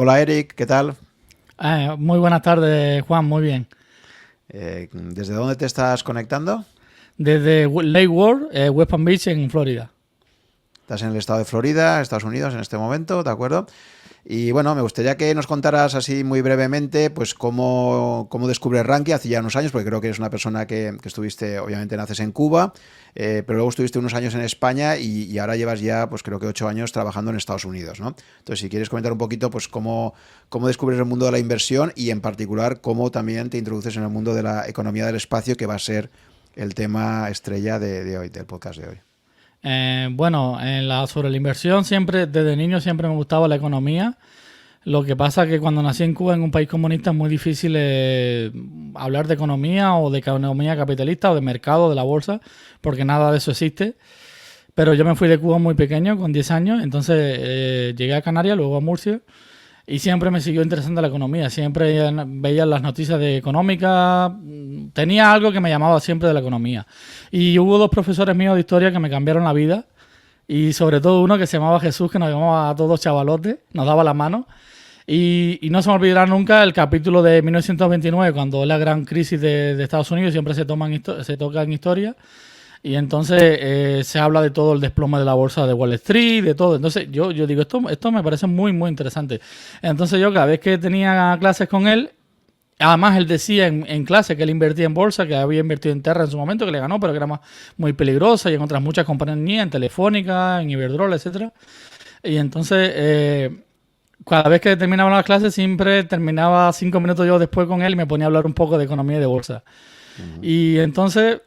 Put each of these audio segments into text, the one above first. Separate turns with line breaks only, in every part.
Hola Eric, ¿qué tal?
Muy buenas tardes, Juan, muy bien.
¿Desde dónde te estás conectando?
Desde Lake World, West Palm Beach, en Florida.
Estás en el estado de Florida, Estados Unidos, en este momento, ¿de acuerdo? Y bueno, me gustaría que nos contaras así muy brevemente, pues cómo descubres Rankia hace ya unos años, porque creo que eres una persona que estuviste, obviamente naces en Cuba, pero luego estuviste unos años en España y ahora llevas ya, pues creo que 8 años trabajando en Estados Unidos, ¿no? Entonces, si quieres comentar un poquito, pues cómo descubres el mundo de la inversión y en particular cómo también te introduces en el mundo de la economía del espacio, que va a ser el tema estrella de hoy, del podcast de hoy.
Sobre la inversión, desde niño siempre me gustaba la economía. Lo que pasa es que cuando nací en Cuba, en un país comunista, es muy difícil hablar de economía o de economía capitalista o de mercado, de la bolsa, porque nada de eso existe. Pero yo me fui de Cuba muy pequeño, con 10 años, entonces llegué a Canarias, luego a Murcia, y siempre me siguió interesando la economía. Siempre veía las noticias de económica, tenía algo que me llamaba siempre de la economía. Y hubo dos profesores míos de historia que me cambiaron la vida, y sobre todo uno que se llamaba Jesús, que nos llamaba a todos chavalotes, nos daba la mano. Y no se me olvidará nunca el capítulo de 1929, cuando es la gran crisis de Estados Unidos, siempre se toca en historia. Y entonces se habla de todo el desplome de la bolsa de Wall Street, de todo. Entonces yo digo, esto me parece muy, muy interesante. Entonces yo cada vez que tenía clases con él, además él decía en clase que él invertía en bolsa, que había invertido en Terra en su momento, que le ganó, pero que era muy peligrosa, y en otras muchas compañías, en Telefónica, en Iberdrola, etcétera. Y entonces cada vez que terminaba las clases siempre terminaba 5 minutos yo después con él y me ponía a hablar un poco de economía y de bolsa. Y entonces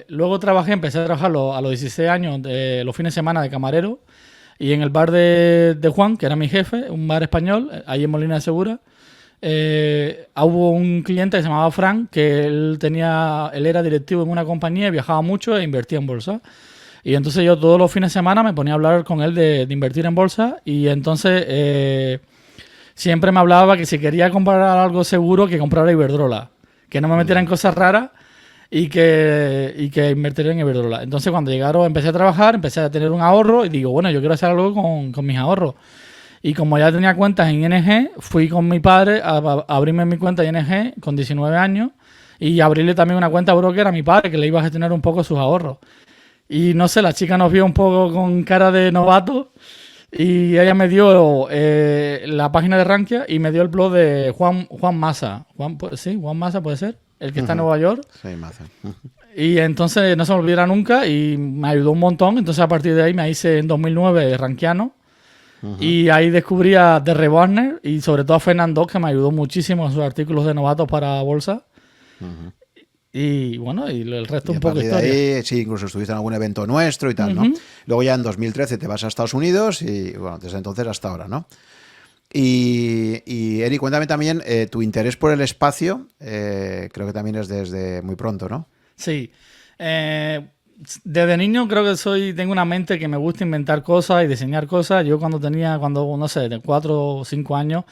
luego empecé a trabajar a los 16 años, los fines de semana de camarero, y en el bar de Juan, que era mi jefe, un bar español, ahí en Molina de Segura, hubo un cliente que se llamaba Frank, que él era directivo en una compañía, viajaba mucho e invertía en bolsa. Y entonces yo todos los fines de semana me ponía a hablar con él de invertir en bolsa, y entonces siempre me hablaba que si quería comprar algo seguro, que comprara Iberdrola, que no me metiera en cosas raras y que invertiría en Iberdrola. Entonces cuando empecé a trabajar, empecé a tener un ahorro y digo, bueno, yo quiero hacer algo con mis ahorros. Y como ya tenía cuentas en ING, fui con mi padre a abrirme mi cuenta en ING con 19 años y abrirle también una cuenta broker a mi padre, que le iba a gestionar un poco sus ahorros. Y no sé, la chica nos vio un poco con cara de novato y ella me dio la página de Rankia y me dio el blog de Juan Massa. Juan Massa puede ser, el que está en Nueva York.
Sí, Massa.
Y entonces no se me olvidará nunca y me ayudó un montón. Entonces a partir de ahí me hice en 2009 rankiano. Y ahí descubrí a Terry Warner y sobre todo a Fernando, que me ayudó muchísimo en sus artículos de novatos para bolsa. Y bueno, y el resto un poco de historia.
Ahí, sí, incluso estuviste en algún evento nuestro y tal, ¿no? Luego ya en 2013 te vas a Estados Unidos y bueno, desde entonces hasta ahora, ¿no? Y Eric, cuéntame también tu interés por el espacio, creo que también es desde muy pronto, ¿no?
Sí. Desde niño creo que tengo una mente que me gusta inventar cosas y diseñar cosas. Yo cuando no sé, de 4 o 5 años,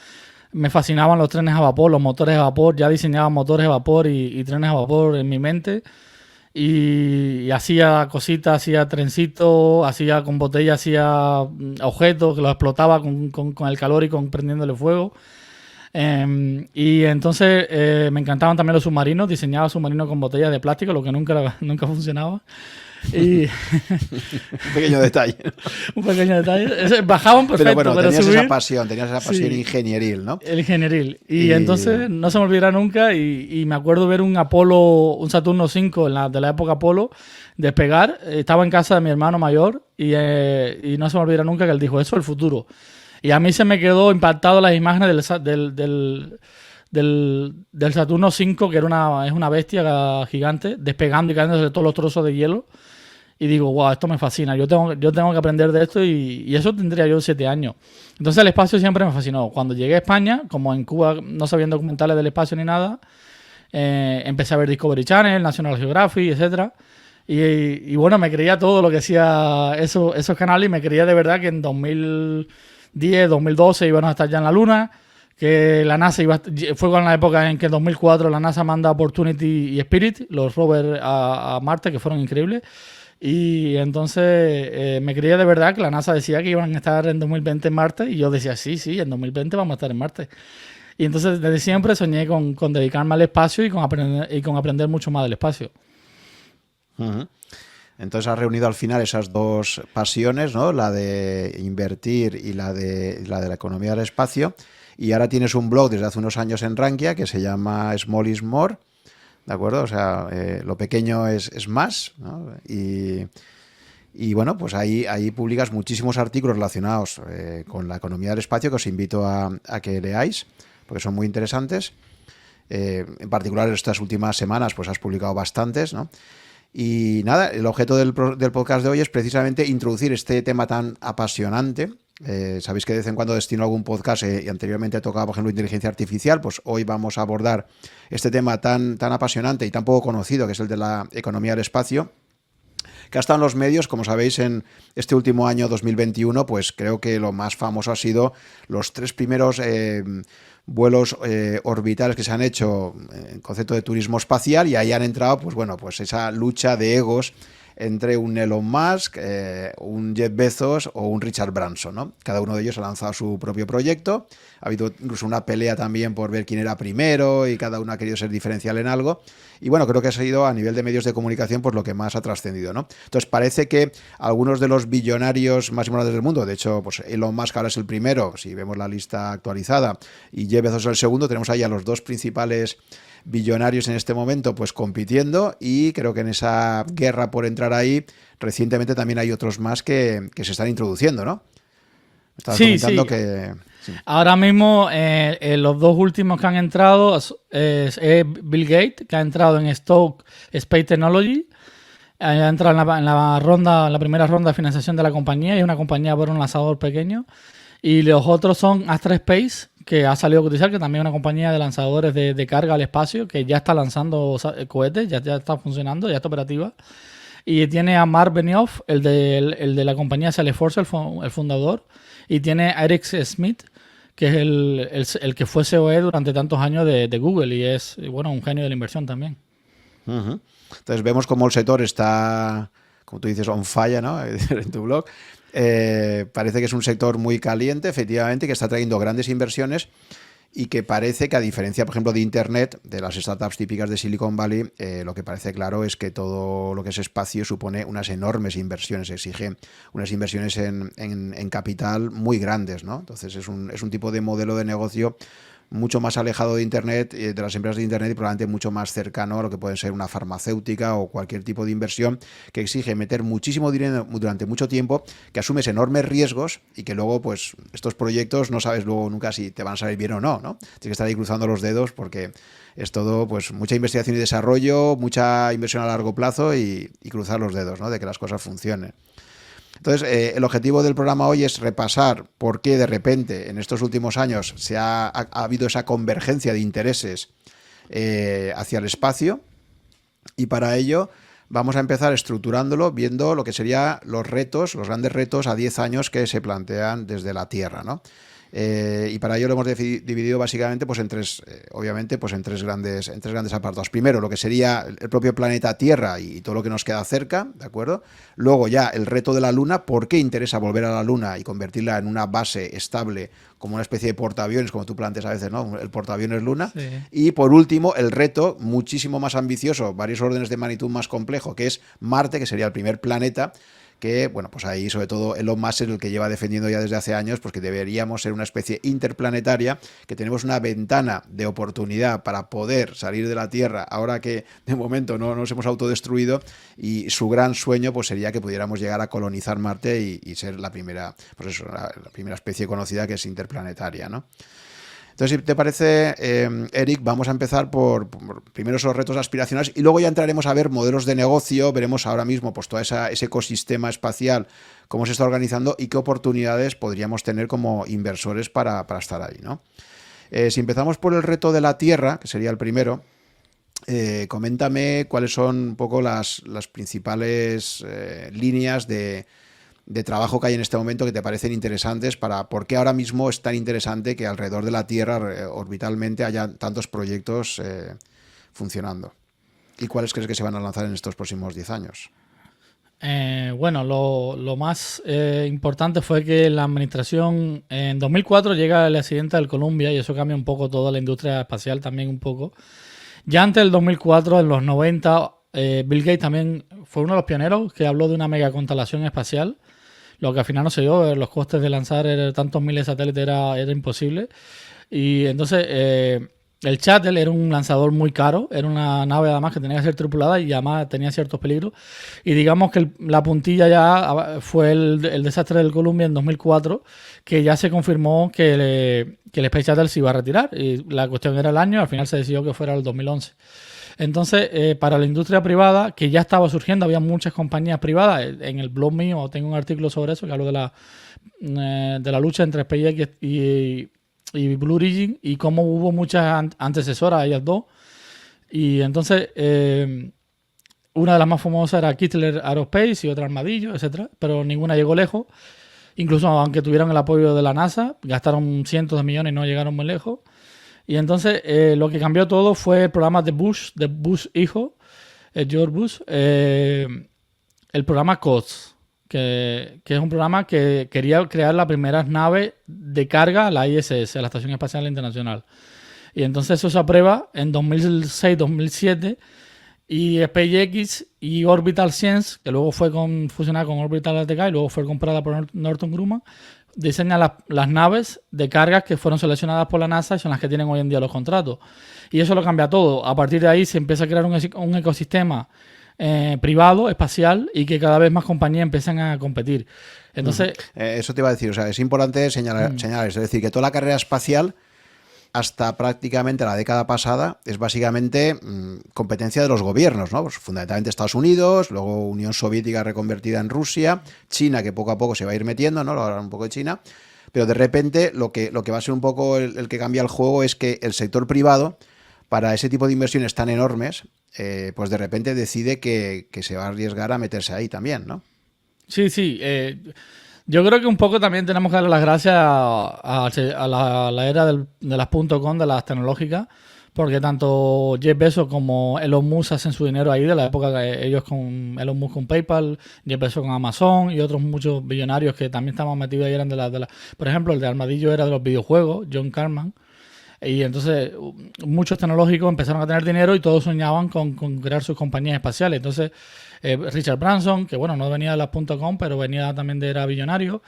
me fascinaban los trenes a vapor, los motores a vapor. Ya diseñaba motores a vapor y trenes a vapor en mi mente. Y hacía cositas, hacía trencitos, hacía con botellas, hacía objetos que los explotaba con el calor y prendiéndole fuego. Y entonces me encantaban también los submarinos. Diseñaba submarinos con botellas de plástico, lo que nunca funcionaba. Y
un pequeño detalle.
Un pequeño detalle. Bajaban perfecto.
Pero bueno, tenías esa pasión
sí,
ingenieril, ¿no?
El ingenieril. Y entonces no se me olvidará nunca. Y me acuerdo ver un Saturno 5 de la época Apolo despegar. Estaba en casa de mi hermano mayor y no se me olvidará nunca que él dijo, eso es el futuro. Y a mí se me quedó impactado las imágenes del Saturno 5, que es una bestia gigante, despegando y cayéndose de todos los trozos de hielo. Y digo, wow, esto me fascina. Yo tengo que aprender de esto y eso tendría yo 7 años. Entonces el espacio siempre me fascinó. Cuando llegué a España, como en Cuba no sabían documentales del espacio ni nada, empecé a ver Discovery Channel, National Geographic, etcétera. Y bueno, me creía todo lo que hacía esos canales y me creía de verdad que en 2010, 2012 íbamos a estar ya en la Luna, que la NASA fue con la época en que en 2004 la NASA manda Opportunity y Spirit, los rovers a Marte, que fueron increíbles. Y entonces me creía de verdad que la NASA decía que iban a estar en 2020 en Marte y yo decía, sí, en 2020 vamos a estar en Marte. Y entonces desde siempre soñé con dedicarme al espacio y con aprender mucho más del espacio.
Ujú. Entonces has reunido al final esas dos pasiones, ¿no? La de invertir y la de la economía del espacio. Y ahora tienes un blog desde hace unos años en Rankia que se llama Small is More, ¿de acuerdo? O sea, lo pequeño es más, ¿no? Y bueno, pues ahí publicas muchísimos artículos relacionados con la economía del espacio que os invito a que leáis, porque son muy interesantes. En particular, estas últimas semanas pues has publicado bastantes, ¿no? Y nada, el objeto del podcast de hoy es precisamente introducir este tema tan apasionante. Sabéis que de vez en cuando destino algún podcast y anteriormente he tocado, por ejemplo, inteligencia artificial, pues hoy vamos a abordar este tema tan apasionante y tan poco conocido, que es el de la economía del espacio, que ha estado en los medios, como sabéis, en este último año 2021, pues creo que lo más famoso ha sido los 3 primeros vuelos orbitales que se han hecho en concepto de turismo espacial, y ahí han entrado, pues bueno, pues esa lucha de egos entre un Elon Musk, un Jeff Bezos o un Richard Branson, ¿no? Cada uno de ellos ha lanzado su propio proyecto. Ha habido incluso una pelea también por ver quién era primero y cada uno ha querido ser diferencial en algo. Y bueno, creo que ha sido a nivel de medios de comunicación pues lo que más ha trascendido, ¿no? Entonces parece que algunos de los billonarios más importantes del mundo, de hecho, pues Elon Musk ahora es el primero, si vemos la lista actualizada, y Jeff Bezos es el segundo, tenemos ahí a los dos principales billonarios en este momento pues compitiendo, y creo que en esa guerra por entrar ahí recientemente también hay otros más que se están introduciendo, ¿no? Me estabas comentando que... Sí.
Ahora mismo los dos últimos que han entrado es Bill Gates, que ha entrado en Stoke Space Technology. Ha entrado en la primera ronda de financiación de la compañía, y es una compañía por un lanzador pequeño. Y los otros son Astra Space, que ha salido a cotizar, que también es una compañía de lanzadores de carga al espacio, que ya está lanzando cohetes, ya está funcionando, ya está operativa. Y tiene a Mark Benioff, el de la compañía Salesforce, el fundador. Y tiene a Eric Schmidt, que es el que fue COE durante tantos años de Google, y es, bueno, un genio de la inversión también.
Uh-huh. Entonces vemos cómo el sector está, como tú dices, on fire, ¿no? En tu blog. Parece que es un sector muy caliente, efectivamente, que está trayendo grandes inversiones, y que parece que, a diferencia, por ejemplo, de Internet, de las startups típicas de Silicon Valley, lo que parece claro es que todo lo que es espacio supone unas enormes inversiones, exige unas inversiones en capital muy grandes, ¿no? Entonces es un tipo de modelo de negocio mucho más alejado de Internet, de las empresas de Internet, y probablemente mucho más cercano a lo que puede ser una farmacéutica o cualquier tipo de inversión que exige meter muchísimo dinero durante mucho tiempo, que asumes enormes riesgos y que luego, pues, estos proyectos no sabes luego nunca si te van a salir bien o no, ¿no? Tienes que estar ahí cruzando los dedos porque es todo, pues, mucha investigación y desarrollo, mucha inversión a largo plazo y cruzar los dedos, ¿no? De que las cosas funcionen. Entonces, el objetivo del programa hoy es repasar por qué de repente en estos últimos años ha habido esa convergencia de intereses hacia el espacio, y para ello vamos a empezar estructurándolo viendo lo que serían los grandes retos a 10 años que se plantean desde la Tierra, ¿no? Y para ello lo hemos dividido básicamente pues en tres, obviamente, pues en tres grandes apartados. Primero, lo que sería el propio planeta Tierra y todo lo que nos queda cerca, ¿de acuerdo? Luego ya el reto de la Luna, por qué interesa volver a la Luna y convertirla en una base estable, como una especie de portaaviones, como tú planteas a veces, ¿no? El portaaviones Luna. Sí. Y por último, el reto muchísimo más ambicioso, varios órdenes de magnitud más complejo, que es Marte, que sería el primer planeta, que, bueno, pues ahí sobre todo Elon Musk es el que lleva defendiendo ya desde hace años, pues que deberíamos ser una especie interplanetaria, que tenemos una ventana de oportunidad para poder salir de la Tierra ahora que de momento no nos hemos autodestruido, y su gran sueño pues sería que pudiéramos llegar a colonizar Marte y ser la primera, pues eso, la primera especie conocida que es interplanetaria, ¿no? Entonces, si te parece, Eric, vamos a empezar por primero esos retos aspiracionales, y luego ya entraremos a ver modelos de negocio, veremos ahora mismo pues todo ese ecosistema espacial, cómo se está organizando y qué oportunidades podríamos tener como inversores para estar ahí, ¿no? Si empezamos por el reto de la Tierra, que sería el primero, coméntame cuáles son un poco las principales líneas de trabajo que hay en este momento que te parecen interesantes, para por qué ahora mismo es tan interesante que alrededor de la Tierra orbitalmente haya tantos proyectos funcionando. ¿Y cuáles crees que se van a lanzar en estos próximos 10 años?
Bueno, lo más importante fue que la administración, en 2004 llega el accidente del Columbia y eso cambia un poco toda la industria espacial también un poco. Ya antes del 2004, en los 90, Bill Gates también fue uno de los pioneros que habló de una mega constelación espacial, lo que al final no se dio, los costes de lanzar tantos miles de satélites era imposible. Y entonces el Shuttle era un lanzador muy caro, era una nave además que tenía que ser tripulada y además tenía ciertos peligros. Y digamos que la puntilla ya fue el desastre del Columbia en 2004, que ya se confirmó que el Space Shuttle se iba a retirar. Y la cuestión era el año, al final se decidió que fuera el 2011. Entonces, para la industria privada, que ya estaba surgiendo, había muchas compañías privadas. En el blog mío tengo un artículo sobre eso, que hablo de la lucha entre SpaceX y Blue Origin y cómo hubo muchas antecesoras a ellas dos. Y entonces, una de las más famosas era Kittler Aerospace y otra Armadillo, etcétera, pero ninguna llegó lejos. Incluso aunque tuvieron el apoyo de la NASA, gastaron cientos de millones y no llegaron muy lejos. Y entonces lo que cambió todo fue el programa de Bush hijo, George Bush, el programa COTS, que es un programa que quería crear las primeras naves de carga a la ISS, a la Estación Espacial Internacional. Y entonces eso se aprueba en 2006-2007 y SpaceX y Orbital Science, que luego fue fusionada con Orbital ATK y luego fue comprada por Northrop Grumman, diseñan las naves de cargas que fueron seleccionadas por la NASA y son las que tienen hoy en día los contratos. Y eso lo cambia todo. A partir de ahí se empieza a crear un ecosistema privado, espacial, y que cada vez más compañías empiezan a competir. Entonces,
eso te iba a decir, o sea, es importante señalar eso, es decir, que toda la carrera espacial hasta prácticamente la década pasada es básicamente competencia de los gobiernos, ¿no? Pues fundamentalmente Estados Unidos, luego Unión Soviética reconvertida en Rusia, China, que poco a poco se va a ir metiendo, ¿no? Ahora un poco de China, pero de repente lo que va a ser un poco el que cambia el juego es que el sector privado, para ese tipo de inversiones tan enormes, pues de repente decide que se va a arriesgar a meterse ahí también, ¿no?
sí. Yo creo que un poco también tenemos que darle las gracias a la era de las .com, de las tecnológicas, porque tanto Jeff Bezos como Elon Musk hacen su dinero ahí, de la época que ellos con Elon Musk con PayPal, Jeff Bezos con Amazon y otros muchos billonarios que también estaban metidos ahí eran por ejemplo, el de Armadillo era de los videojuegos, John Carmack. Y entonces muchos tecnológicos empezaron a tener dinero y todos soñaban con crear sus compañías espaciales. Entonces Richard Branson, que bueno, no venía de las .com, pero venía también era billonario.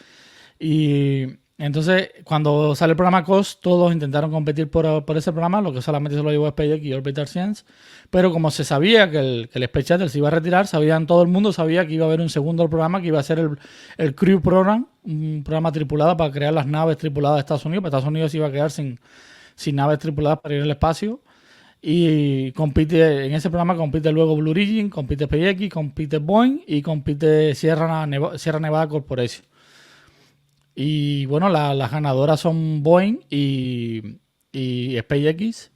Y entonces cuando sale el programa COS, todos intentaron competir por ese programa, lo que solamente se lo llevó SpaceX y Orbital Science. Pero como se sabía que el Space Shuttle se iba a retirar, todo el mundo sabía que iba a haber un segundo programa que iba a ser el Crew Program, un programa tripulado para crear las naves tripuladas de Estados Unidos. Estados Unidos se iba a quedar sin naves tripuladas para ir al espacio. Y en ese programa compite luego Blue Origin, compite SpaceX, compite Boeing y compite Sierra Nevada Corporation. Y bueno, las ganadoras son Boeing y SpaceX.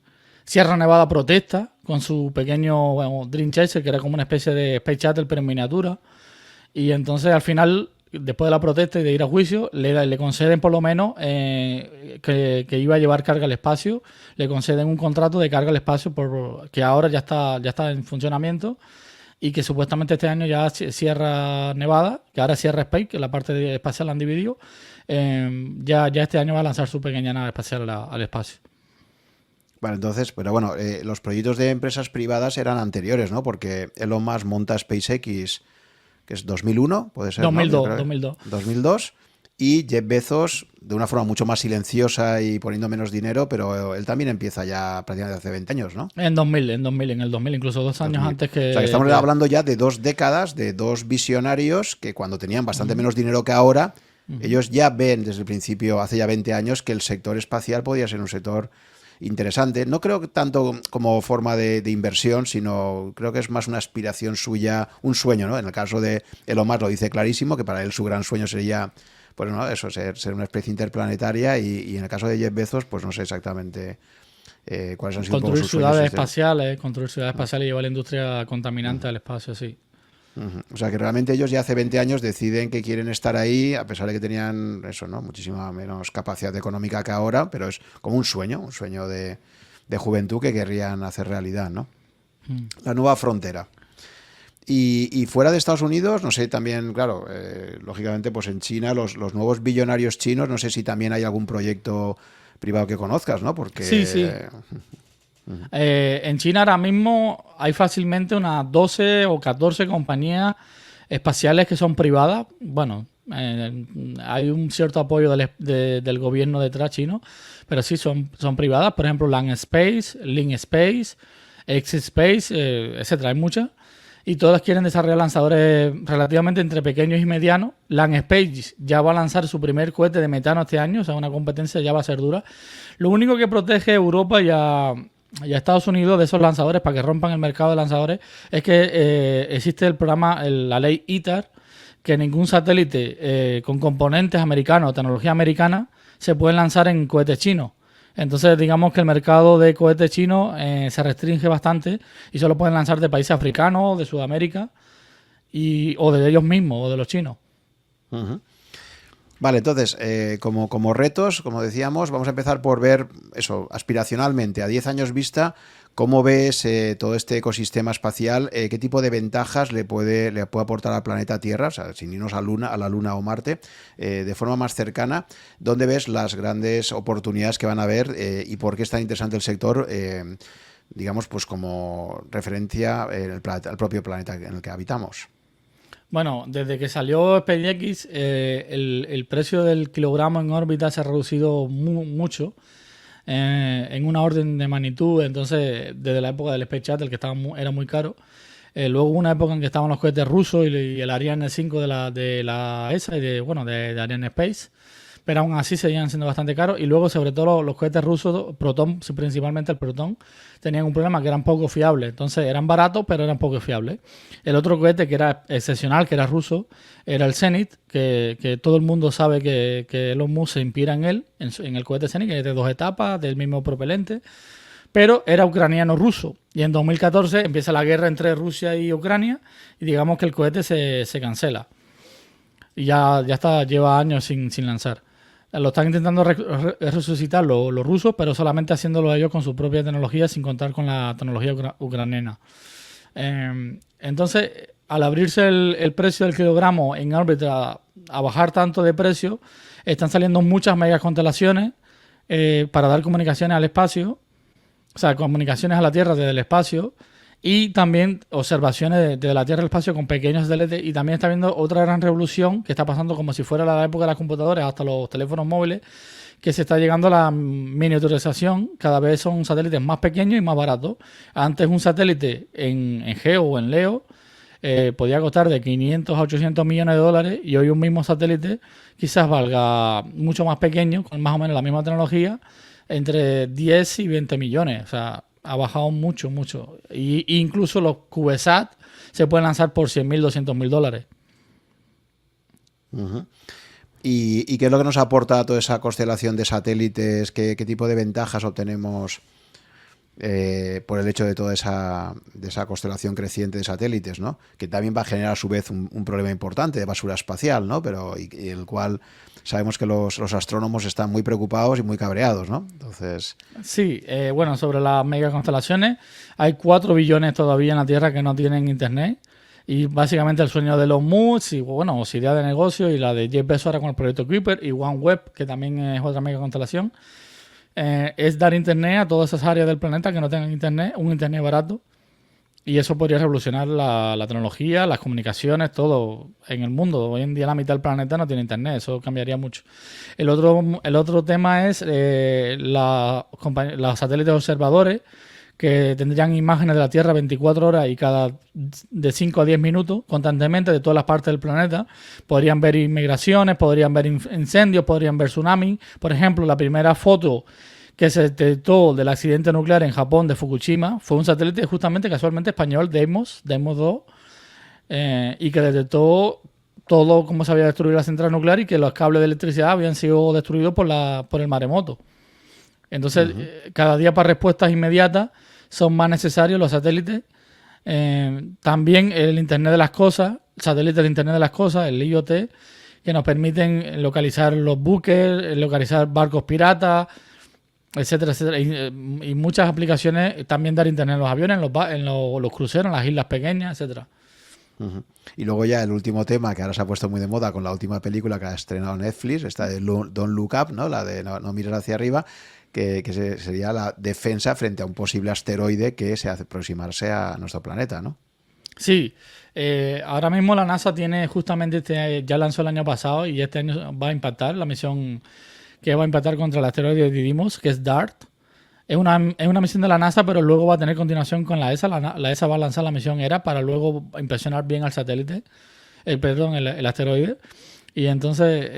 Sierra Nevada protesta con su pequeño Dream Chaser, que era como una especie de Space Shuttle pero en miniatura. Y entonces al final, después de la protesta y de ir a juicio, le conceden por lo menos que iba a llevar carga al espacio, le conceden un contrato de carga al espacio que ahora ya está en funcionamiento y que supuestamente este año ya Sierra Nevada, que ahora Sierra Space, que la parte de espacial la han dividido, ya este año va a lanzar su pequeña nave espacial al espacio.
Vale, entonces, pero bueno, los proyectos de empresas privadas eran anteriores, ¿no? Porque Elon Musk monta SpaceX, que es 2001, puede ser,
2002,
¿no?
2002.
2002. Y Jeff Bezos, de una forma mucho más silenciosa y poniendo menos dinero, pero él también empieza ya prácticamente hace 20 años, ¿no?
En el 2000, incluso 2 años
2000.
antes que...
O sea, que estamos hablando ya de 2 décadas, de 2 visionarios que cuando tenían bastante menos dinero que ahora, ellos ya ven desde el principio, hace ya 20 años, que el sector espacial podía ser un sector interesante. No creo que tanto como forma de inversión, sino creo que es más una aspiración suya, un sueño, ¿no? En el caso de Elon Musk lo dice clarísimo, que para él su gran sueño sería, pues no, eso, ser una especie interplanetaria, y en el caso de Jeff Bezos, pues no sé exactamente cuáles han sido un poco sus sueños.
Construir ciudades espaciales y llevar la industria contaminante al espacio, sí.
O sea que realmente ellos ya hace 20 años deciden que quieren estar ahí, a pesar de que tenían eso, ¿no? Muchísima menos capacidad económica que ahora, pero es como un sueño de juventud que querrían hacer realidad, ¿no? La nueva frontera. Y fuera de Estados Unidos, no sé, también, claro, lógicamente, pues en China, los nuevos billonarios chinos, no sé si también hay algún proyecto privado que conozcas, ¿no? Porque...
Sí, sí. En China ahora mismo hay fácilmente unas 12 o 14 compañías espaciales que son privadas. Bueno, hay un cierto apoyo del gobierno detrás chino, pero sí son privadas. Por ejemplo, Lang Space, Link Space, X Space, etcétera. Hay muchas. Y todas quieren desarrollar lanzadores relativamente entre pequeños y medianos. Lang Space ya va a lanzar su primer cohete de metano este año, o sea, una competencia ya va a ser dura. Lo único que protege a Europa y a Estados Unidos de esos lanzadores para que rompan el mercado de lanzadores es que existe el programa, la ley ITAR, que ningún satélite con componentes americanos o tecnología americana se puede lanzar en cohetes chinos. Entonces, digamos que el mercado de cohetes chinos se restringe bastante y solo pueden lanzar de países africanos, de Sudamérica o de ellos mismos, o de los chinos.
Uh-huh. Vale, entonces, como retos, como decíamos, vamos a empezar por ver eso, aspiracionalmente, a 10 años vista, cómo ves todo este ecosistema espacial, qué tipo de ventajas le puede aportar al planeta Tierra, o sea, sin irnos a la Luna o Marte, de forma más cercana, dónde ves las grandes oportunidades que van a haber y por qué es tan interesante el sector, digamos, pues como referencia al propio planeta en el que habitamos.
Bueno, desde que salió SpaceX, el precio del kilogramo en órbita se ha reducido mucho, en una orden de magnitud. Entonces, desde la época del Space Shuttle, que era muy caro. Luego hubo una época en que estaban los cohetes rusos y el Ariane 5 de la ESA y de Ariane Space. Pero aún así seguían siendo bastante caros. Y luego, sobre todo, los cohetes rusos, Proton, principalmente el Proton, tenían un problema que eran poco fiables. Entonces, eran baratos, pero eran poco fiables. El otro cohete que era excepcional, que era ruso, era el Zenit, que todo el mundo sabe que Elon Musk se inspira en él, en el cohete Zenit, que es de 2 etapas, del mismo propelente. Pero era ucraniano-ruso. Y en 2014 empieza la guerra entre Rusia y Ucrania y digamos que el cohete se cancela. Y ya lleva años sin lanzar. Lo están intentando resucitar los rusos, pero solamente haciéndolo ellos con su propia tecnología, sin contar con la tecnología ucraniana. Entonces, al abrirse el precio del kilogramo en órbita a bajar tanto de precio, están saliendo muchas megaconstelaciones para dar comunicaciones al espacio, o sea, comunicaciones a la Tierra desde el espacio, y también observaciones de la Tierra al espacio con pequeños satélites. Y también está viendo otra gran revolución que está pasando como si fuera la época de las computadoras hasta los teléfonos móviles, que se está llegando a la miniaturización. Cada vez son satélites más pequeños y más baratos. Antes un satélite en GEO o en LEO podía costar de 500 a 800 millones de dólares, y hoy un mismo satélite quizás valga mucho más pequeño, con más o menos la misma tecnología, entre 10 y 20 millones. O sea, ha bajado mucho. Y incluso los CubeSat se pueden lanzar por 100.000, 200.000 dólares.
Uh-huh. ¿Y qué es lo que nos aporta toda esa constelación de satélites? ¿Qué tipo de ventajas obtenemos por el hecho de toda esa constelación creciente de satélites, ¿no? Que también va a generar a su vez un problema importante de basura espacial, ¿no? Pero y el cual sabemos que los astrónomos están muy preocupados y muy cabreados, ¿no? Entonces...
Sí, bueno, sobre las megaconstelaciones, hay 4 billones todavía en la Tierra que no tienen internet. Y básicamente el sueño de los Musk, y bueno, su idea de negocio, y la de Jeff Bezos ahora con el proyecto Kuiper y OneWeb, que también es otra megaconstelación, es dar internet a todas esas áreas del planeta que no tengan internet, un internet barato. Y eso podría revolucionar la tecnología, las comunicaciones, todo en el mundo. Hoy en día la mitad del planeta no tiene internet, eso cambiaría mucho. El otro tema es los satélites observadores, que tendrían imágenes de la Tierra 24 horas y de 5 a 10 minutos constantemente de todas las partes del planeta. Podrían ver inmigraciones, podrían ver incendios, podrían ver tsunamis. Por ejemplo, la primera foto que se detectó del accidente nuclear en Japón de Fukushima fue un satélite justamente casualmente español, Deimos 2, y que detectó todo cómo se había destruido la central nuclear y que los cables de electricidad habían sido destruidos por el maremoto. Entonces, cada día para respuestas inmediatas son más necesarios los satélites. También el Internet de las Cosas, satélites de Internet de las Cosas, el IoT, que nos permiten localizar los buques, localizar barcos piratas, etcétera, etcétera. Y muchas aplicaciones también dar Internet en los aviones, en los cruceros, en las islas pequeñas, etcétera.
Ujú. Y luego ya el último tema que ahora se ha puesto muy de moda con la última película que ha estrenado Netflix, esta de Don't Look Up, ¿no? La de No mires hacia arriba, que sería la defensa frente a un posible asteroide que se hace aproximarse a nuestro planeta, ¿no?
Sí, ahora mismo la NASA tiene justamente ya lanzó el año pasado y este año va a impactar la misión que va a impactar contra el asteroide Didymos, que es DART. Es una misión de la NASA, pero luego va a tener continuación con la ESA. La ESA va a lanzar la misión ERA para luego impresionar bien al satélite, el asteroide. Y entonces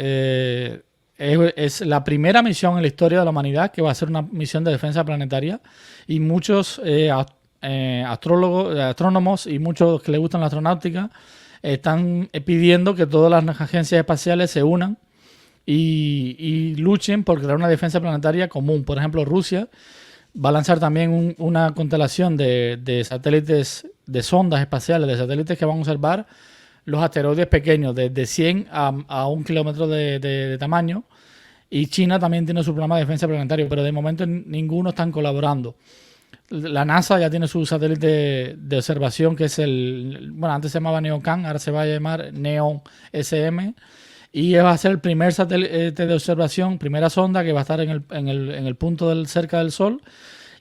es la primera misión en la historia de la humanidad que va a ser una misión de defensa planetaria. Y muchos astrónomos y muchos que les gustan la astronáutica están pidiendo que todas las agencias espaciales se unan y luchen por crear una defensa planetaria común. Por ejemplo, Rusia va a lanzar también una constelación de satélites, de sondas espaciales, de satélites que van a observar los asteroides pequeños, desde 100 a 1 kilómetro de tamaño. Y China también tiene su programa de defensa planetaria, pero de momento ninguno están colaborando. La NASA ya tiene su satélite de observación, que es bueno, antes se llamaba NEOCAN, ahora se va a llamar NEO-SM. Y va a ser el primer satélite de observación, primera sonda que va a estar en el punto cerca del Sol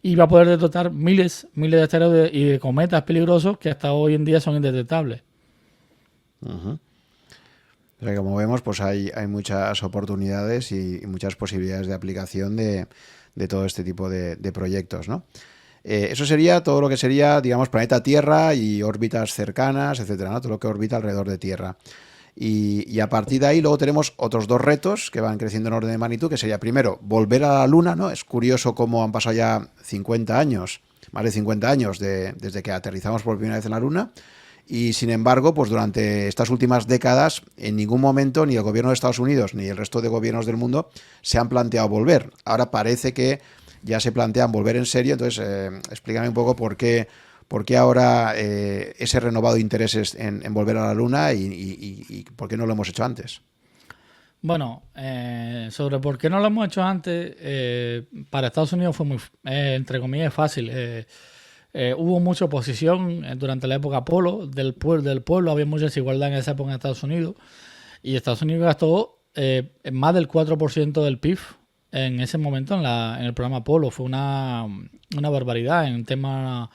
y va a poder detectar miles de asteroides y de cometas peligrosos que hasta hoy en día son indetectables.
Uh-huh. O sea, como vemos, pues hay muchas oportunidades y muchas posibilidades de aplicación de todo este tipo de proyectos, ¿no? Eso sería todo lo que sería, digamos, planeta Tierra y órbitas cercanas, etcétera, ¿no? Todo lo que orbita alrededor de Tierra. Y a partir de ahí luego tenemos otros dos retos que van creciendo en orden de magnitud, que sería primero volver a la Luna, ¿no? Es curioso cómo han pasado ya 50 años, más de 50 años desde que aterrizamos por primera vez en la Luna, y sin embargo, pues durante estas últimas décadas en ningún momento ni el gobierno de Estados Unidos ni el resto de gobiernos del mundo se han planteado volver. Ahora parece que ya se plantean volver en serio, entonces explícame un poco por qué ahora ese renovado interés en volver a la Luna y por qué no lo hemos hecho antes.
Bueno, sobre por qué no lo hemos hecho antes, para Estados Unidos fue muy, entre comillas, fácil. Hubo mucha oposición durante la época Apolo del pueblo, había mucha desigualdad en esa época en Estados Unidos, y Estados Unidos gastó más del 4% del PIB en ese momento en el programa Apolo. Fue una barbaridad en temas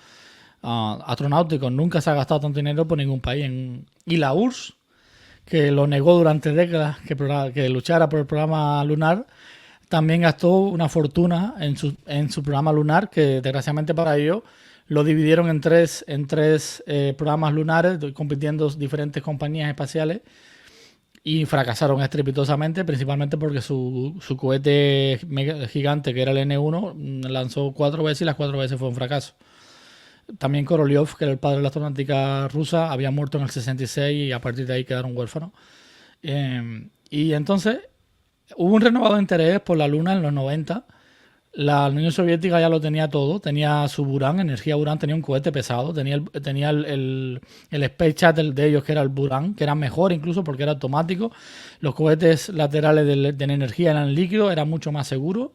astronáuticos. Nunca se ha gastado tanto dinero por ningún país. Y la URSS, que lo negó durante décadas, que luchara por el programa lunar, también gastó una fortuna en su programa lunar, que desgraciadamente para ellos lo dividieron en tres programas lunares, compitiendo diferentes compañías espaciales, y fracasaron estrepitosamente, principalmente porque su cohete gigante, que era el N-1, lanzó 4 veces y las 4 veces fue un fracaso. También Korolev, que era el padre de la astronáutica rusa, había muerto en el 66 y a partir de ahí quedaron huérfanos. Y entonces hubo un renovado interés por la Luna en los 90. La Unión Soviética ya lo tenía todo, tenía su Buran, energía Buran, tenía un cohete pesado, tenía el Space Shuttle de ellos, que era el Buran, que era mejor incluso porque era automático. Los cohetes laterales de energía eran líquidos, era mucho más seguro.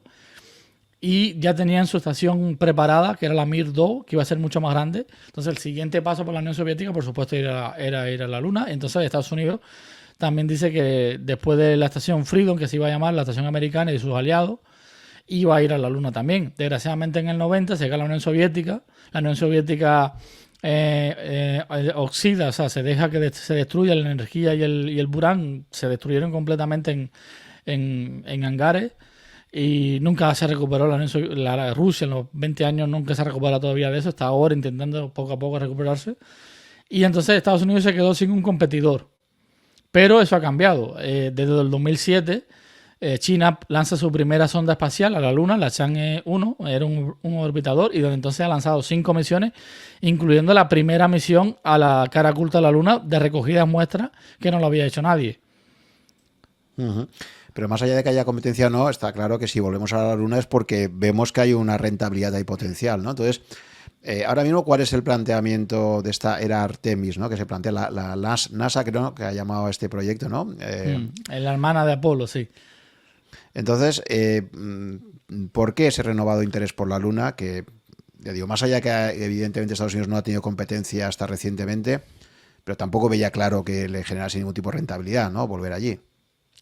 Y ya tenían su estación preparada, que era la Mir-2, que iba a ser mucho más grande. Entonces el siguiente paso por la Unión Soviética, por supuesto, era ir a la Luna. Entonces Estados Unidos también dice que después de la estación Freedom, que se iba a llamar la estación americana y sus aliados, iba a ir a la Luna también. Desgraciadamente en el 90 se cae la Unión Soviética. La Unión Soviética oxida, o sea, se deja que se destruya la energía y el Buran. Se destruyeron completamente en hangares. Y nunca se recuperó la Rusia en los 20 años, nunca se ha recuperado todavía de eso. Está ahora intentando poco a poco recuperarse. Y entonces Estados Unidos se quedó sin un competidor. Pero eso ha cambiado. Desde el 2007, China lanza su primera sonda espacial a la Luna, la Chang'e-1, era un orbitador, y desde entonces ha lanzado 5 misiones, incluyendo la primera misión a la cara oculta de la Luna de recogida de muestras, que no lo había hecho nadie.
Uh-huh. Pero más allá de que haya competencia o no, está claro que si volvemos a la Luna es porque vemos que hay una rentabilidad ahí potencial, ¿no? Entonces, ahora mismo, ¿cuál es el planteamiento de esta era Artemis, ¿no? Que se plantea la NASA, creo, que ha llamado a este proyecto, ¿no?
La hermana de Apolo, sí.
Entonces, ¿por qué ese renovado interés por la Luna? Que, ya digo, más allá que evidentemente Estados Unidos no ha tenido competencia hasta recientemente, pero tampoco veía claro que le generase ningún tipo de rentabilidad, ¿no? Volver allí.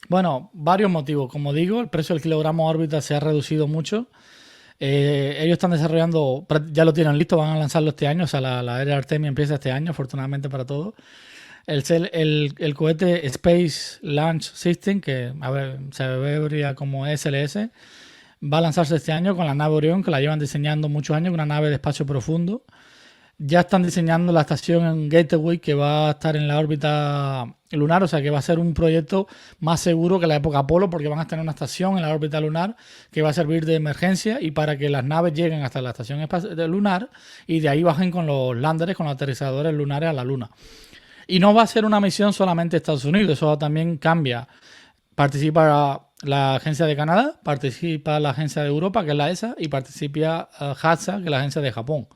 Bueno, varios motivos. Como digo, el precio del kilogramo órbita se ha reducido mucho. Ellos están desarrollando, ya lo tienen listo, van a lanzarlo este año. O sea, la era Artemis empieza este año, afortunadamente para todos. El cohete Space Launch System, que se abrevia como SLS, va a lanzarse este año con la nave Orión, que la llevan diseñando muchos años, una nave de espacio profundo. Ya están diseñando la estación en Gateway, que va a estar en la órbita lunar, o sea que va a ser un proyecto más seguro que la época Apolo, porque van a tener una estación en la órbita lunar que va a servir de emergencia y para que las naves lleguen hasta la estación lunar y de ahí bajen con los landers, con los aterrizadores lunares a la Luna. Y no va a ser una misión solamente de Estados Unidos, eso también cambia. Participa la Agencia de Canadá, participa la Agencia de Europa, que es la ESA, y participa JAXA, que es la Agencia de Japón.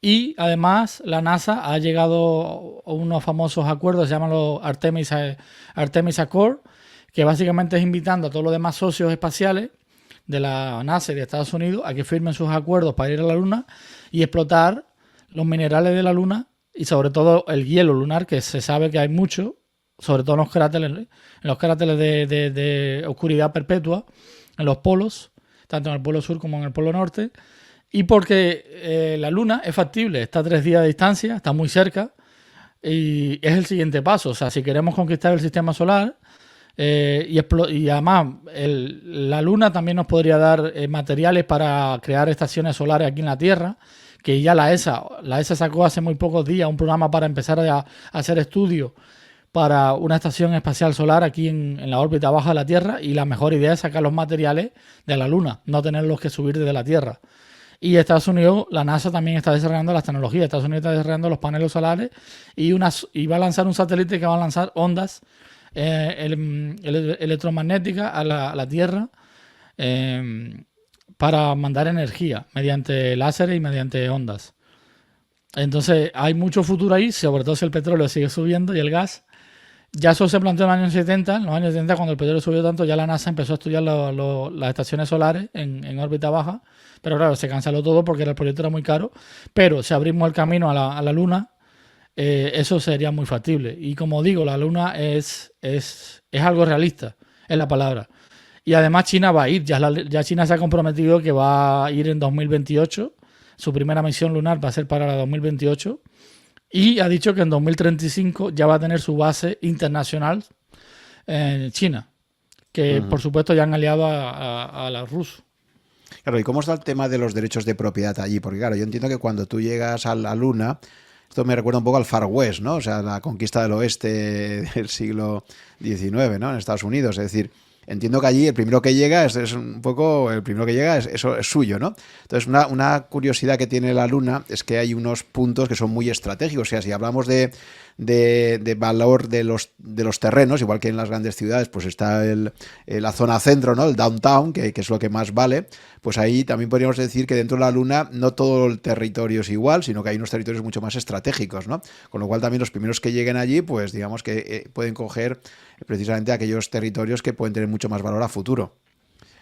Y además la NASA ha llegado a unos famosos acuerdos, se llaman los Artemis Accord, que básicamente es invitando a todos los demás socios espaciales de la NASA y de Estados Unidos a que firmen sus acuerdos para ir a la Luna y explotar los minerales de la Luna y sobre todo el hielo lunar, que se sabe que hay mucho, sobre todo en los cráteres de oscuridad perpetua, en los polos, tanto en el polo sur como en el polo norte. Y porque la Luna es factible, está a 3 días de distancia, está muy cerca y es el siguiente paso. O sea, si queremos conquistar el sistema solar y además la Luna también nos podría dar materiales para crear estaciones solares aquí en la Tierra, que ya la ESA sacó hace muy pocos días un programa para empezar a hacer estudios para una estación espacial solar aquí en la órbita baja de la Tierra, y la mejor idea es sacar los materiales de la Luna, no tenerlos que subir desde la Tierra. Y Estados Unidos, la NASA también está desarrollando las tecnologías. Estados Unidos está desarrollando los paneles solares y va a lanzar un satélite que va a lanzar ondas electromagnéticas a la Tierra para mandar energía mediante láseres y mediante ondas. Entonces hay mucho futuro ahí, sobre todo si el petróleo sigue subiendo y el gas. Ya eso se planteó en los años 70. En los años 70, cuando el petróleo subió tanto, ya la NASA empezó a estudiar las estaciones solares en órbita baja. Pero claro, se canceló todo porque el proyecto era muy caro. Pero si abrimos el camino a la Luna, eso sería muy factible. Y como digo, la Luna es algo realista, es la palabra. Y además China va a ir. Ya China se ha comprometido que va a ir en 2028. Su primera misión lunar va a ser para la 2028. Y ha dicho que en 2035 ya va a tener su base internacional en China. Que por supuesto ya han aliado a los rusos.
Claro, ¿y cómo está el tema de los derechos de propiedad allí? Porque claro, yo entiendo que cuando tú llegas a la Luna, esto me recuerda un poco al Far West, ¿no? O sea, la conquista del oeste del siglo XIX, ¿no? En Estados Unidos. Es decir, entiendo que allí el primero que llega es un poco, el primero que llega eso es suyo, ¿no? Entonces, una curiosidad que tiene la Luna es que hay unos puntos que son muy estratégicos. O sea, si hablamos de valor de los terrenos, igual que en las grandes ciudades, pues está la zona centro, ¿no? El downtown, que es lo que más vale. Pues ahí también podríamos decir que dentro de la Luna no todo el territorio es igual, sino que hay unos territorios mucho más estratégicos, ¿no? Con lo cual también los primeros que lleguen allí, pues digamos que pueden coger precisamente aquellos territorios que pueden tener mucho más valor a futuro.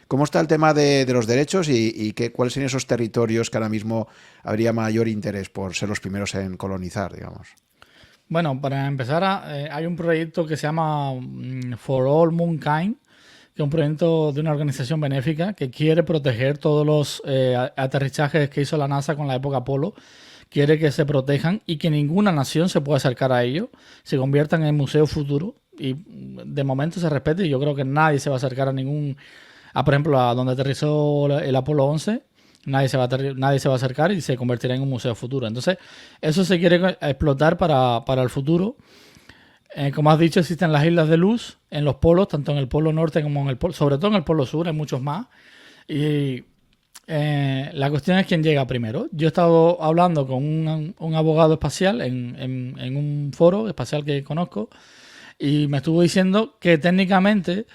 ¿Cómo está el tema de los derechos y cuáles son esos territorios que ahora mismo habría mayor interés por ser los primeros en colonizar, digamos?
Bueno, para empezar, hay un proyecto que se llama For All Mankind, que es un proyecto de una organización benéfica que quiere proteger todos los aterrizajes que hizo la NASA con la época Apolo. Quiere que se protejan y que ninguna nación se pueda acercar a ellos, se conviertan en museo futuro y de momento se respete. Y yo creo que nadie se va a acercar por ejemplo, a donde aterrizó el Apolo 11. Nadie se va a acercar y se convertirá en un museo futuro. Entonces, eso se quiere explotar para el futuro. Como has dicho, existen las islas de luz en los polos, tanto en el polo norte como en el polo, sobre todo en el polo sur, hay muchos más. Y la cuestión es quién llega primero. Yo he estado hablando con un abogado espacial en un foro espacial que conozco y me estuvo diciendo que técnicamente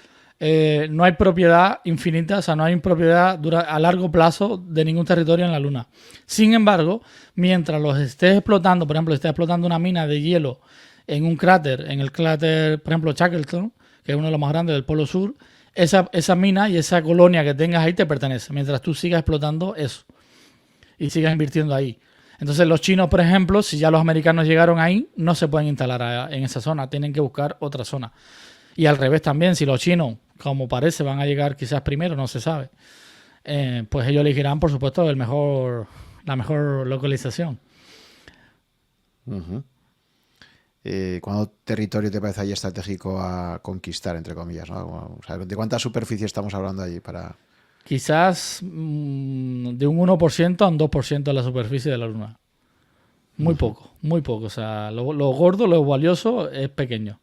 no hay propiedad infinita, o sea, no hay propiedad a largo plazo de ningún territorio en la Luna. Sin embargo, mientras los estés explotando, por ejemplo, estés explotando una mina de hielo en un cráter, en el cráter, por ejemplo, Shackleton, que es uno de los más grandes del Polo Sur, esa mina y esa colonia que tengas ahí te pertenece, mientras tú sigas explotando eso y sigas invirtiendo ahí. Entonces los chinos, por ejemplo, si ya los americanos llegaron ahí, no se pueden instalar en esa zona, tienen que buscar otra zona. Y al revés también, si los chinos, como parece, van a llegar quizás primero, no se sabe, pues ellos elegirán, por supuesto, la mejor localización.
Uh-huh. ¿Cuánto territorio te parece ahí estratégico a conquistar, entre comillas, ¿no? O sea, ¿de cuánta superficie estamos hablando allí para...?
Quizás de un 1% a un 2% de la superficie de la Luna. Muy poco, muy poco. O sea, lo gordo, lo valioso es pequeño.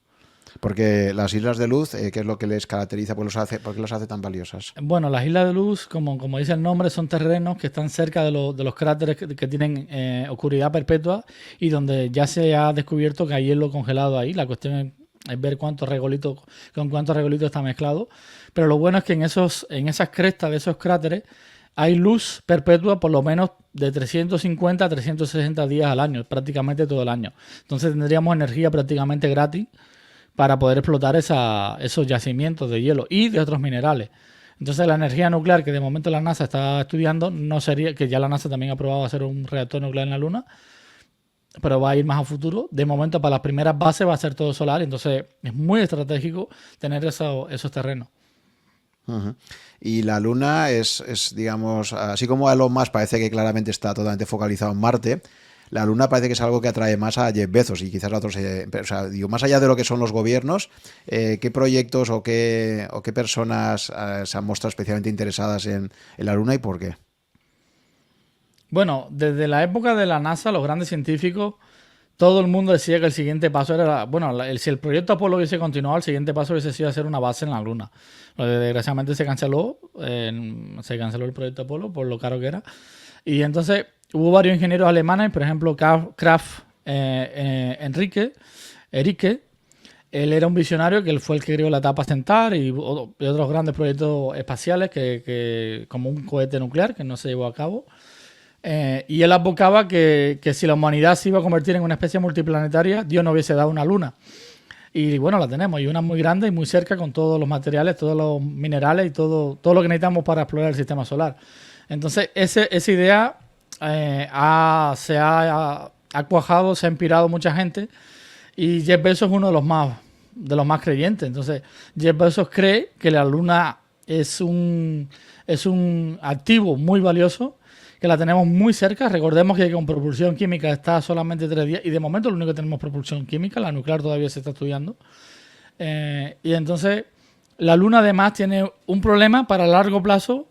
Porque las islas de luz, ¿qué es lo que les caracteriza? ¿Por qué los hace tan valiosas?
Bueno, las islas de luz, como dice el nombre, son terrenos que están cerca de los cráteres que tienen oscuridad perpetua y donde ya se ha descubierto que hay hielo congelado ahí. La cuestión es ver con cuántos regolitos está mezclado. Pero lo bueno es que en esas crestas de esos cráteres hay luz perpetua por lo menos de 350 a 360 días al año, prácticamente todo el año. Entonces tendríamos energía prácticamente gratis para poder explotar esos yacimientos de hielo y de otros minerales. Entonces la energía nuclear que de momento la NASA está estudiando, no sería, que ya la NASA también ha probado hacer un reactor nuclear en la Luna, pero va a ir más a futuro. De momento para las primeras bases va a ser todo solar, entonces es muy estratégico tener esos terrenos.
Uh-huh. Y la Luna es, digamos, así como Elon Musk parece que claramente está totalmente focalizado en Marte, la Luna parece que es algo que atrae más a Jeff Bezos y quizás a otros, o sea, digo, más allá de lo que son los gobiernos, ¿qué proyectos o qué personas se han mostrado especialmente interesadas en la Luna y por qué?
Bueno, desde la época de la NASA, los grandes científicos, todo el mundo decía que el siguiente paso era, si el proyecto Apolo hubiese continuado, el siguiente paso hubiese sido hacer una base en la Luna. Desgraciadamente se canceló el proyecto Apolo por lo caro que era. Y entonces hubo varios ingenieros alemanes, por ejemplo, Erike, él era un visionario que él fue el que creó la etapa Centaur y otros grandes proyectos espaciales como un cohete nuclear que no se llevó a cabo. Y él advocaba que si la humanidad se iba a convertir en una especie multiplanetaria, Dios no hubiese dado una luna. Y bueno, la tenemos, y una muy grande y muy cerca con todos los materiales, todos los minerales y todo lo que necesitamos para explorar el sistema solar. Entonces, esa idea se ha cuajado, se ha inspirado mucha gente y Jeff Bezos es uno de los más creyentes. Entonces, Jeff Bezos cree que la Luna es un activo muy valioso, que la tenemos muy cerca. Recordemos que con propulsión química está solamente 3 días y de momento lo único que tenemos propulsión química, la nuclear todavía se está estudiando. Y entonces, la Luna además tiene un problema para largo plazo.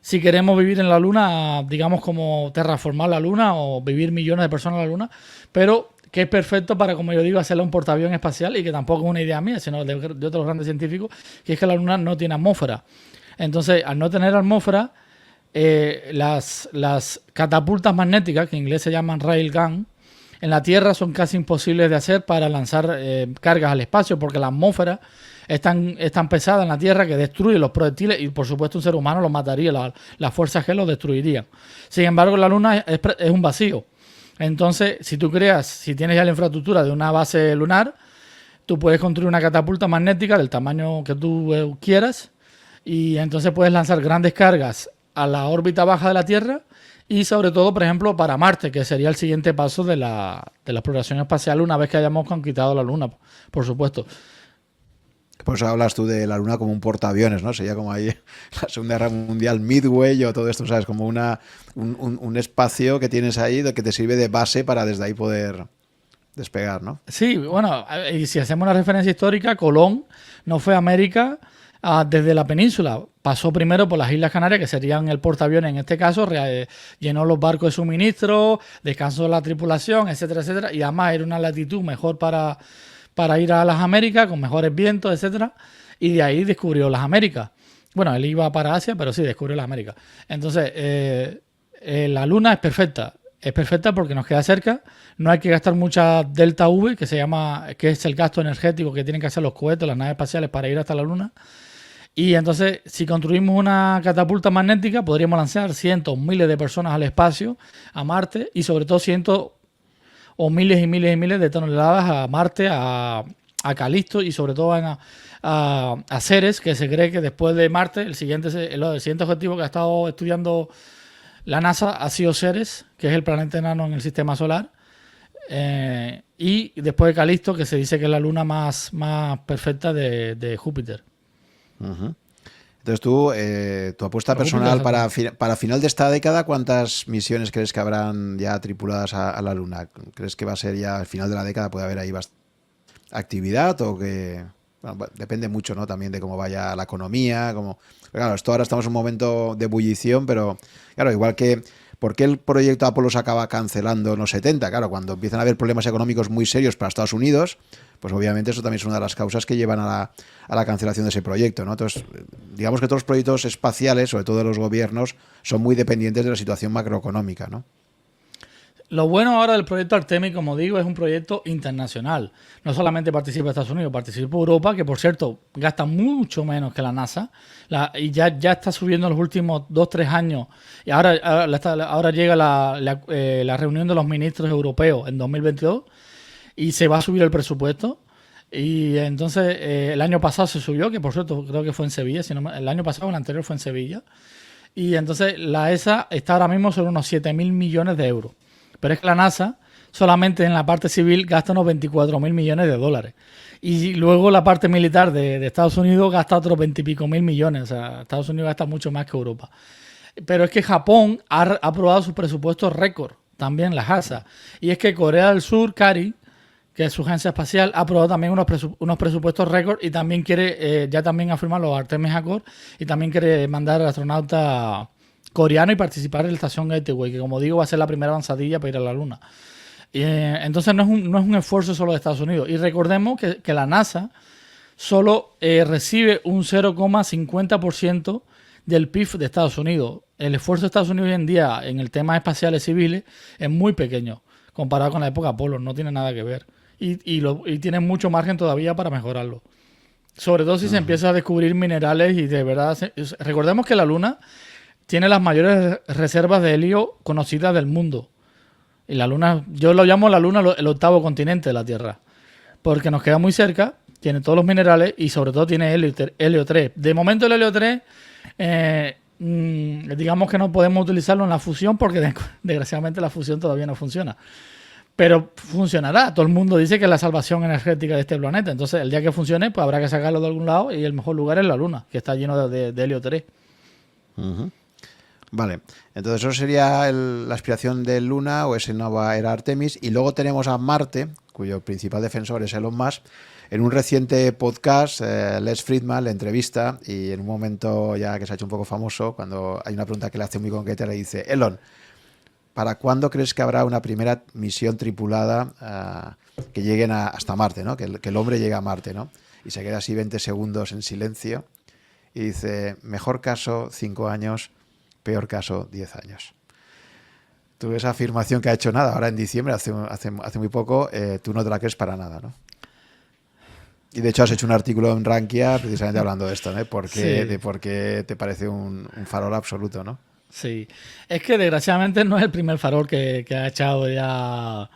Si queremos vivir en la Luna, digamos como terraformar la Luna o vivir millones de personas en la Luna, pero que es perfecto para, como yo digo, hacerle un portaavión espacial y que tampoco es una idea mía, sino de otros grandes científicos, que es que la Luna no tiene atmósfera. Entonces, al no tener atmósfera, las catapultas magnéticas, que en inglés se llaman railgun, en la Tierra son casi imposibles de hacer para lanzar cargas al espacio, porque la atmósfera es tan pesada en la Tierra que destruye los proyectiles y por supuesto un ser humano los mataría, las fuerzas G los destruirían. Sin embargo, la Luna es un vacío. Entonces, si tienes ya la infraestructura de una base lunar, tú puedes construir una catapulta magnética del tamaño que tú quieras y entonces puedes lanzar grandes cargas a la órbita baja de la Tierra y sobre todo, por ejemplo, para Marte, que sería el siguiente paso de la exploración espacial una vez que hayamos conquistado la Luna, por supuesto.
Por eso hablas tú de la Luna como un portaaviones, ¿no? Sería como ahí la Segunda Guerra Mundial, Midway o todo esto, ¿sabes? Como un espacio que tienes ahí que te sirve de base para desde ahí poder despegar, ¿no?
Sí, bueno, y si hacemos una referencia histórica, Colón no fue a América desde la península. Pasó primero por las Islas Canarias, que serían el portaaviones en este caso, llenó los barcos de suministro, descansó la tripulación, etcétera, etcétera, y además era una latitud mejor para ir a las Américas, con mejores vientos, etcétera, y de ahí descubrió las Américas. Bueno, él iba para Asia, pero sí, descubrió las Américas. Entonces, la Luna es perfecta porque nos queda cerca, no hay que gastar mucha delta V, que es el gasto energético que tienen que hacer los cohetes, las naves espaciales para ir hasta la Luna. Y entonces, si construimos una catapulta magnética, podríamos lanzar cientos, miles de personas al espacio, a Marte, y sobre todo cientos o miles y miles y miles de toneladas a Marte, a Calisto y sobre todo a Ceres, que se cree que después de Marte, el siguiente objetivo que ha estado estudiando La NASA ha sido Ceres, que es el planeta enano en el sistema solar. Y después de Calisto, que se dice que es la luna más perfecta de Júpiter.
Uh-huh. Entonces tu apuesta personal para final de esta década, ¿cuántas misiones crees que habrán ya tripuladas a la Luna? ¿Crees que va a ser ya al final de la década, puede haber ahí actividad o que...? Bueno, depende mucho, ¿no? También de cómo vaya la economía, claro, esto ahora estamos en un momento de ebullición, pero claro, igual que ¿por qué el proyecto Apolo se acaba cancelando en los 70? Claro, cuando empiezan a haber problemas económicos muy serios para Estados Unidos, pues obviamente eso también es una de las causas que llevan a la cancelación de ese proyecto, ¿no? Entonces, digamos que todos los proyectos espaciales, sobre todo de los gobiernos, son muy dependientes de la situación macroeconómica, ¿no?
Lo bueno ahora del proyecto Artemis, como digo, es un proyecto internacional. No solamente participa Estados Unidos, participa Europa, que por cierto gasta mucho menos que la NASA, y ya está subiendo en los últimos 2-3 años. Y ahora llega la reunión de los ministros europeos en 2022 y se va a subir el presupuesto. Y entonces el año pasado se subió, que por cierto creo que fue en Sevilla, el año pasado, el anterior fue en Sevilla. Y entonces la ESA está ahora mismo sobre unos 7.000 millones de euros. Pero es que la NASA solamente en la parte civil gasta unos 24.000 millones de dólares. Y luego la parte militar de Estados Unidos gasta otros 20 y pico mil millones. O sea, Estados Unidos gasta mucho más que Europa. Pero es que Japón ha aprobado sus presupuestos récord, también la NASA. Y es que Corea del Sur, KARI, que es su agencia espacial, ha aprobado también unos presupuestos récord y también quiere, ya también ha firmado los Artemis Accord y también quiere mandar al astronauta coreano y participar en la estación Gateway, que como digo va a ser la primera avanzadilla para ir a la Luna. Entonces no es un esfuerzo solo de Estados Unidos. Y recordemos que la NASA solo recibe un 0,50% del PIB de Estados Unidos. El esfuerzo de Estados Unidos hoy en día en el tema espaciales civiles es muy pequeño comparado con la época Apolo, no tiene nada que ver. Y tiene mucho margen todavía para mejorarlo. Sobre todo si se empieza a descubrir minerales y de verdad... Recordemos que la Luna tiene las mayores reservas de helio conocidas del mundo. Y la Luna, yo lo llamo la Luna el octavo continente de la Tierra. Porque nos queda muy cerca, tiene todos los minerales y sobre todo tiene helio 3. De momento el helio 3, digamos que no podemos utilizarlo en la fusión porque desgraciadamente la fusión todavía no funciona. Pero funcionará. Todo el mundo dice que es la salvación energética de este planeta. Entonces el día que funcione, pues habrá que sacarlo de algún lado y el mejor lugar es la Luna, que está lleno de helio 3.
Uh-huh. Vale, entonces eso sería la aspiración de Luna o esa nueva era Artemis. Y luego tenemos a Marte, cuyo principal defensor es Elon Musk. En un reciente podcast, Les Fridman le entrevista y en un momento ya que se ha hecho un poco famoso, cuando hay una pregunta que le hace muy concreta, le dice: Elon, ¿para cuándo crees que habrá una primera misión tripulada que lleguen hasta Marte, ¿no? Que el hombre llegue a Marte, ¿no? Y se queda así 20 segundos en silencio y dice: mejor caso 5 años, peor caso 10 años. Tú esa afirmación que ha hecho nada, ahora en diciembre, hace muy poco, tú no te la crees para nada, ¿no? Y de hecho has hecho un artículo en Rankia precisamente hablando de esto, ¿no? De por qué te parece un farol absoluto, ¿no?
Sí, es que desgraciadamente no es el primer farol que ha echado ya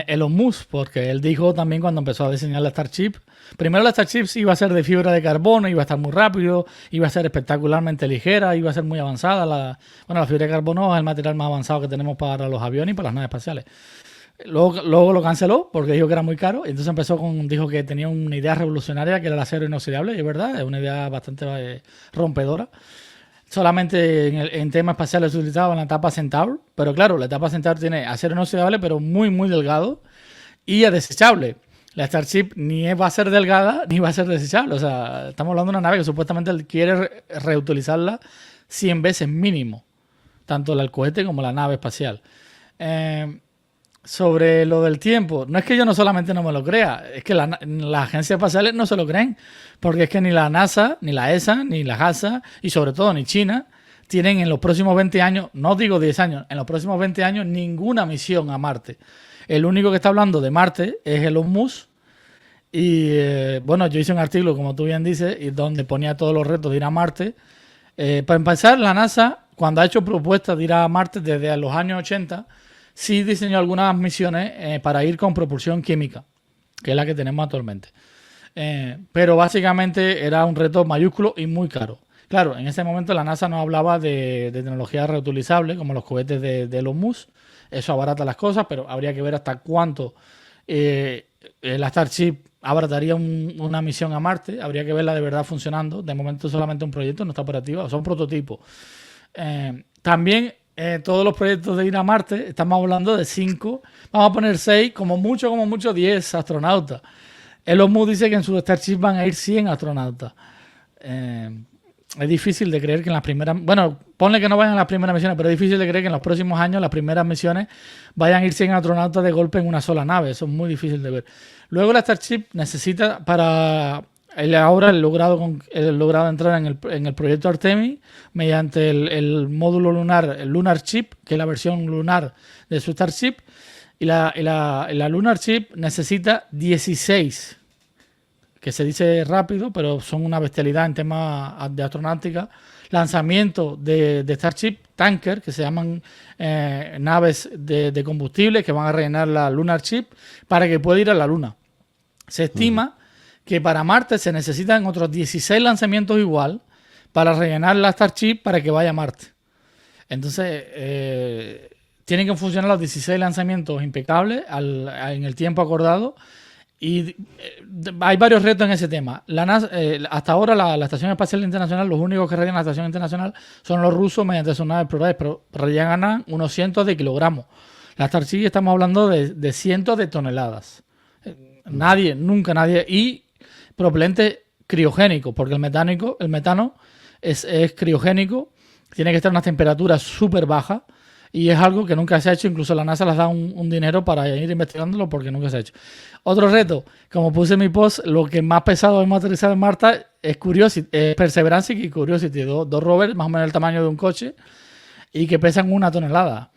Elon Musk, porque él dijo también cuando empezó a diseñar la Starship, primero la Starship iba a ser de fibra de carbono, iba a estar muy rápido, iba a ser espectacularmente ligera, iba a ser muy avanzada. La fibra de carbono es el material más avanzado que tenemos para los aviones y para las naves espaciales. Luego lo canceló porque dijo que era muy caro y entonces dijo que tenía una idea revolucionaria que era el acero inoxidable, y es verdad, es una idea bastante rompedora. Solamente en temas espaciales se utilizaba en la etapa Centaur, pero claro, la etapa Centaur tiene acero inoxidable, pero muy, muy delgado y es desechable. La Starship ni va a ser delgada ni va a ser desechable. O sea, estamos hablando de una nave que supuestamente quiere reutilizarla 100 veces mínimo, tanto el cohete como la nave espacial. Sobre lo del tiempo, no es que yo no solamente no me lo crea, es que las agencias espaciales no se lo creen, porque es que ni la NASA, ni la ESA, ni la JAXA y sobre todo ni China tienen en los próximos 20 años, no digo 10 años, en los próximos 20 años ninguna misión a Marte. El único que está hablando de Marte es Elon Musk y yo hice un artículo, como tú bien dices, y donde ponía todos los retos de ir a Marte. Para empezar, la NASA, cuando ha hecho propuestas de ir a Marte desde los años 80, sí diseñó algunas misiones para ir con propulsión química, que es la que tenemos actualmente. Pero básicamente era un reto mayúsculo y muy caro. Claro, en ese momento la NASA no hablaba de tecnología reutilizable como los cohetes de Elon Musk. Eso abarata las cosas, pero habría que ver hasta cuánto la Starship abarataría una misión a Marte. Habría que verla de verdad funcionando. De momento solamente un proyecto, no está operativa, son prototipos. También todos los proyectos de ir a Marte, estamos hablando de 5, vamos a poner 6, como mucho 10 astronautas. Elon Musk dice que en su Starship van a ir 100 astronautas. Es difícil de creer que en las primeras... Bueno, ponle que no vayan a las primeras misiones, pero es difícil de creer que en los próximos años las primeras misiones vayan a ir 100 astronautas de golpe en una sola nave. Eso es muy difícil de ver. Luego la Starship necesita para... Ahora el logrado entrar en el proyecto Artemis mediante el módulo lunar, el Lunar Chip, que es la versión lunar de su Starship. Y la Lunar Chip necesita 16, que se dice rápido, pero son una bestialidad en temas de astronáutica. Lanzamiento de Starship Tanker, que se llaman naves de combustible que van a rellenar la Lunar Chip para que pueda ir a la Luna. Se estima que para Marte se necesitan otros 16 lanzamientos igual para rellenar la Starship para que vaya a Marte. Entonces, tienen que funcionar los 16 lanzamientos impecables en el tiempo acordado. Y hay varios retos en ese tema. La NASA, hasta ahora la Estación Espacial Internacional, los únicos que rellenan la Estación Internacional son los rusos mediante sus naves Progress, pero rellenan unos cientos de kilogramos. La Starship estamos hablando de cientos de toneladas. Nunca nadie. Y propelente criogénico, porque el metano es criogénico, tiene que estar a unas temperaturas súper bajas. Y es algo que nunca se ha hecho, incluso la NASA les da un dinero para ir investigándolo porque nunca se ha hecho. Otro reto, como puse en mi post, lo que más pesado hemos aterrizado en Marte es Perseverance y Curiosity, dos rovers más o menos el tamaño de un coche y que pesan 1 tonelada.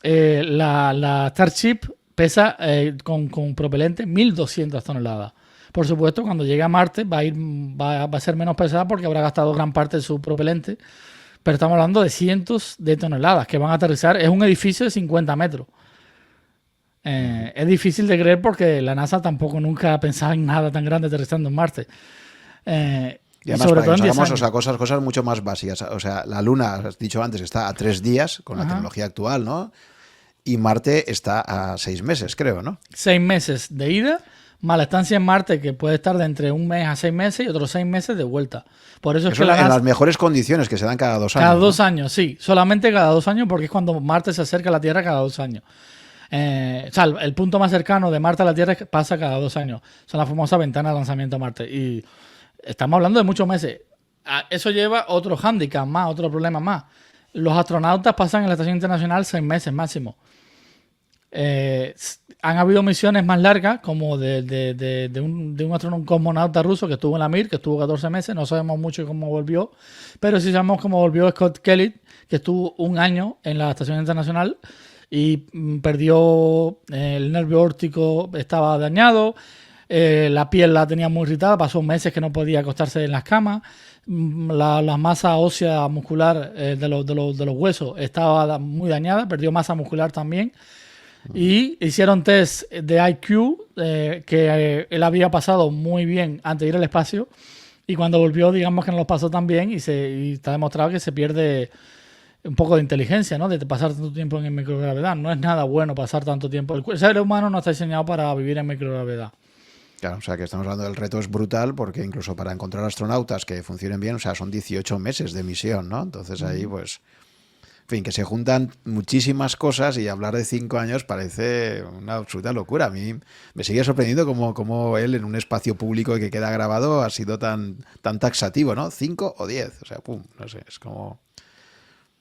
La Starship pesa con propelente 1.200 toneladas. Por supuesto, cuando llegue a Marte va a ser menos pesada porque habrá gastado gran parte de su propelente. Pero estamos hablando de cientos de toneladas que van a aterrizar. Es un edificio de 50 metros. Es difícil de creer porque la NASA tampoco nunca ha pensado en nada tan grande aterrizando en Marte.
Y además, sobre todo en 10 años. O sea, cosas mucho más básicas. O sea, la Luna, has dicho antes, está a 3 días con la tecnología actual, ¿no? Y Marte está a 6 meses, creo, ¿no?
6 meses de ida, más la estancia en Marte, que puede estar de entre 1 mes a 6 meses y otros 6 meses de vuelta. Por eso es que la NASA,
en las mejores condiciones que se dan cada 2 años.
Cada 2 años, sí. Solamente cada 2 años porque es cuando Marte se acerca a la Tierra cada 2 años. O sea, el punto más cercano de Marte a la Tierra pasa cada 2 años. Son la famosa ventana de lanzamiento a Marte. Y estamos hablando de muchos meses. Eso lleva otro hándicap más, otro problema más. Los astronautas pasan en la Estación Internacional 6 meses máximo. Han habido misiones más largas, como de un cosmonauta ruso que estuvo en la Mir, que estuvo 14 meses. No sabemos mucho cómo volvió, pero sí sabemos cómo volvió Scott Kelly, que estuvo 1 año en la Estación Internacional y perdió el nervio óptico, estaba dañado, la piel la tenía muy irritada, pasó meses que no podía acostarse en las camas, la masa ósea muscular de los huesos estaba muy dañada, perdió masa muscular también. Y hicieron test de IQ que él había pasado muy bien antes de ir al espacio y cuando volvió digamos que no lo pasó tan bien y está demostrado que se pierde un poco de inteligencia, ¿no? De pasar tanto tiempo en microgravedad. No es nada bueno pasar tanto tiempo. El ser humano no está diseñado para vivir en microgravedad.
Claro, o sea que estamos hablando del reto es brutal porque incluso para encontrar astronautas que funcionen bien, o sea, son 18 meses de misión, ¿no? Entonces ahí pues... En fin, que se juntan muchísimas cosas y hablar de 5 años parece una absoluta locura. A mí me sigue sorprendiendo cómo él en un espacio público que queda grabado ha sido tan taxativo, ¿no? 5 o 10, o sea, pum, no sé, es como...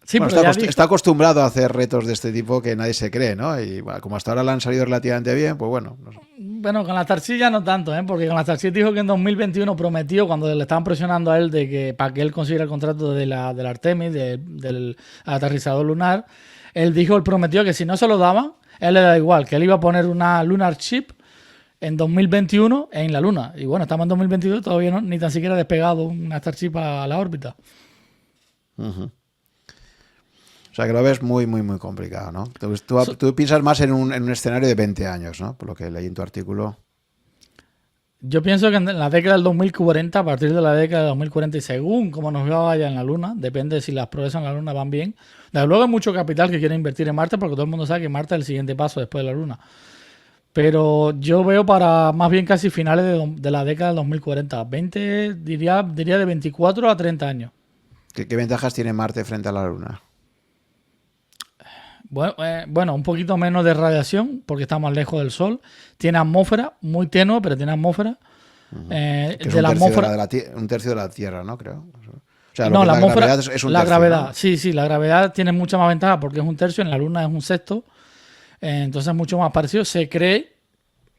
Sí,
bueno, está acostumbrado a hacer retos de este tipo que nadie se cree, ¿no? Y bueno, como hasta ahora le han salido relativamente bien, pues bueno. No sé.
Bueno, con la Starship ya no tanto, porque con la Starship dijo que en 2021 prometió, cuando le estaban presionando a él de que para que él consiguiera el contrato del Artemis, del aterrizador lunar, él prometió que si no se lo daban, él le da igual, que él iba a poner una Lunar Chip en 2021 en la Luna. Y bueno, estamos en 2022, todavía no, ni tan siquiera despegado una Starship a la órbita.
O sea, que lo ves muy, muy, muy complicado, ¿no? Tú piensas más en un escenario de 20 años, ¿no? Por lo que leí en tu artículo.
Yo pienso que en la década del 2040, a partir de la década del 2040 y según como nos vaya en la Luna, depende de si las progresos en la Luna van bien. Desde luego hay mucho capital que quiere invertir en Marte porque todo el mundo sabe que Marte es el siguiente paso después de la Luna. Pero yo veo para más bien casi finales de la década del 2040. 20, diría de 24 a 30 años.
¿Qué ventajas tiene Marte frente a la Luna?
Bueno, un poquito menos de radiación porque está más lejos del Sol. Tiene atmósfera, muy tenue, pero tiene atmósfera.
Que es un tercio de la Tierra, ¿no? Creo. O sea,
no,
la
atmósfera,
gravedad es un
la
tercio,
gravedad,
¿no?
sí, la gravedad tiene mucha más ventaja porque es un tercio, en la Luna es un sexto. Entonces es mucho más parecido. Se cree,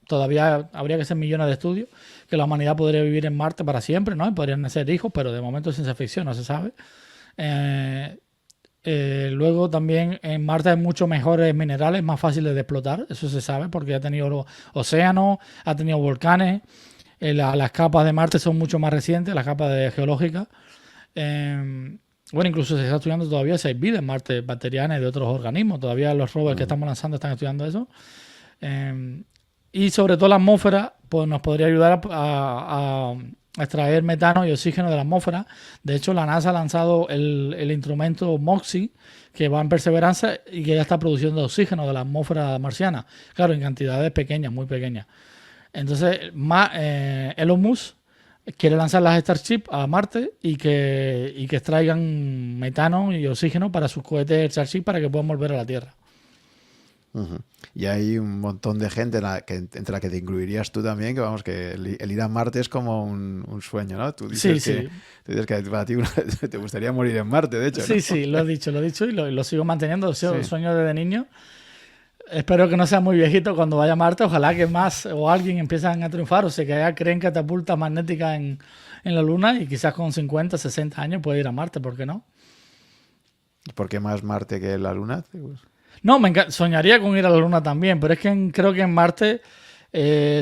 todavía habría que hacer millones de estudios, que la humanidad podría vivir en Marte para siempre, ¿no? Y podrían nacer hijos, pero de momento es ciencia ficción, no se sabe. Luego también en Marte hay muchos mejores minerales, más fáciles de explotar, eso se sabe porque ha tenido océanos, ha tenido volcanes, las capas de Marte son mucho más recientes, las capas geológicas. Bueno, incluso se está estudiando todavía si hay vida en Marte, bacteriana y de otros organismos, todavía los rovers que estamos lanzando están estudiando eso. Y sobre todo la atmósfera pues nos podría ayudar a extraer metano y oxígeno de la atmósfera. De hecho, la NASA ha lanzado el instrumento MOXIE, que va en Perseverance y que ya está produciendo oxígeno de la atmósfera marciana. Claro, en cantidades pequeñas, muy pequeñas. Entonces, Elon Musk quiere lanzar las Starship a Marte y que extraigan metano y oxígeno para sus cohetes Starship para que puedan volver a la Tierra.
Y hay un montón de gente entre la que te incluirías tú también, que vamos, que el ir a Marte es como un sueño, ¿no? Tú dices que para ti te gustaría morir en Marte, de hecho, ¿no?
Sí, lo he dicho y lo sigo manteniendo, sueño desde niño. Espero que no sea muy viejito cuando vaya a Marte, ojalá que más o alguien empiezan a triunfar o se creen catapultas magnéticas en la Luna y quizás con 50, 60 años puede ir a Marte, ¿por qué no?
¿Por qué más Marte que la Luna?
No, soñaría con ir a la Luna también, pero es que creo que en Marte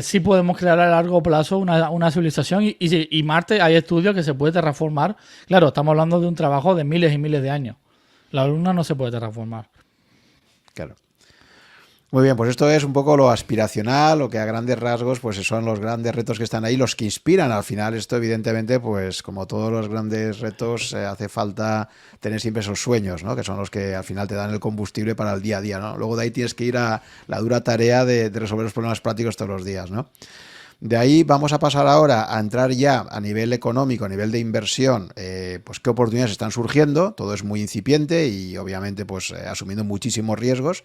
sí podemos crear a largo plazo una civilización y Marte hay estudios que se puede terraformar. Claro, estamos hablando de un trabajo de miles y miles de años. La Luna no se puede terraformar.
Claro. Muy bien, pues esto es un poco lo aspiracional, lo que a grandes rasgos pues son los grandes retos que están ahí, los que inspiran. Al final esto evidentemente, pues como todos los grandes retos, hace falta tener siempre esos sueños, ¿no? Que son los que al final te dan el combustible para el día a día, ¿no? Luego de ahí tienes que ir a la dura tarea de resolver los problemas prácticos todos los días, ¿no? De ahí vamos a pasar ahora a entrar ya a nivel económico, a nivel de inversión, pues qué oportunidades están surgiendo. Todo es muy incipiente y obviamente pues asumiendo muchísimos riesgos.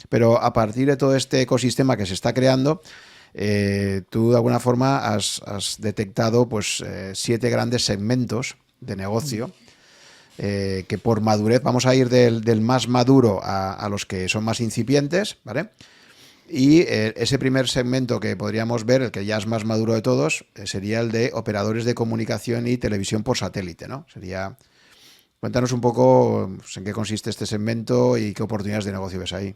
Pero a partir de todo este ecosistema que se está creando, tú de alguna forma has detectado pues 7 grandes segmentos de negocio que por madurez vamos a ir del más maduro a los que son más incipientes, ¿vale? Y ese primer segmento que podríamos ver, el que ya es más maduro de todos, sería el de operadores de comunicación y televisión por satélite, ¿no? Cuéntanos un poco pues, en qué consiste este segmento y qué oportunidades de negocio ves ahí.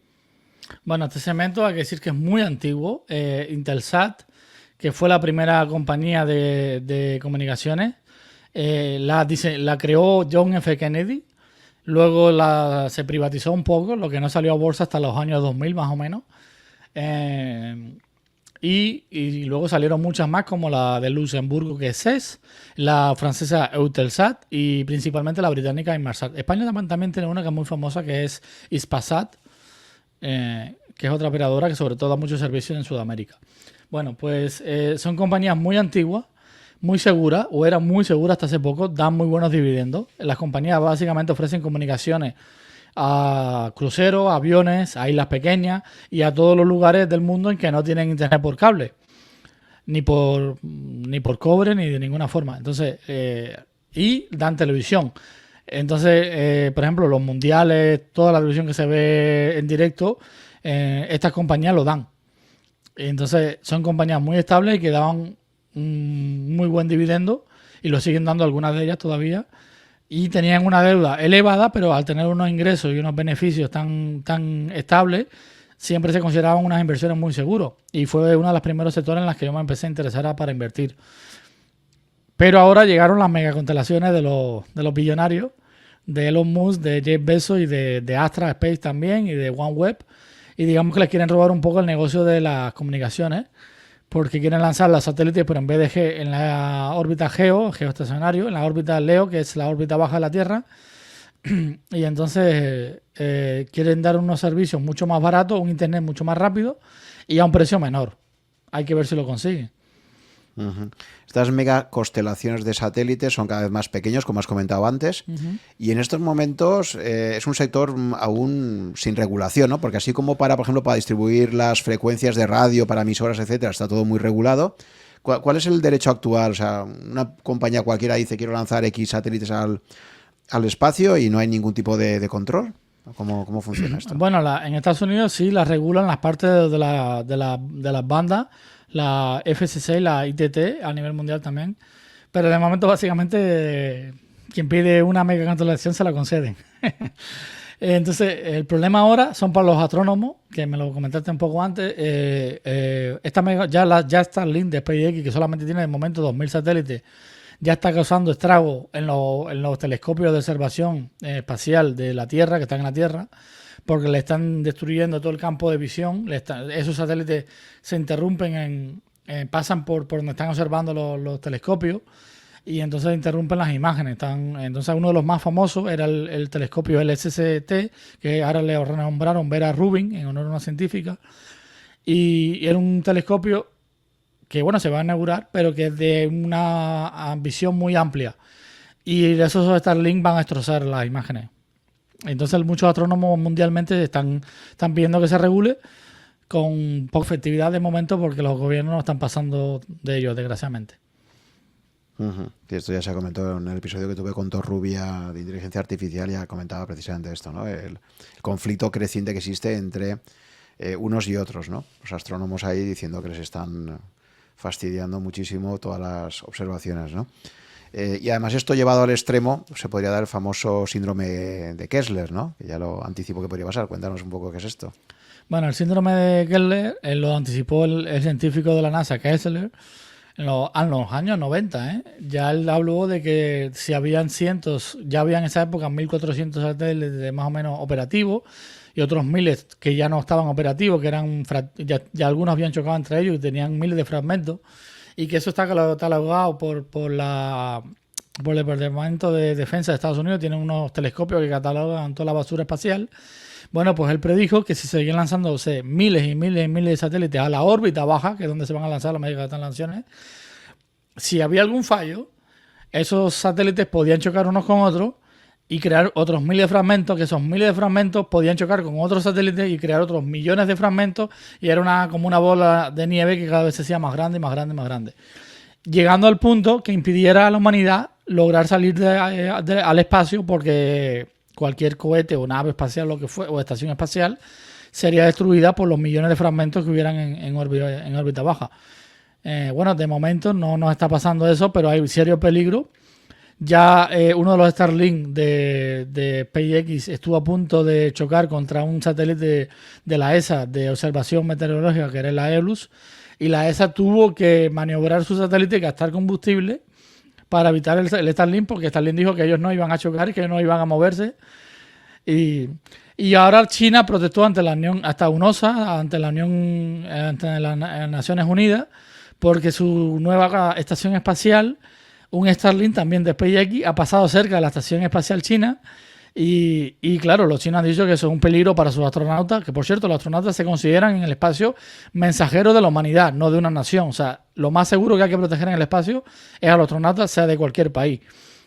Bueno, este segmento hay que decir que es muy antiguo. Intelsat, que fue la primera compañía de comunicaciones, la creó John F. Kennedy. Luego se privatizó un poco, lo que no salió a bolsa hasta los años 2000 más o menos. Y luego salieron muchas más, como la de Luxemburgo, que es CES, la francesa Eutelsat y principalmente la británica Inmarsat. España también tiene una que es muy famosa, que es Hispasat, que es otra operadora que sobre todo da muchos servicios en Sudamérica. Bueno, pues son compañías muy antiguas, muy seguras, o eran muy seguras hasta hace poco, dan muy buenos dividendos. Las compañías básicamente ofrecen comunicaciones a cruceros, aviones, a islas pequeñas y a todos los lugares del mundo en que no tienen internet por cable, ni por cobre, ni de ninguna forma. Entonces, y dan televisión. Entonces, por ejemplo, los mundiales, toda la televisión que se ve en directo, estas compañías lo dan. Entonces, son compañías muy estables y que daban un muy buen dividendo y lo siguen dando algunas de ellas todavía. Y tenían una deuda elevada, pero al tener unos ingresos y unos beneficios tan estables, siempre se consideraban unas inversiones muy seguras. Y fue uno de los primeros sectores en los que yo me empecé a interesar para invertir. Pero ahora llegaron las megaconstelaciones de los billonarios, de Elon Musk, de Jeff Bezos y de Astra Space también y de OneWeb. Y digamos que les quieren robar un poco el negocio de las comunicaciones. porque quieren lanzar los satélites, pero en vez de en la órbita geoestacionario, en la órbita LEO, que es la órbita baja de la Tierra, y entonces quieren dar unos servicios mucho más baratos, un internet mucho más rápido y a un precio menor. Hay que ver si lo consiguen.
Estas mega constelaciones de satélites son cada vez más pequeños, como has comentado antes, y en estos momentos es un sector aún sin regulación, ¿no? Porque así como por ejemplo, para distribuir las frecuencias de radio, para emisoras, etcétera, está todo muy regulado. ¿Cuál es el derecho actual? O sea, una compañía cualquiera dice quiero lanzar X satélites al espacio y no hay ningún tipo de control. ¿Cómo funciona esto?
Bueno, en Estados Unidos sí las regulan las partes de las bandas, la FCC y la ITT a nivel mundial también. Pero de momento, básicamente, quien pide una mega constelación se la conceden. Entonces, el problema ahora son para los astrónomos, que me lo comentaste un poco antes. Ya Starlink de SpaceX, que solamente tiene de momento 2.000 satélites, ya está causando estragos en los telescopios de observación espacial de la Tierra, que están en la Tierra, porque le están destruyendo todo el campo de visión. Esos satélites se interrumpen, pasan por donde están observando los telescopios y entonces interrumpen las imágenes. Entonces uno de los más famosos era el telescopio LSST, que ahora le renombraron Vera Rubin en honor a una científica, y era un telescopio que bueno, se va a inaugurar, pero que es de una visión muy amplia. Y esos Starlink van a destrozar las imágenes. Entonces muchos astrónomos mundialmente están pidiendo que se regule con poca efectividad de momento porque los gobiernos no están pasando de ellos, desgraciadamente.
Sí, esto ya se comentó en el episodio que tuve con Torrubia de inteligencia artificial, ya comentaba precisamente esto, ¿no? El conflicto creciente que existe entre unos y otros, ¿no? Los astrónomos ahí diciendo que les están fastidiando muchísimo todas las observaciones, ¿no? Y además esto llevado al extremo se podría dar el famoso síndrome de Kessler, ¿no? Que ya lo anticipo que podría pasar. Cuéntanos un poco qué es esto.
Bueno, el síndrome de Kessler lo anticipó el científico de la NASA, Kessler, en los años 90. Ya él habló de que si habían ya había en esa época 1.400 satélites más o menos operativos y otros miles que ya no estaban operativos, que eran ya algunos habían chocado entre ellos y tenían miles de fragmentos, y que eso está catalogado por el Departamento de Defensa de Estados Unidos. Tienen unos telescopios que catalogan toda la basura espacial. Bueno, pues él predijo que si seguían lanzándose miles y miles y miles de satélites a la órbita baja, que es donde se van a lanzar las mega constelaciones, si había algún fallo, esos satélites podían chocar unos con otros y crear otros miles de fragmentos, que esos miles de fragmentos podían chocar con otros satélites y crear otros millones de fragmentos, y era como una bola de nieve que cada vez se hacía más grande y más grande y más grande, llegando al punto que impidiera a la humanidad lograr salir al espacio, porque cualquier cohete o nave espacial, lo que fue, o estación espacial, sería destruida por los millones de fragmentos que hubieran en órbita baja. Bueno, de momento no nos está pasando eso, pero hay serio peligro. Ya uno de los Starlink de SpaceX estuvo a punto de chocar contra un satélite de la ESA de observación meteorológica, que era la ELUS, y la ESA tuvo que maniobrar su satélite y gastar combustible para evitar el Starlink, porque Starlink dijo que ellos no iban a chocar y que no iban a moverse. Y ahora China protestó ante la Unión, hasta UNOSA, ante las Naciones Unidas, porque su nueva estación espacial, un Starlink también de SpaceX, ha pasado cerca de la estación espacial china. Y claro, los chinos han dicho que eso es un peligro para sus astronautas, que por cierto, los astronautas se consideran en el espacio mensajeros de la humanidad, no de una nación. O sea, lo más seguro que hay que proteger en el espacio es a los astronautas, sea de cualquier país.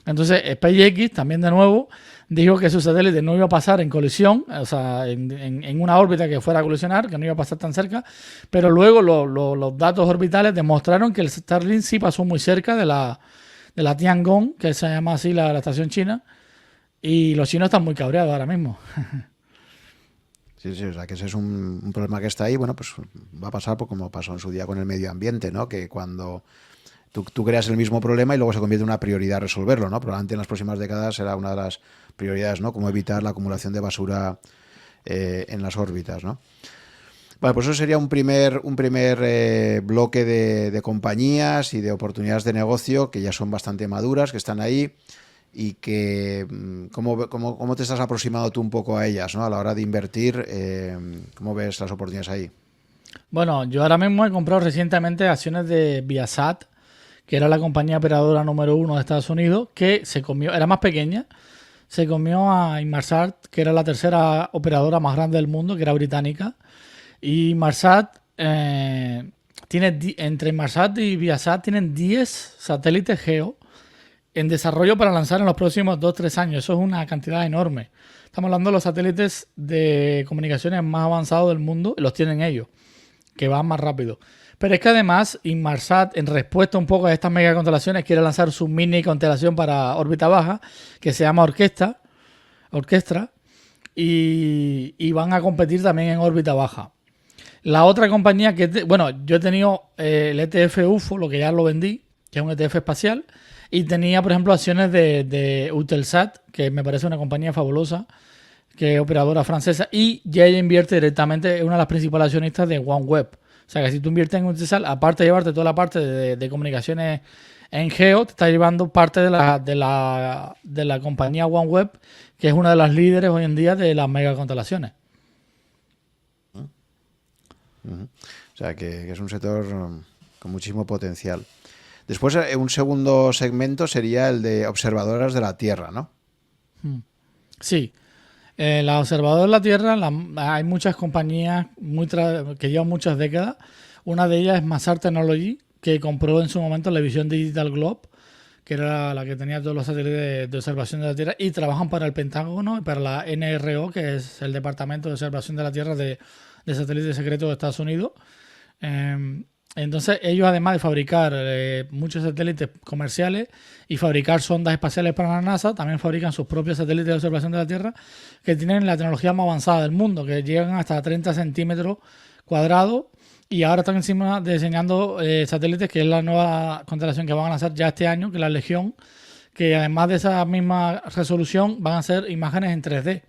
Entonces, SpaceX también de nuevo dijo que su satélite no iba a pasar en colisión, o sea, en una órbita que fuera a colisionar, que no iba a pasar tan cerca, pero luego los datos orbitales demostraron que el Starlink sí pasó muy cerca de la Tiangong, que se llama así la estación china, y los chinos están muy cabreados ahora mismo.
Sí, o sea que ese es un problema que está ahí. Bueno, pues va a pasar como pasó en su día con el medio ambiente, ¿no? Que cuando tú creas el mismo problema y luego se convierte en una prioridad resolverlo, ¿no? Probablemente en las próximas décadas será una de las prioridades, ¿no? Cómo evitar la acumulación de basura en las órbitas, ¿no? Bueno, pues eso sería un primer bloque de compañías y de oportunidades de negocio que ya son bastante maduras, que están ahí y que ¿cómo te estás aproximando tú un poco a ellas, ¿no? A la hora de invertir, ¿cómo ves las oportunidades ahí?
Bueno, yo ahora mismo he comprado recientemente acciones de Viasat, que era la compañía operadora número uno de Estados Unidos, que se comió, era más pequeña, se comió a Inmarsat, que era la tercera operadora más grande del mundo, que era británica. Y Inmarsat, entre Inmarsat y Viasat tienen 10 satélites geo en desarrollo para lanzar en los próximos 2-3 años. Eso es una cantidad enorme. Estamos hablando de los satélites de comunicaciones más avanzados del mundo, los tienen ellos, que van más rápido. Pero es que además Inmarsat, en respuesta un poco a estas megaconstelaciones, quiere lanzar su mini constelación para órbita baja, que se llama Orquestra, y van a competir también en órbita baja. La otra compañía bueno, yo he tenido el ETF UFO, lo que ya lo vendí, que es un ETF espacial, y tenía, por ejemplo, acciones de Eutelsat, que me parece una compañía fabulosa, que es operadora francesa, y ya ella invierte directamente, es una de las principales accionistas de OneWeb. O sea que si tú inviertes en Eutelsat, aparte de llevarte toda la parte de comunicaciones en geo, te está llevando parte de la compañía OneWeb, que es una de las líderes hoy en día de las megaconstelaciones.
O sea, que es un sector con muchísimo potencial. Después, un segundo segmento sería el de observadoras de la Tierra, ¿no?
Sí. Las observadoras de la Tierra, hay muchas compañías que llevan muchas décadas. Una de ellas es Maxar Technology, que compró en su momento la división Digital Globe, que era la que tenía todos los satélites de observación de la Tierra, y trabajan para el Pentágono y para la NRO, que es el Departamento de Observación de la Tierra de Satélites Secretos de Estados Unidos. Entonces ellos, además de fabricar muchos satélites comerciales y fabricar sondas espaciales para la NASA, también fabrican sus propios satélites de observación de la Tierra, que tienen la tecnología más avanzada del mundo, que llegan hasta 30 centímetros cuadrados, y ahora están encima diseñando satélites, que es la nueva constelación que van a lanzar ya este año, que es la Legión, que además de esa misma resolución van a ser imágenes en 3D.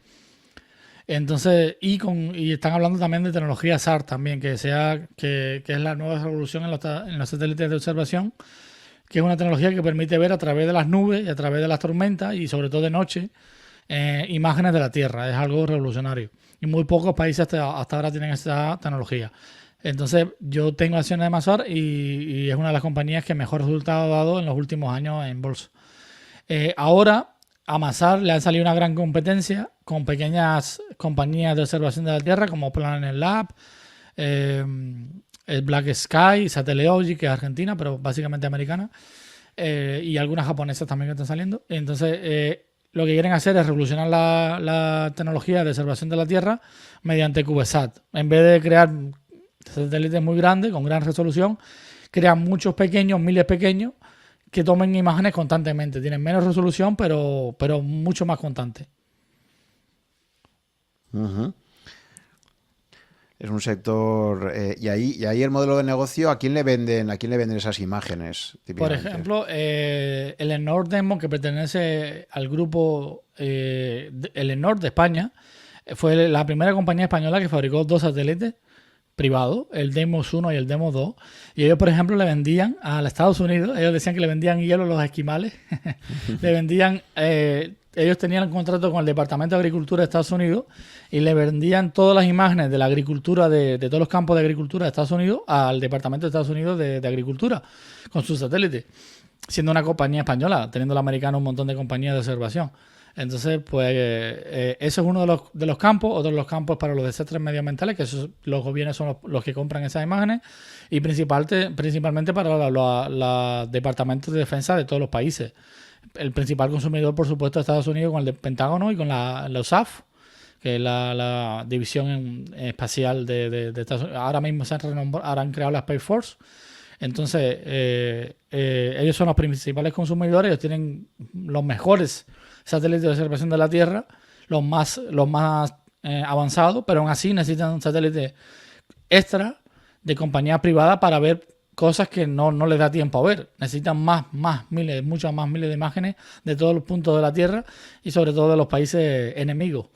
Entonces, y están hablando también de tecnología SAR también, que es la nueva revolución en los satélites de observación, que es una tecnología que permite ver a través de las nubes y a través de las tormentas, y sobre todo de noche, imágenes de la Tierra. Es algo revolucionario. Y muy pocos países hasta ahora tienen esa tecnología. Entonces, yo tengo acciones de Maxar y es una de las compañías que mejor resultado ha dado en los últimos años en bolsa. Ahora, a Maxar le ha salido una gran competencia con pequeñas compañías de observación de la Tierra como Planet Lab, el Black Sky, Sateleology, que es argentina, pero básicamente americana, y algunas japonesas también que están saliendo. Entonces, lo que quieren hacer es revolucionar la tecnología de observación de la Tierra mediante CubeSat. En vez de crear satélites muy grandes, con gran resolución, crean muchos pequeños, miles pequeños, que tomen imágenes constantemente. Tienen menos resolución, pero mucho más constante.
Es un sector... y ahí el modelo de negocio, ¿a quién le venden esas imágenes?
Por ejemplo, el Enor Demo, que pertenece al grupo el Enor de España, fue la primera compañía española que fabricó 2 satélites privados, el Demos 1 y el Demos 2, y ellos, por ejemplo, le vendían a los Estados Unidos, ellos decían que le vendían hielo a los esquimales, le vendían, ellos tenían un contrato con el Departamento de Agricultura de Estados Unidos y le vendían todas las imágenes de la agricultura, de todos los campos de agricultura de Estados Unidos al Departamento de Estados Unidos de Agricultura, con sus satélites, siendo una compañía española, teniendo el americano un montón de compañías de observación. Entonces, pues eso es uno de los campos. Otro de los campos para los desastres medioambientales, que los gobiernos son los que compran esas imágenes, y principalmente para los departamentos de defensa de todos los países. El principal consumidor, por supuesto, es Estados Unidos, con el Pentágono y con la USAF, que es la división espacial de Estados Unidos. Ahora mismo ahora han creado la Space Force. Entonces, ellos son los principales consumidores. Ellos tienen los mejores satélites de observación de la Tierra, los más avanzados, pero aún así necesitan un satélite extra de compañía privada para ver cosas que no les da tiempo a ver. Necesitan muchas más miles de imágenes de todos los puntos de la Tierra y sobre todo de los países enemigos.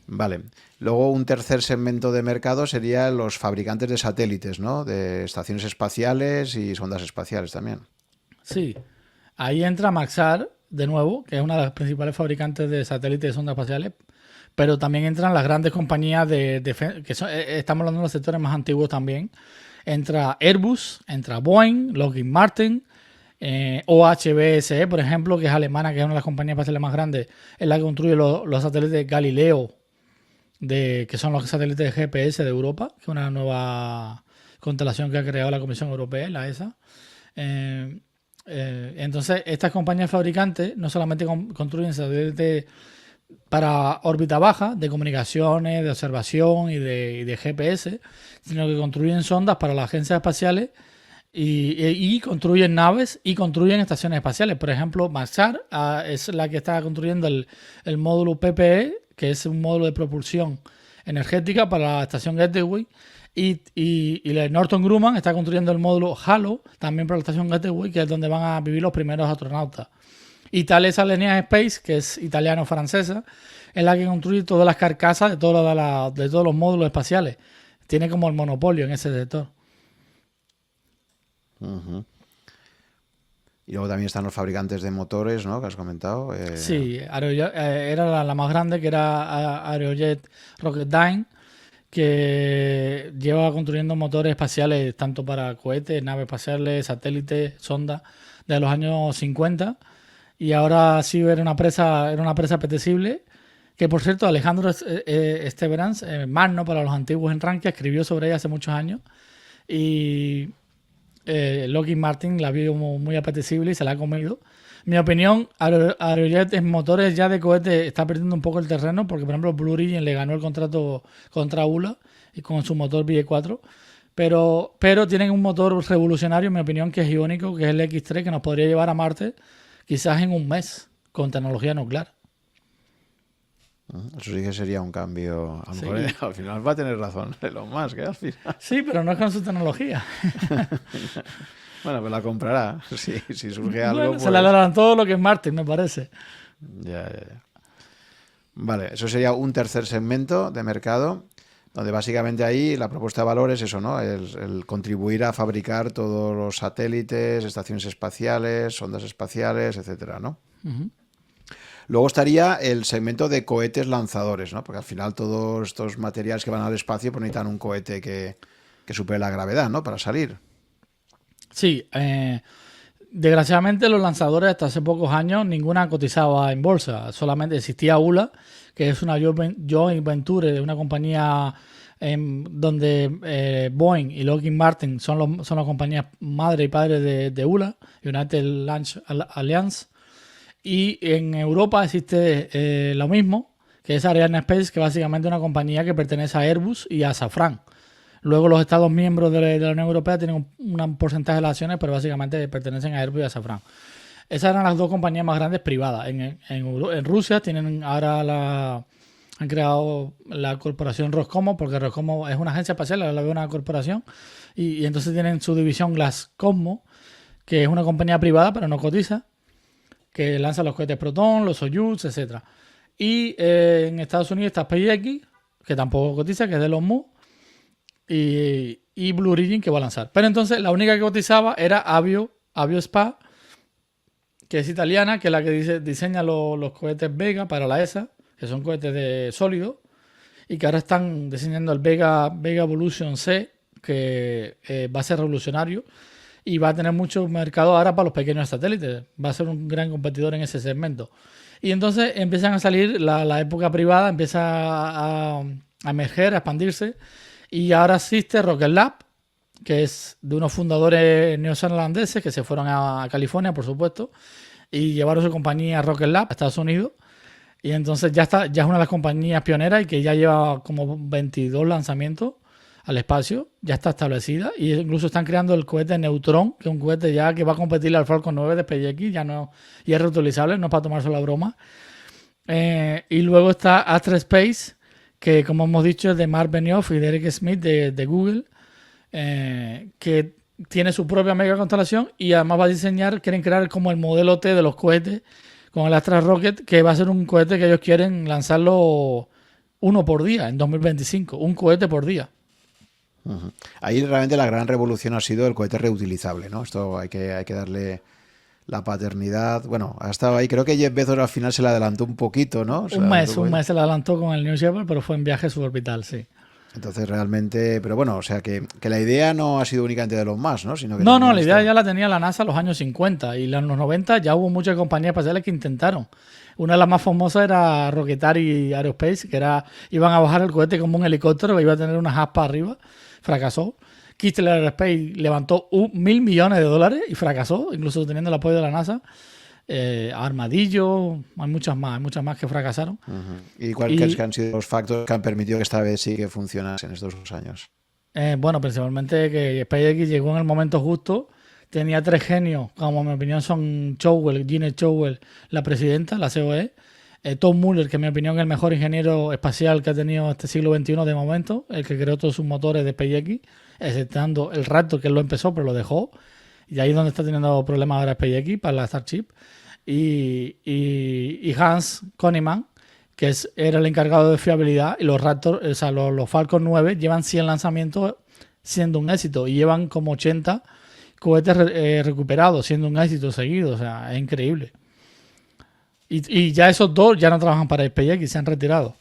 Vale. Luego un tercer segmento de mercado sería los fabricantes de satélites, ¿no? De estaciones espaciales y sondas espaciales también.
Sí. Ahí entra Maxar, de nuevo, que es una de las principales fabricantes de satélites y sondas espaciales, pero también entran las grandes compañías estamos hablando de los sectores más antiguos también. Entra Airbus, entra Boeing, Lockheed Martin, o HBSE, por ejemplo, que es alemana, que es una de las compañías espaciales más grandes, es la que construye los satélites Galileo, que son los satélites de GPS de Europa, que es una nueva constelación que ha creado la Comisión Europea, la ESA. Entonces, estas compañías fabricantes no solamente construyen satélites para órbita baja, de comunicaciones, de observación y de GPS, sino que construyen sondas para las agencias espaciales y construyen naves y construyen estaciones espaciales. Por ejemplo, Maxar es la que está construyendo el módulo PPE, que es un módulo de propulsión energética para la estación Gateway, y la Northrop Grumman está construyendo el módulo HALO, también para la estación Gateway, que es donde van a vivir los primeros astronautas. Y Thales Alenia Space, que es italiano-francesa, es la que construye todas las carcasas de todos los módulos espaciales. Tiene como el monopolio en ese sector.
Uh-huh. Y luego también están los fabricantes de motores, ¿no? Que has comentado.
Sí, era la más grande, que era Aerojet Rocketdyne, que lleva construyendo motores espaciales tanto para cohetes, naves espaciales, satélites, sondas, desde los años 50. Y ahora sí era una empresa apetecible. Que por cierto, Alejandro Esteverans, Magno para los antiguos en Rankia, escribió sobre ella hace muchos años. Y Lockheed Martin la vio muy apetecible y se la ha comido. Mi opinión, Aerojet en motores ya de cohete está perdiendo un poco el terreno, porque por ejemplo Blue Origin le ganó el contrato contra ULA y con su motor VE4, pero tienen un motor revolucionario, en mi opinión, que es iónico, que es el X3, que nos podría llevar a Marte quizás en un mes con tecnología nuclear.
Eso sí que sería un cambio. A lo mejor, al final va a tener razón Elon Musk, al final.
Sí, pero no es con su tecnología.
Bueno, pues la comprará. Si surge algo.
Bueno,
pues...
se le darán todo lo que es Marte, me parece.
Ya. Vale, eso sería un tercer segmento de mercado, donde básicamente ahí la propuesta de valor es eso, ¿no? El contribuir a fabricar todos los satélites, estaciones espaciales, sondas espaciales, etcétera, ¿no?
Uh-huh.
Luego estaría el segmento de cohetes lanzadores, ¿no? Porque al final todos estos materiales que van al espacio pues necesitan un cohete que supere la gravedad, ¿no? Para salir.
Sí, desgraciadamente los lanzadores hasta hace pocos años ninguna cotizaba en bolsa, solamente existía ULA, que es una joint venture de una compañía donde Boeing y Lockheed Martin son las compañías madre y padre de ULA, United Launch Alliance. Y en Europa existe lo mismo, que es Arianespace, que básicamente es una compañía que pertenece a Airbus y a Safran. Luego los Estados miembros de la Unión Europea tienen un porcentaje de las acciones, pero básicamente pertenecen a Airbus y a Safran. Esas eran las dos compañías más grandes privadas. En Rusia han creado la corporación Roscosmos, porque Roscosmos es una agencia espacial, la veo una corporación, y entonces tienen su división Glascosmos, que es una compañía privada, pero no cotiza, que lanza los cohetes Proton, los Soyuz, etc. Y en Estados Unidos está SpaceX, que tampoco cotiza, que es de los Musk, y Blue Origin, que va a lanzar. Pero entonces la única que cotizaba era Aviospa, que es italiana, que es la que diseña los cohetes Vega para la ESA, que son cohetes de sólido, y que ahora están diseñando el Vega Evolution C, que va a ser revolucionario y va a tener mucho mercado ahora para los pequeños satélites. Va a ser un gran competidor en ese segmento. Y entonces empiezan a salir, la época privada empieza a emerger, a expandirse, y ahora existe Rocket Lab, que es de unos fundadores neozelandeses que se fueron a California, por supuesto, y llevaron su compañía Rocket Lab a Estados Unidos. Y entonces ya es una de las compañías pioneras y que ya lleva como 22 lanzamientos al espacio, ya está establecida, y incluso están creando el cohete Neutron, que es un cohete ya que va a competir al Falcon 9 de SpaceX, y es reutilizable, no es para tomarse la broma. Y luego está Astra Space, que como hemos dicho es de Mark Benioff y de Eric Smith de Google, que tiene su propia mega constelación y además va a quieren crear como el modelo T de los cohetes con el Astra Rocket, que va a ser un cohete que ellos quieren lanzarlo uno por día en 2025, un cohete por día.
Uh-huh. Ahí realmente la gran revolución ha sido el cohete reutilizable, ¿no? Esto hay que darle la paternidad. Bueno, ha estado ahí. Creo que Jeff Bezos al final se le adelantó un poquito, ¿no? O sea,
un mes se le adelantó con el New Shepard, pero fue en viaje suborbital, sí.
Entonces realmente, pero bueno, o sea que la idea no ha sido únicamente de los más, ¿no? Sino que
No,
también
la idea ya la tenía la NASA en los años 50 y en los 90 ya hubo muchas compañías espaciales que intentaron. Una de las más famosas era Rocketary Aerospace, que iban a bajar el cohete como un helicóptero que iba a tener unas aspas arriba, fracasó. Kestrel Aerospace levantó $1.000 millones y fracasó, incluso teniendo el apoyo de la NASA. Armadillo, hay muchas más que fracasaron.
¿Y cuáles crees que han sido los factores que han permitido que esta vez sí que funcionase en estos 2 años?
Bueno, principalmente que SpaceX llegó en el momento justo. Tenía 3 genios, como en mi opinión son Jeanette Chowell, la presidenta, la COE. Tom Mueller, que en mi opinión es el mejor ingeniero espacial que ha tenido este siglo XXI de momento, el que creó todos sus motores de SpaceX, exceptando el Raptor, que él lo empezó, pero lo dejó. Y ahí es donde está teniendo problemas ahora SpaceX para la Starship. Y Hans Konneman, que era el encargado de fiabilidad, y los Raptor, o sea, los Falcon 9 llevan 100 lanzamientos siendo un éxito y llevan como 80 cohetes recuperados siendo un éxito seguido. O sea, es increíble. Y ya esos 2 ya no trabajan para SpaceX, se han retirado.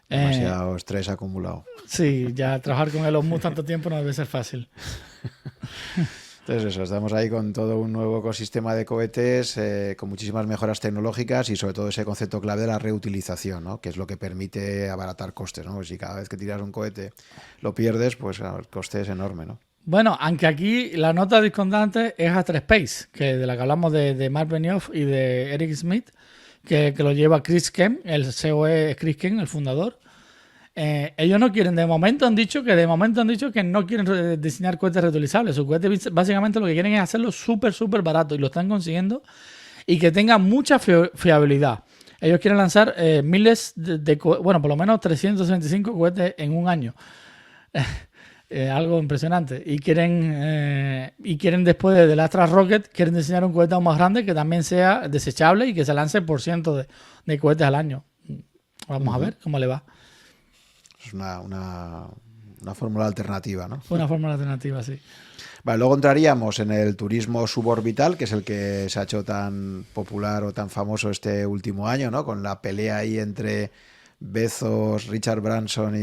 Demasiado estrés acumulado.
Sí, ya trabajar con Elon Musk tanto tiempo no debe ser fácil.
Entonces eso, estamos ahí con todo un nuevo ecosistema de cohetes, con muchísimas mejoras tecnológicas y sobre todo ese concepto clave de la reutilización, ¿no? Que es lo que permite abaratar costes, ¿no? Pues si cada vez que tiras un cohete lo pierdes, pues el coste es enorme, ¿no?
Bueno, aunque aquí la nota discordante es Astra Space, que de la que hablamos de Mark Benioff y de Eric Schmidt, que lo lleva Chris Kemp, el COE Chris Kemp, el fundador. Ellos no quieren, de momento han dicho que no quieren diseñar cohetes reutilizables. Sus cohetes básicamente lo que quieren es hacerlo súper barato y lo están consiguiendo y que tenga mucha fiabilidad. Ellos quieren lanzar miles bueno, por lo menos 365 cohetes en un año. Algo impresionante. Y quieren después del Astra Rocket, quieren diseñar un cohete aún más grande que también sea desechable y que se lance por cientos de cohetes al año. Vamos a ver cómo le va.
Es una fórmula alternativa, ¿no?
Una fórmula alternativa, sí.
Vale, luego entraríamos en el turismo suborbital, que es el que se ha hecho tan popular o tan famoso este último año, ¿no? Con la pelea ahí entre Bezos, Richard Branson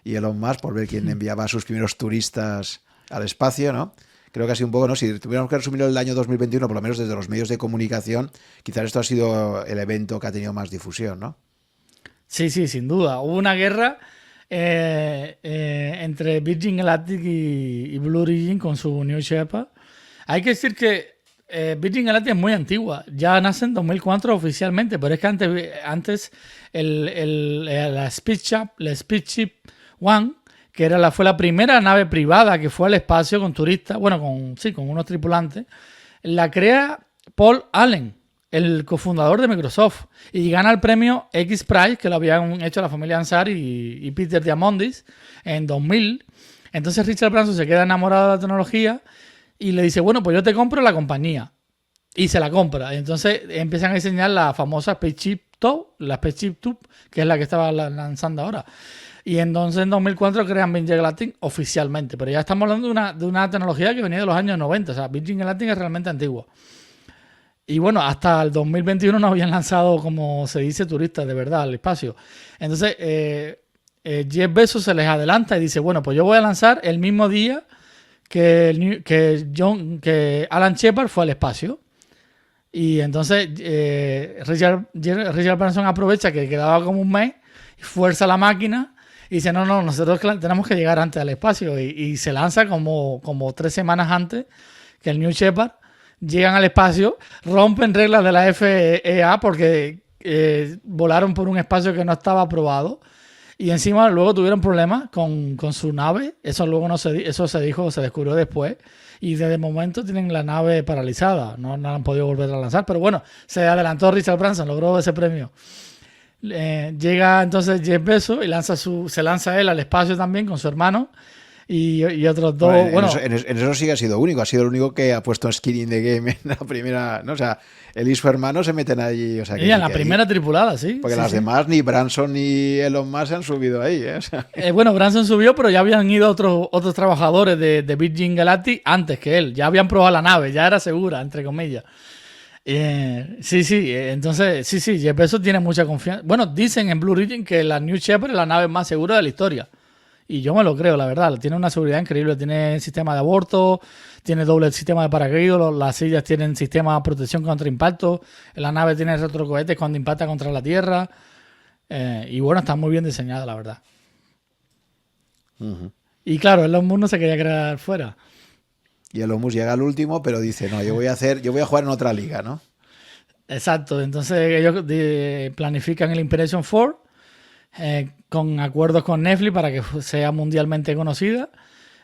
y Elon Musk por ver quién enviaba a sus primeros turistas al espacio, ¿no? Creo que ha sido un poco, ¿no? Si tuviéramos que resumir el año 2021, por lo menos desde los medios de comunicación, quizás esto ha sido el evento que ha tenido más difusión, ¿no?
Sí, sin duda. Hubo una guerra entre Virgin Galactic y Blue Origin con su New Shepard. Hay que decir que Virgin Galactic es muy antigua. Ya nace en 2004 oficialmente, pero es que antes la Spaceship One, que fue la primera nave privada que fue al espacio con turistas, bueno, con unos tripulantes, la crea Paul Allen, el cofundador de Microsoft, y gana el premio X-Prize, que lo habían hecho la familia Ansari y Peter Diamandis en 2000. Entonces Richard Branson se queda enamorado de la tecnología y le dice, bueno, pues yo te compro la compañía. Y se la compra. Y entonces empiezan a diseñar la famosa Spaceship Tube, que es la que estaba lanzando ahora. Y entonces en 2004 crean Virgin Galactic oficialmente. Pero ya estamos hablando de una tecnología que venía de los años 90. O sea, Virgin Galactic es realmente antigua. Y bueno, hasta el 2021 no habían lanzado, como se dice, turistas de verdad al espacio. Entonces, Jeff Bezos se les adelanta y dice, bueno, pues yo voy a lanzar el mismo día que Alan Shepard fue al espacio. Y entonces Richard Branson aprovecha que quedaba como un mes y fuerza la máquina y dice, no, nosotros tenemos que llegar antes al espacio. Y se lanza como 3 semanas antes que el New Shepard. Llegan al espacio, rompen reglas de la FAA porque volaron por un espacio que no estaba aprobado y encima luego tuvieron problemas con su nave. Eso luego eso se descubrió después y desde el momento tienen la nave paralizada, no han podido volver a lanzar, pero bueno, se adelantó Richard Branson, logró ese premio. Llega entonces Jeff Bezos y se lanza él al espacio también con su hermano. y otros dos.
Bueno,
Bueno,
en eso sí que ha sido único. Ha sido el único que ha puesto skin in the game en la primera. ¿No? O sea, él y su hermano se meten allí. O sea,
y en la primera tripulada, sí.
Porque
sí,
las
sí.
demás, ni Branson ni Elon Musk se han subido ahí. ¿Eh? O sea,
Bueno, Branson subió, pero ya habían ido otros trabajadores de Virgin Galactic antes que él. Ya habían probado la nave, ya era segura, entre comillas. Entonces, sí, Jeff Bezos tiene mucha confianza. Bueno, dicen en Blue Origin que la New Shepard es la nave más segura de la historia. Y yo me lo creo, la verdad. Tiene una seguridad increíble. Tiene sistema de aborto, tiene doble sistema de paracaídas, las sillas tienen sistema de protección contra impacto, la nave tiene retrocohetes cuando impacta contra la Tierra. Y bueno, está muy bien diseñada, la verdad. Y claro, Elon Musk no se quería quedar fuera.
y Elon Musk llega al último, pero dice, no, yo voy a jugar en otra liga, ¿no?
Exacto. Entonces ellos planifican el Imperation 4 con acuerdos con Netflix para que sea mundialmente conocida.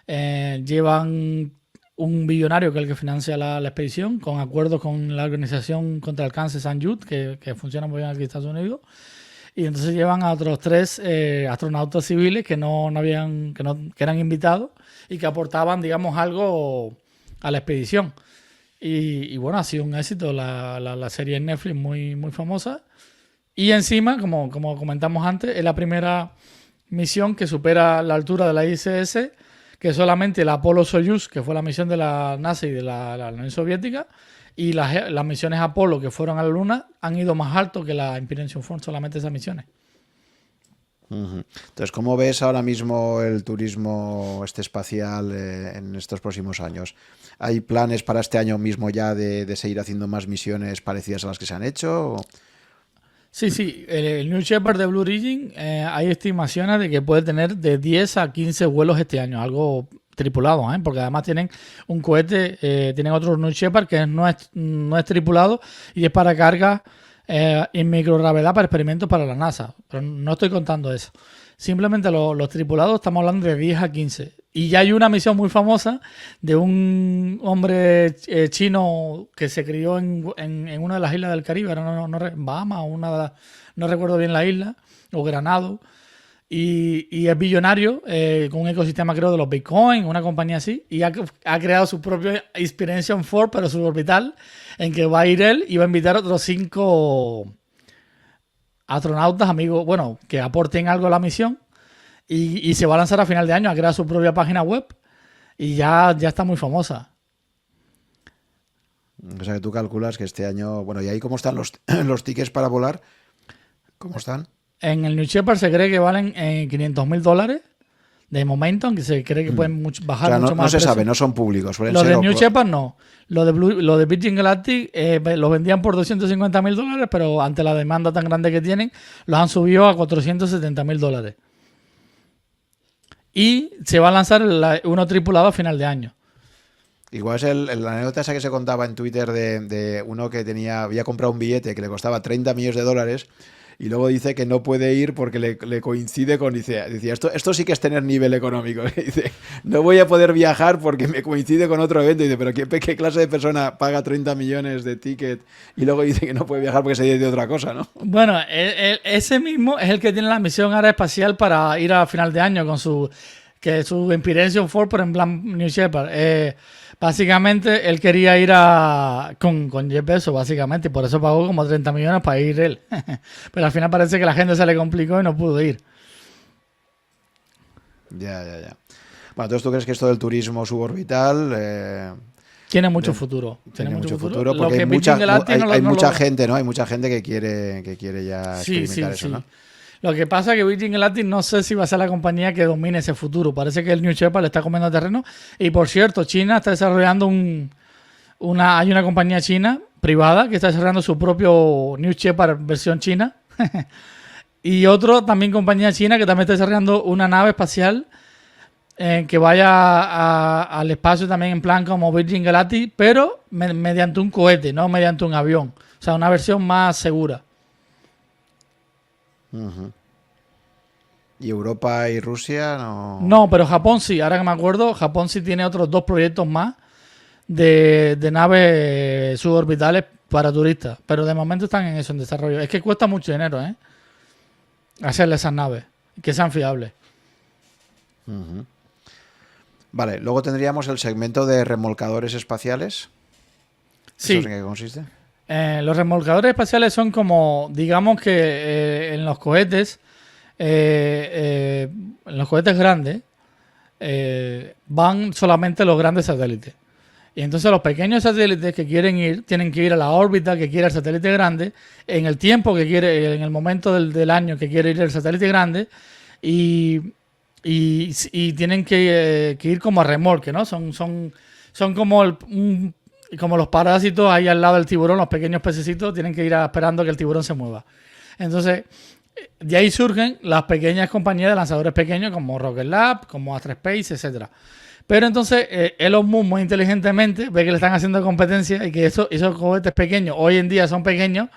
Llevan un billonario que es el que financia la expedición, con acuerdos con la organización contra el cáncer St. Jude, que funciona muy bien aquí en Estados Unidos. Y entonces llevan a otros 3 astronautas civiles que que eran invitados y que aportaban, digamos, algo a la expedición. Y bueno, ha sido un éxito la serie en Netflix, muy, muy famosa. Y encima, como comentamos antes, es la primera misión que supera la altura de la ISS, que solamente la Apollo-Soyuz, que fue la misión de la NASA y de la Unión Soviética, y las misiones Apolo que fueron a la Luna han ido más alto que la Imperation 4, solamente esas misiones.
Entonces, ¿cómo ves ahora mismo el turismo espacial en estos próximos años? ¿Hay planes para este año mismo ya de seguir haciendo más misiones parecidas a las que se han hecho?
Sí, el New Shepard de Blue Origin hay estimaciones de que puede tener de 10 a 15 vuelos este año, algo tripulado, porque además tienen un cohete, tienen otro New Shepard que no es tripulado y es para carga en microgravedad para experimentos para la NASA, pero no estoy contando eso. Simplemente los tripulados estamos hablando de 10 a 15. Y ya hay una misión muy famosa de un hombre chino que se crió en una de las islas del Caribe, Bahamas, no recuerdo bien la isla, o Granado, y es billonario con un ecosistema, creo, de los Bitcoin, una compañía así, y ha creado su propio Inspiration 4, pero suborbital, en que va a ir él y va a invitar a otros 5 astronautas, amigos, bueno, que aporten algo a la misión. Y se va a lanzar a final de año, a crear su propia página web y ya está muy famosa.
O sea que tú calculas que este año, bueno, ¿y ahí cómo están los tickets para volar? ¿Cómo están?
En el New Shepard se cree que valen $500,000 de momento, aunque se cree que pueden bajar,
o sea,
mucho más.
No se sabe, no son públicos.
Los de New Shepard no. Los de Virgin Galactic los vendían por $250,000, pero ante la demanda tan grande que tienen, los han subido a $470,000. Y se va a lanzar uno tripulado a final de año.
Igual es la anécdota esa que se contaba en Twitter de uno que había comprado un billete que le costaba $30 millones y luego dice que no puede ir porque le coincide con, decía, esto sí que es tener nivel económico. Dice, no voy a poder viajar porque me coincide con otro evento. Dice, pero ¿qué clase de persona paga 30 millones de ticket y luego dice que no puede viajar porque se dice de otra cosa, ¿no?
Bueno, ese mismo es el que tiene la misión aeroespacial para ir a final de año con su Inspiration 4, pero en plan New Shepard. Básicamente, él quería ir con Jeff Bezos, básicamente, y por eso pagó como 30 millones para ir él. Pero al final parece que la gente se le complicó y no pudo ir.
Ya. Bueno, entonces, ¿tú crees que esto del turismo suborbital
tiene mucho futuro?
Tiene mucho futuro porque hay mucha gente, ¿no? Hay mucha gente que quiere ya experimentar eso, ¿no?
Lo que pasa es que Virgin Galactic no sé si va a ser la compañía que domine ese futuro. Parece que el New Shepard le está comiendo terreno. Y por cierto, China está desarrollando hay una compañía china privada que está desarrollando su propio New Shepard versión china. Y otro también compañía china que también está desarrollando una nave espacial que vaya al espacio también en plan como Virgin Galactic, pero mediante un cohete, no mediante un avión. O sea, una versión más segura.
¿Y Europa y Rusia no?
No, pero Japón sí. Ahora que me acuerdo, Japón sí tiene otros 2 proyectos más de naves suborbitales para turistas. Pero de momento están en eso, en desarrollo. Es que cuesta mucho dinero, hacerle esas naves. Que sean fiables.
Vale, luego tendríamos el segmento de remolcadores espaciales.
Sí.
¿Eso en qué consiste?
Los remolcadores espaciales son como, digamos que en los cohetes grandes, van solamente los grandes satélites. Y entonces los pequeños satélites que quieren ir, tienen que ir a la órbita que quiere el satélite grande, en el tiempo que quiere, en el momento del año que quiere ir el satélite grande, y tienen que ir como a remolque, ¿no? Son como como los parásitos ahí al lado del tiburón, los pequeños pececitos tienen que ir esperando que el tiburón se mueva. Entonces, de ahí surgen las pequeñas compañías de lanzadores pequeños como Rocket Lab, como Astra Space, etcétera. Pero entonces Elon Musk muy inteligentemente ve que le están haciendo competencia y que esos cohetes pequeños hoy en día son pequeños,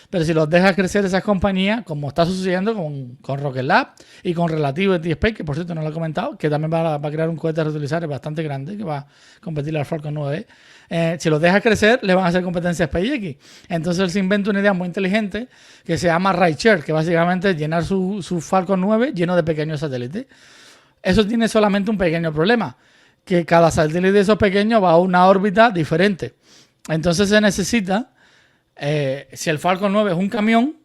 pero si los dejas crecer esas compañías, como está sucediendo con Rocket Lab y con Relativity Space, que por cierto no lo he comentado, que también va a crear un cohete reutilizable bastante grande que va a competir al Falcon 9. Si los dejas crecer, le van a hacer competencia a SpaceX. Entonces él se inventa una idea muy inteligente que se llama Rideshare, que básicamente es llenar su Falcon 9 lleno de pequeños satélites. Eso tiene solamente un pequeño problema, que cada satélite de esos pequeños va a una órbita diferente. Entonces se necesita, si el Falcon 9 es un camión,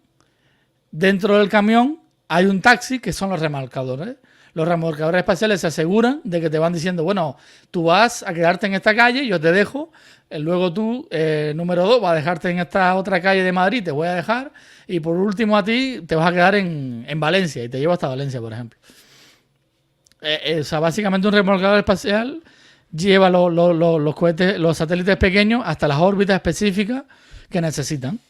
dentro del camión hay un taxi que son los remolcadores. Los remolcadores espaciales se aseguran de que te van diciendo, bueno, tú vas a quedarte en esta calle, yo te dejo, luego tú, número 2, vas a dejarte en esta otra calle de Madrid, te voy a dejar, y por último a ti te vas a quedar en Valencia y te llevo hasta Valencia, por ejemplo. O sea, básicamente un remolcador espacial lleva los cohetes, los satélites pequeños hasta las órbitas específicas que necesitan.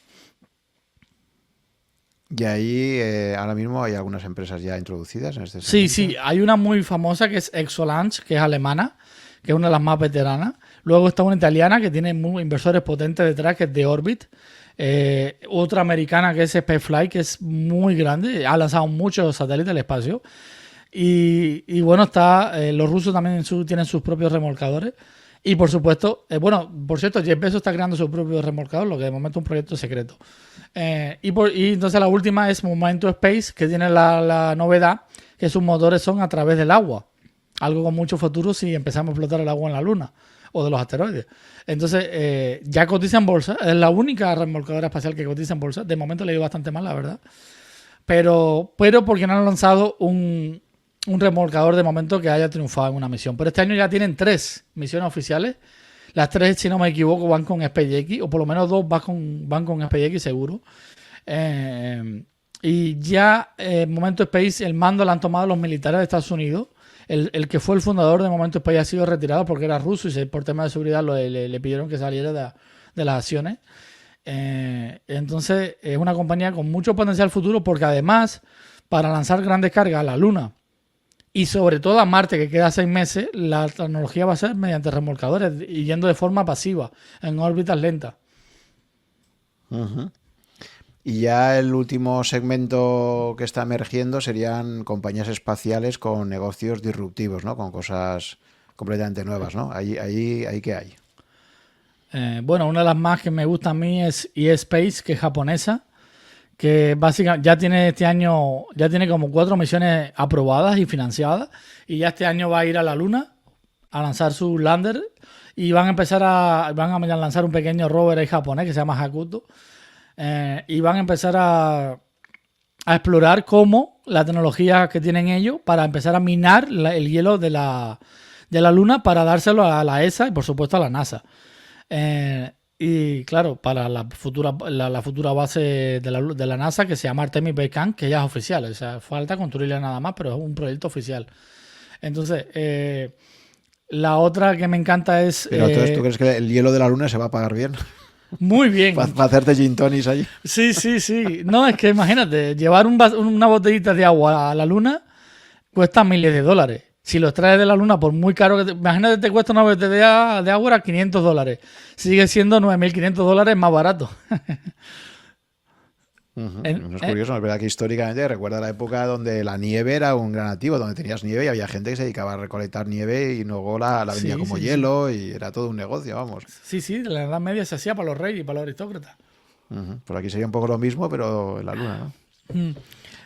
Y ahí ahora mismo hay algunas empresas ya introducidas en este segmento.
Sí, hay una muy famosa que es Exolaunch, que es alemana, que es una de las más veteranas. Luego está una italiana que tiene inversores potentes detrás, que es The Orbit. Otra americana que es Spaceflight, que es muy grande, ha lanzado muchos satélites al espacio. Y bueno, los rusos también tienen sus propios remolcadores. Y por supuesto, por cierto, Jeff Bezos está creando su propio remolcador, lo que de momento es un proyecto secreto. Y entonces la última es Momento Space, que tiene la novedad que sus motores son a través del agua. Algo con mucho futuro si empezamos a explotar el agua en la Luna o de los asteroides. Entonces, ya cotiza en bolsa. Es la única remolcadora espacial que cotiza en bolsa. De momento le ha ido bastante mal, la verdad. Pero porque no han lanzado un remolcador de momento que haya triunfado en una misión. Pero este año ya tienen 3 misiones oficiales. Las 3, si no me equivoco, van con SpaceX, o por lo menos 2 van con SpaceX seguro. Y ya Momento Space, el mando lo han tomado los militares de Estados Unidos. El que fue el fundador de Momento Space ha sido retirado porque era ruso y por temas de seguridad le pidieron que saliera de las acciones. Entonces es una compañía con mucho potencial futuro, porque además, para lanzar grandes cargas a la Luna y sobre todo a Marte, que queda 6 meses, la tecnología va a ser mediante remolcadores y yendo de forma pasiva, en órbitas lentas.
Uh-huh. Y ya el último segmento que está emergiendo serían compañías espaciales con negocios disruptivos, ¿no? Con cosas completamente nuevas, ¿no? Ahí ¿qué hay?
Una de las más que me gusta a mí es eSpace, que es japonesa, que básicamente ya tiene como 4 misiones aprobadas y financiadas, y ya este año va a ir a la Luna a lanzar su lander, y van a lanzar un pequeño rover ahí japonés que se llama Hakuto, y van a empezar a explorar cómo la tecnología que tienen ellos para empezar a minar el hielo de la Luna para dárselo a la ESA y por supuesto a la NASA. Y claro, para la futura base de la NASA, que se llama Artemis Base Camp, que ya es oficial, o sea, falta construirla nada más, pero es un proyecto oficial. Entonces, la otra que me encanta es...
Pero entonces, ¿tú crees que el hielo de la Luna se va a pagar bien?
Muy bien.
Para hacerte gin tonics allí.
Sí. No, es que imagínate, llevar una botellita de agua a la Luna cuesta miles de dólares. Si los traes de la Luna, por muy caro que imagínate, te cuesta una botella de agua a $500. Sigue siendo $9.500 más barato.
Uh-huh. Eso es curioso, es verdad que históricamente recuerda la época donde la nieve era un gran activo, donde tenías nieve y había gente que se dedicaba a recolectar nieve y luego la vendía como hielo y era todo un negocio, vamos.
Sí, la Edad Media se hacía para los reyes y para los aristócratas.
Uh-huh. Por aquí sería un poco lo mismo, pero en la Luna, ¿no?
Mm.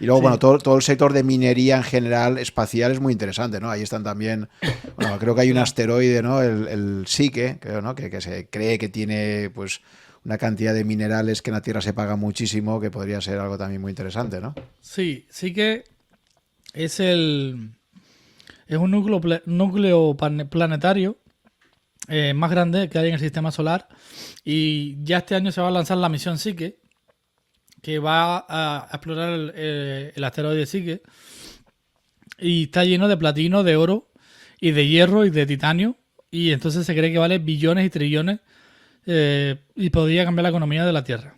Y luego,
Sí.
bueno, todo el sector de minería en general espacial es muy interesante, ¿no? Ahí están también, bueno, creo que hay un asteroide, ¿no? El Psyche, creo, ¿no? Que se cree que tiene, pues, una cantidad de minerales que en la Tierra se paga muchísimo, que podría ser algo también muy interesante, ¿no?
Sí, sí que es es un núcleo planetario más grande que hay en el sistema solar. Y ya este año se va a lanzar la misión Psyche, que va a explorar el asteroide Psyche. Y está lleno de platino, de oro, y de hierro y de titanio. Y entonces se cree que vale billones y trillones y podría cambiar la economía de la Tierra.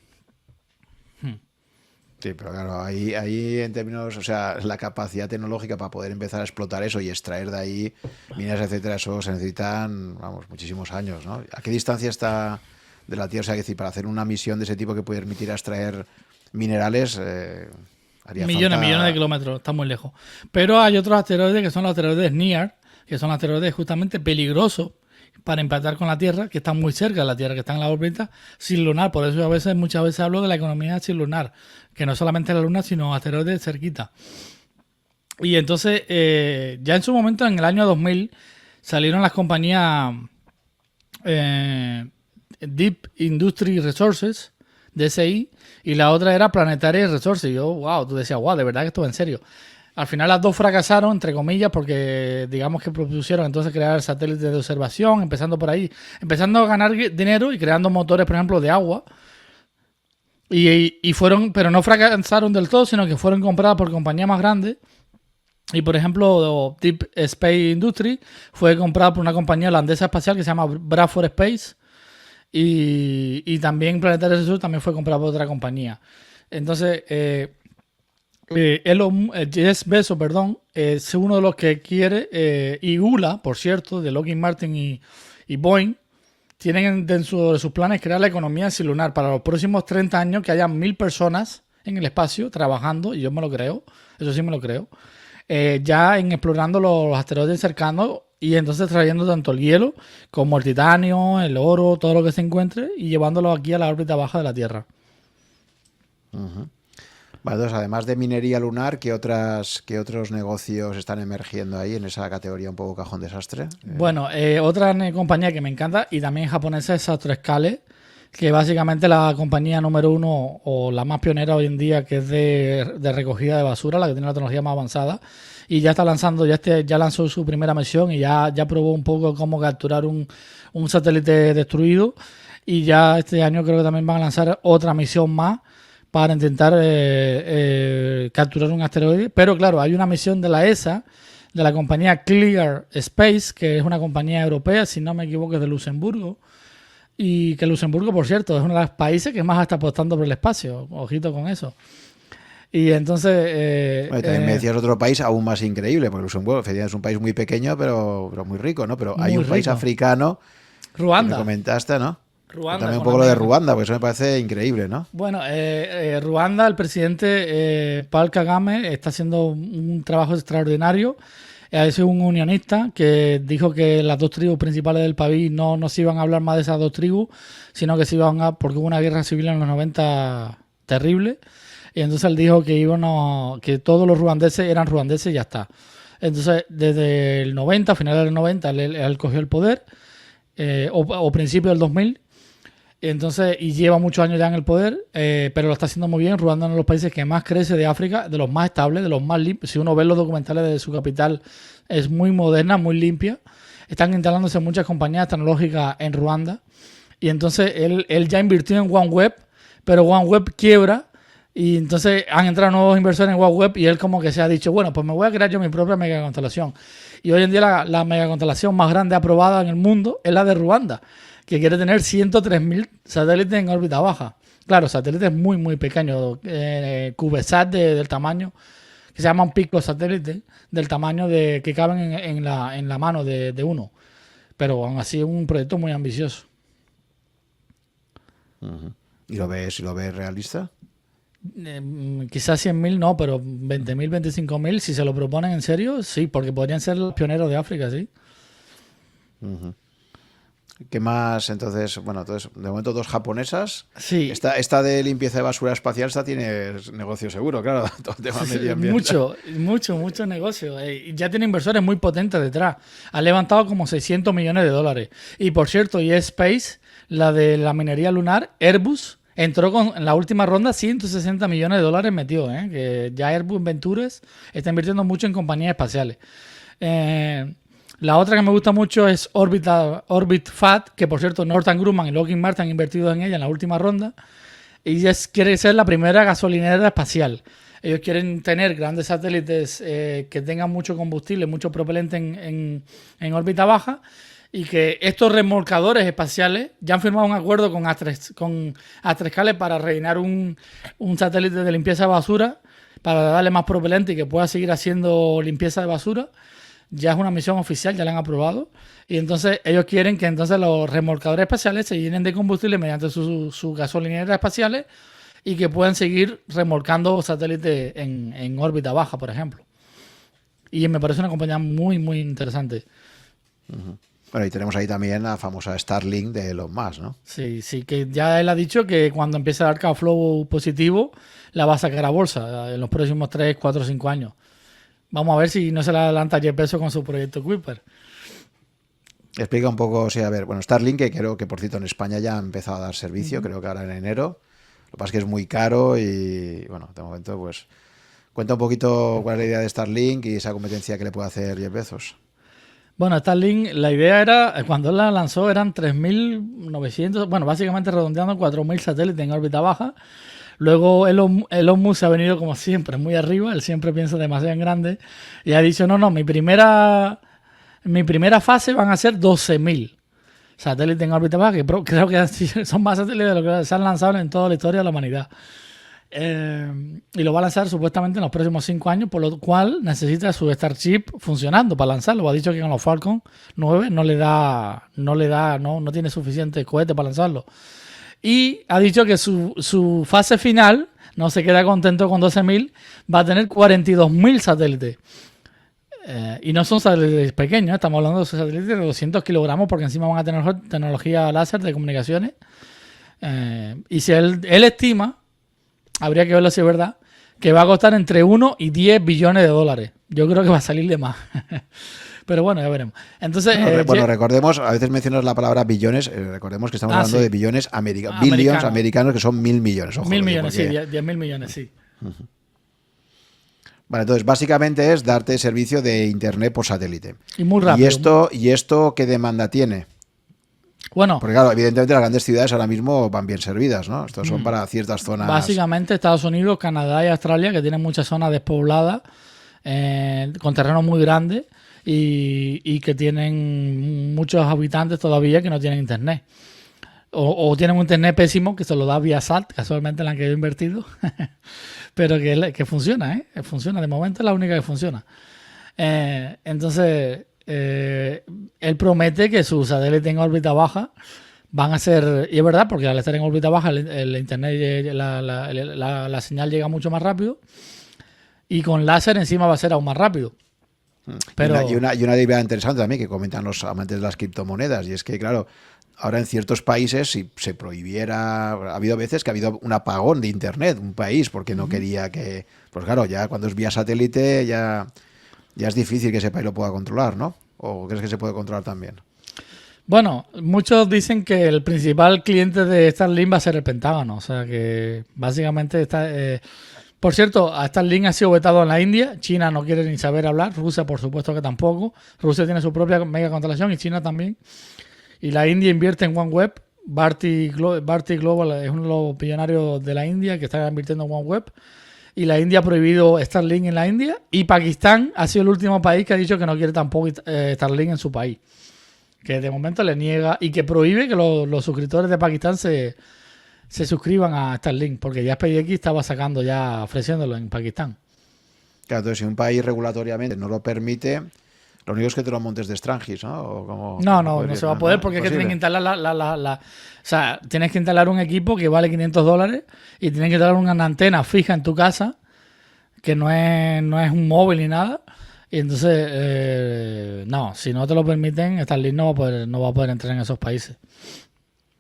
Sí, pero claro, ahí en términos, o sea, la capacidad tecnológica para poder empezar a explotar eso y extraer de ahí minas, etcétera, eso se necesitan, vamos, muchísimos años, ¿no? ¿A qué distancia está de la Tierra? O sea, que decir, para hacer una misión de ese tipo que puede permitir extraer minerales, haría
Millones de
falta...
kilómetros, está muy lejos. Pero hay otros asteroides que son los asteroides NEAR, que son asteroides justamente peligrosos para impactar con la Tierra, que están muy cerca de la Tierra, que están en la órbita lunar. Por eso muchas veces hablo de la economía lunar, que no solamente la Luna, sino asteroides cerquita. Y entonces, ya en su momento, en el año 2000, salieron las compañías Deep Industry Resources, DSI, y la otra era Planetary Resources. Y yo, wow, tú decías, wow, de verdad que esto va en serio. Al final las dos fracasaron, entre comillas, porque digamos que propusieron entonces crear satélites de observación, empezando por ahí, empezando a ganar dinero y creando motores, por ejemplo, de agua. Y fueron, pero no fracasaron del todo, sino que fueron compradas por compañías más grandes. Y por ejemplo, Deep Space Industry fue comprada por una compañía holandesa espacial que se llama Bradford Space. Y también Planetary Resources también fue comprada por otra compañía. Entonces, Jeff Bezos, perdón, es uno de los que quiere, y ULA, por cierto, de Lockheed Martin y Boeing, tienen dentro de sus planes crear la economía lunar para los próximos 30 años, que haya 1000 personas en el espacio trabajando, y yo me lo creo, eso sí me lo creo, ya en explorando los asteroides cercanos y entonces trayendo tanto el hielo como el titanio, el oro, todo lo que se encuentre y llevándolo aquí a la órbita baja de la Tierra.
Vale, entonces, además de minería lunar, qué otros negocios están emergiendo ahí en esa categoría un poco cajón desastre?
Bueno, otra compañía que me encanta y también japonesa es Astroscale, que básicamente la compañía número uno o la más pionera hoy en día, que es de recogida de basura, la que tiene la tecnología más avanzada, y ya está lanzando, ya lanzó su primera misión y ya probó un poco cómo capturar un satélite destruido, y ya este año creo que también van a lanzar otra misión más para intentar capturar un asteroide. Pero claro, hay una misión de la ESA, de la compañía Clear Space, que es una compañía europea, si no me equivoco, es de Luxemburgo. Y que Luxemburgo, por cierto, es uno de los países que más está apostando por el espacio. Ojito con eso. Y entonces...
Bueno, también me decías otro país aún más increíble, porque Luxemburgo efectivamente es un país muy pequeño, pero muy rico, ¿no? Pero hay un país
rico.
africano que me
Ruanda.
comentaste, ¿no?
Ruanda.
También un poco lo de Ruanda, porque eso me parece increíble, ¿no?
Bueno, Ruanda, el presidente Paul Kagame está haciendo un trabajo extraordinario. Ha sido un unionista que dijo que las dos tribus principales del país no se iban a hablar más de esas dos tribus, sino que se iban a... porque hubo una guerra civil en los 90 terrible. Y entonces él dijo que todos los ruandeses eran ruandeses y ya está. Entonces, desde el 90, a finales del 90, él cogió el poder, o principio del 2000. Entonces, y lleva muchos años ya en el poder, pero lo está haciendo muy bien. Ruanda es uno de los países que más crece de África, de los más estables, de los más limpios. Si uno ve los documentales de su capital, es muy moderna, muy limpia. Están instalándose muchas compañías tecnológicas en Ruanda. Y entonces él ya invirtió en OneWeb, pero OneWeb quiebra. Y entonces han entrado nuevos inversores en OneWeb y él como que se ha dicho, bueno, pues me voy a crear yo mi propia megaconstelación. Y hoy en día la megaconstelación más grande aprobada en el mundo es la de Ruanda, que quiere tener 103.000 satélites en órbita baja. Claro, satélites muy, muy pequeños, CubeSat del tamaño, que se llaman pico satélites, del tamaño de que caben en la mano de uno. Pero aún así es un proyecto muy ambicioso.
¿Y lo ves realista?
Quizás 100.000 no, pero 20.000, 25.000, si se lo proponen en serio, sí, porque podrían ser los pioneros de África, sí.
¿Qué más? Entonces, bueno, entonces, de momento 2 japonesas.
Sí.
Esta de limpieza de basura espacial, esta tiene negocio seguro, claro, todo el tema medio ambiente.
Mucho negocio. Ya tiene inversores muy potentes detrás. Ha levantado como 600 millones de dólares. Y por cierto, y Space, la de la minería lunar, Airbus, entró en la última ronda 160 millones de dólares metidos. Que ya Airbus Ventures está invirtiendo mucho en compañías espaciales. La otra que me gusta mucho es Orbit Fat, que por cierto Northrop Grumman y Lockheed Martin han invertido en ella en la última ronda. Y quiere ser la primera gasolinera espacial. Ellos quieren tener grandes satélites que tengan mucho combustible, mucho propelente en órbita baja. Y que estos remolcadores espaciales ya han firmado un acuerdo con Astroscale para rellenar un satélite de limpieza de basura, para darle más propelente y que pueda seguir haciendo limpieza de basura. Ya es una misión oficial, ya la han aprobado. Y entonces ellos quieren que entonces los remolcadores espaciales se llenen de combustible mediante sus gasolineras espaciales y que puedan seguir remolcando satélites en órbita baja, por ejemplo. Y me parece una compañía muy, muy interesante.
Uh-huh. Bueno, y tenemos ahí también la famosa Starlink de Elon Musk, ¿no?
Sí, que ya él ha dicho que cuando empiece a dar cash flow positivo, la va a sacar a bolsa en los próximos 3, 4, 5 años. Vamos a ver si no se le adelanta Jeff Bezos con su proyecto Kuiper.
Explica un poco, sí, a ver, bueno, Starlink, que creo que por cierto en España ya ha empezado a dar servicio, creo que ahora en enero. Lo que pasa es que es muy caro y, bueno, de momento, pues, cuenta un poquito cuál es la idea de Starlink y esa competencia que le puede hacer Jeff Bezos.
Bueno, Starlink, la idea era, cuando él la lanzó, eran 3.900, bueno, básicamente redondeando 4.000 satélites en órbita baja. Luego Elon Musk se ha venido como siempre muy arriba, él siempre piensa demasiado en grande y ha dicho, no, mi primera fase van a ser 12.000 satélites en órbita baja, que creo que son más satélites de lo que se han lanzado en toda la historia de la humanidad. Y lo va a lanzar supuestamente en los próximos 5 años, por lo cual necesita su Starship funcionando para lanzarlo. Ha dicho que con los Falcon 9 no tiene suficiente cohete para lanzarlo. Y ha dicho que su fase final, no se queda contento con 12.000, va a tener 42.000 satélites. Y no son satélites pequeños, estamos hablando de satélites de 200 kilogramos, porque encima van a tener tecnología láser de comunicaciones. Y si él estima, habría que verlo si es verdad, que va a costar entre 1 y 10 billones de dólares. Yo creo que va a salir de más. Pero bueno, ya veremos. Entonces,
bueno, recordemos, a veces mencionas la palabra billones, recordemos que estamos hablando de billones billions americanos, que son 1.000 millones. Ojo,
1.000 millones, porque... sí, 10.000 millones, sí.
Uh-huh. Vale, entonces básicamente es darte servicio de internet por satélite.
Y muy rápido.
¿Y esto qué demanda tiene?
Bueno,
porque claro, evidentemente las grandes ciudades ahora mismo van bien servidas, ¿no? Estos son para ciertas zonas.
Básicamente Estados Unidos, Canadá y Australia, que tienen muchas zonas despobladas, con terrenos muy grandes y que tienen muchos habitantes todavía que no tienen internet. O tienen un internet pésimo que se lo da Viasat, casualmente en la que he invertido, pero que funciona, funciona. De momento es la única que funciona. Entonces, él promete que sus satélites en órbita baja van a ser, y es verdad, porque al estar en órbita baja el internet, la señal llega mucho más rápido, y con láser encima va a ser aún más rápido. Pero...
Y una idea interesante también que comentan los amantes de las criptomonedas, y es que, claro, ahora en ciertos países, si se prohibiera, ha habido veces que ha habido un apagón de internet, un país, porque no quería que, pues claro, ya cuando es vía satélite ya es difícil que ese país lo pueda controlar, ¿no? ¿O crees que se puede controlar también?
Bueno, muchos dicen que el principal cliente de Starlink va a ser el Pentágono, o sea que básicamente está... Por cierto, Starlink ha sido vetado en la India, China no quiere ni saber hablar, Rusia por supuesto que tampoco, Rusia tiene su propia mega constelación y China también. Y la India invierte en OneWeb. Bharti Global es uno de los pionerios de la India que está invirtiendo en OneWeb. Y la India ha prohibido Starlink en la India. Y Pakistán ha sido el último país que ha dicho que no quiere tampoco Starlink en su país. Que de momento le niega y que prohíbe que los suscriptores de Pakistán se suscriban a Starlink. Porque ya SpaceX estaba ofreciéndolo en Pakistán.
Claro, entonces si un país regulatoriamente no lo permite... Lo único es que te lo montes de Strangis, ¿no? ¿O
no se va a poder porque es que tienen que instalar o sea, tienes que instalar un equipo que vale $500 y tienes que instalar una antena fija en tu casa que no es un móvil ni nada Y entonces, no, si no te lo permiten, Starlink no va a poder entrar en esos países.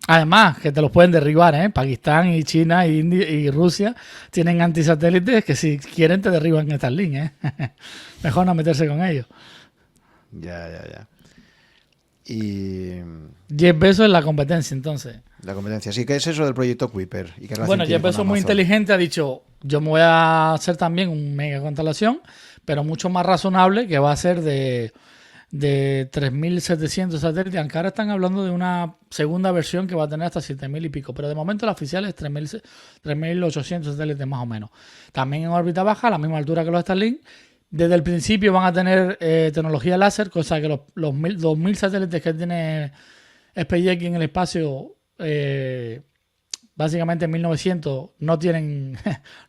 Además, que te los pueden derribar, ¿eh? Pakistán y China y, India y Rusia tienen antisatélites que si quieren te derriban Starlink, ¿eh? Mejor no meterse con ellos.
Ya. Y
10 Bezos en la competencia, entonces.
la competencia. Sí, ¿qué es eso del proyecto Kuiper? ¿Y qué relación
Bueno,
tiene
Jeff
con
Bezos muy
Amazon?
inteligente ha dicho, yo me voy a hacer también un mega constelación, pero mucho más razonable, que va a ser de 3.700 satélites, aunque ahora están hablando de una segunda versión que va a tener hasta 7.000 y pico, pero de momento la oficial es 3.800 satélites más o menos. También en órbita baja, a la misma altura que los Starlink. Desde el principio van a tener tecnología láser, cosa que los 2.000 satélites que tiene SpaceX en el espacio, básicamente en 1900, no tienen,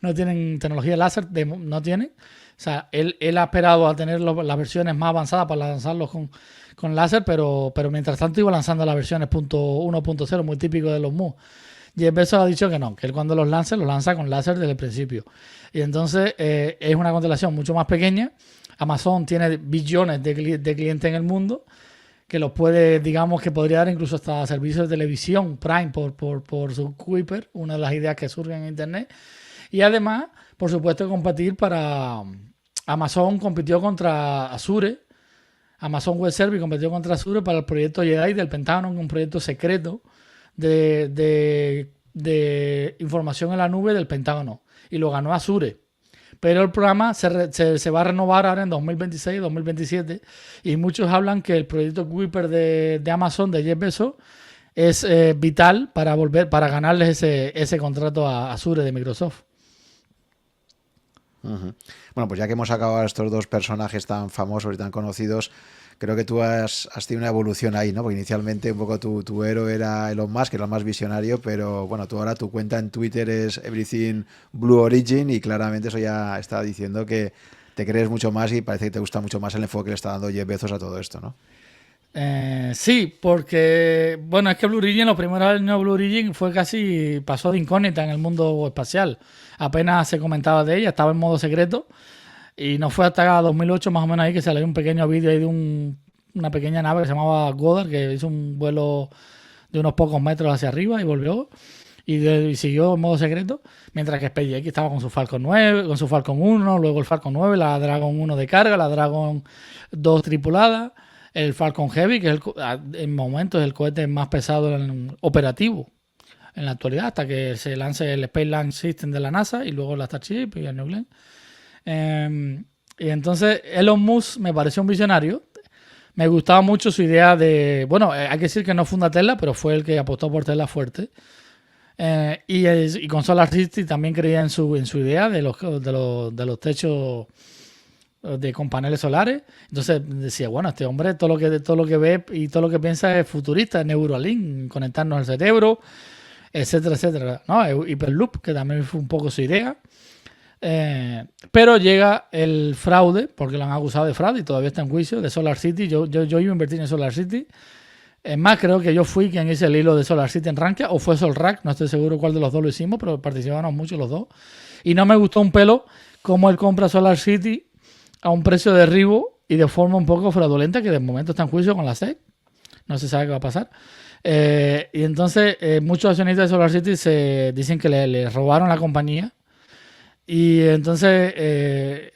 no tienen tecnología láser, no tienen. O sea, él ha esperado a tener las versiones más avanzadas para lanzarlos con láser, pero mientras tanto iba lanzando las versiones .1.0, muy típico de los MU. Jeff Bezos ha dicho que no, que él cuando los lanza con láser desde el principio. Y entonces es una constelación mucho más pequeña. Amazon tiene billones de clientes en el mundo que los puede, digamos, que podría dar incluso hasta servicios de televisión, Prime, por su Kuiper, una de las ideas que surgen en Internet. Y además, por supuesto, competir para... Amazon compitió contra Azure. Amazon Web Service compitió contra Azure para el proyecto Jedi del Pentágono, un proyecto secreto de información en la nube del Pentágono. Y lo ganó Azure. Pero el programa se va a renovar ahora en 2026, 2027. Y muchos hablan que el proyecto Kuiper de Amazon, de Jeff Bezos, es vital para ganarles ese contrato a Azure de Microsoft.
Uh-huh. Bueno, pues ya que hemos sacado a estos dos personajes tan famosos y tan conocidos, creo que tú has tenido una evolución ahí, ¿no? Porque inicialmente un poco tu héroe era Elon Musk, que era el más visionario, pero bueno, tú ahora tu cuenta en Twitter es Everything Blue Origin y claramente eso ya está diciendo que te crees mucho más y parece que te gusta mucho más el enfoque que le está dando Jeff Bezos a todo esto, ¿no?
Sí, porque, bueno, es que Blue Origin, los primeros años de Blue Origin pasó de incógnita en el mundo espacial. Apenas se comentaba de ella, estaba en modo secreto y no fue hasta 2008 más o menos ahí que salió un pequeño vídeo ahí de una pequeña nave que se llamaba Goddard, que hizo un vuelo de unos pocos metros hacia arriba y volvió y siguió en modo secreto, mientras que SpaceX estaba con su Falcon 9, con su Falcon 1, luego el Falcon 9, la Dragon 1 de carga, la Dragon 2 tripulada, el Falcon Heavy, que en momentos es el cohete más pesado operativo en la actualidad, hasta que se lance el Space Launch System de la NASA y luego la Starship y el New Glenn. Y entonces Elon Musk me pareció un visionario. Me gustaba mucho su idea de... Bueno, hay que decir que no funda Tesla, pero fue el que apostó por Tesla fuerte. Y con SolarCity también creía en su idea de los techos con paneles solares. Entonces decía, bueno, este hombre todo lo que ve y todo lo que piensa es futurista, Neuralink, conectarnos al cerebro, etcétera, etcétera, ¿no? Hyperloop, que también fue un poco su idea. Pero llega el fraude, porque lo han acusado de fraude y todavía está en juicio, de SolarCity. Yo iba a invertir en SolarCity. Es más, creo que yo fui quien hice el hilo de SolarCity en Rankia, o fue Solrack, no estoy seguro cuál de los dos lo hicimos, pero participamos mucho los dos. Y no me gustó un pelo cómo él compra SolarCity a un precio de derribo y de forma un poco fraudulenta, que de momento está en juicio con la SEC. No se sabe qué va a pasar. Y entonces muchos accionistas de SolarCity se dicen que le robaron la compañía. Y entonces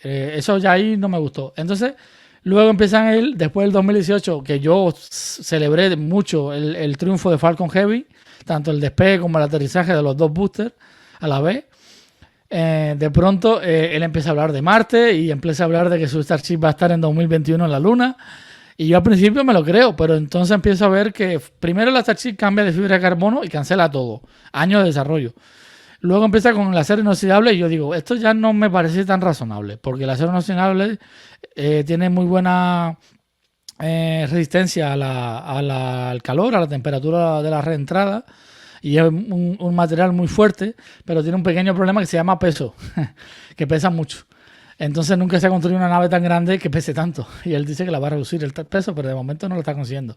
eso ya ahí no me gustó. Entonces luego empiezan después del 2018, que yo celebré mucho el triunfo de Falcon Heavy, tanto el despegue como el aterrizaje de los dos boosters a la vez. De pronto él empieza a hablar de Marte y empieza a hablar de que su Starship va a estar en 2021 en la Luna. Y yo al principio me lo creo, pero entonces empiezo a ver que primero la Starship cambia de fibra de carbono y cancela todo. Años de desarrollo. Luego empieza con el acero inoxidable y yo digo, esto ya no me parece tan razonable, porque el acero inoxidable tiene muy buena resistencia al calor, a la temperatura de la reentrada, y es un material muy fuerte, pero tiene un pequeño problema que se llama peso, que pesa mucho. Entonces nunca se ha construido una nave tan grande que pese tanto. Y él dice que la va a reducir el peso, pero de momento no lo está consiguiendo.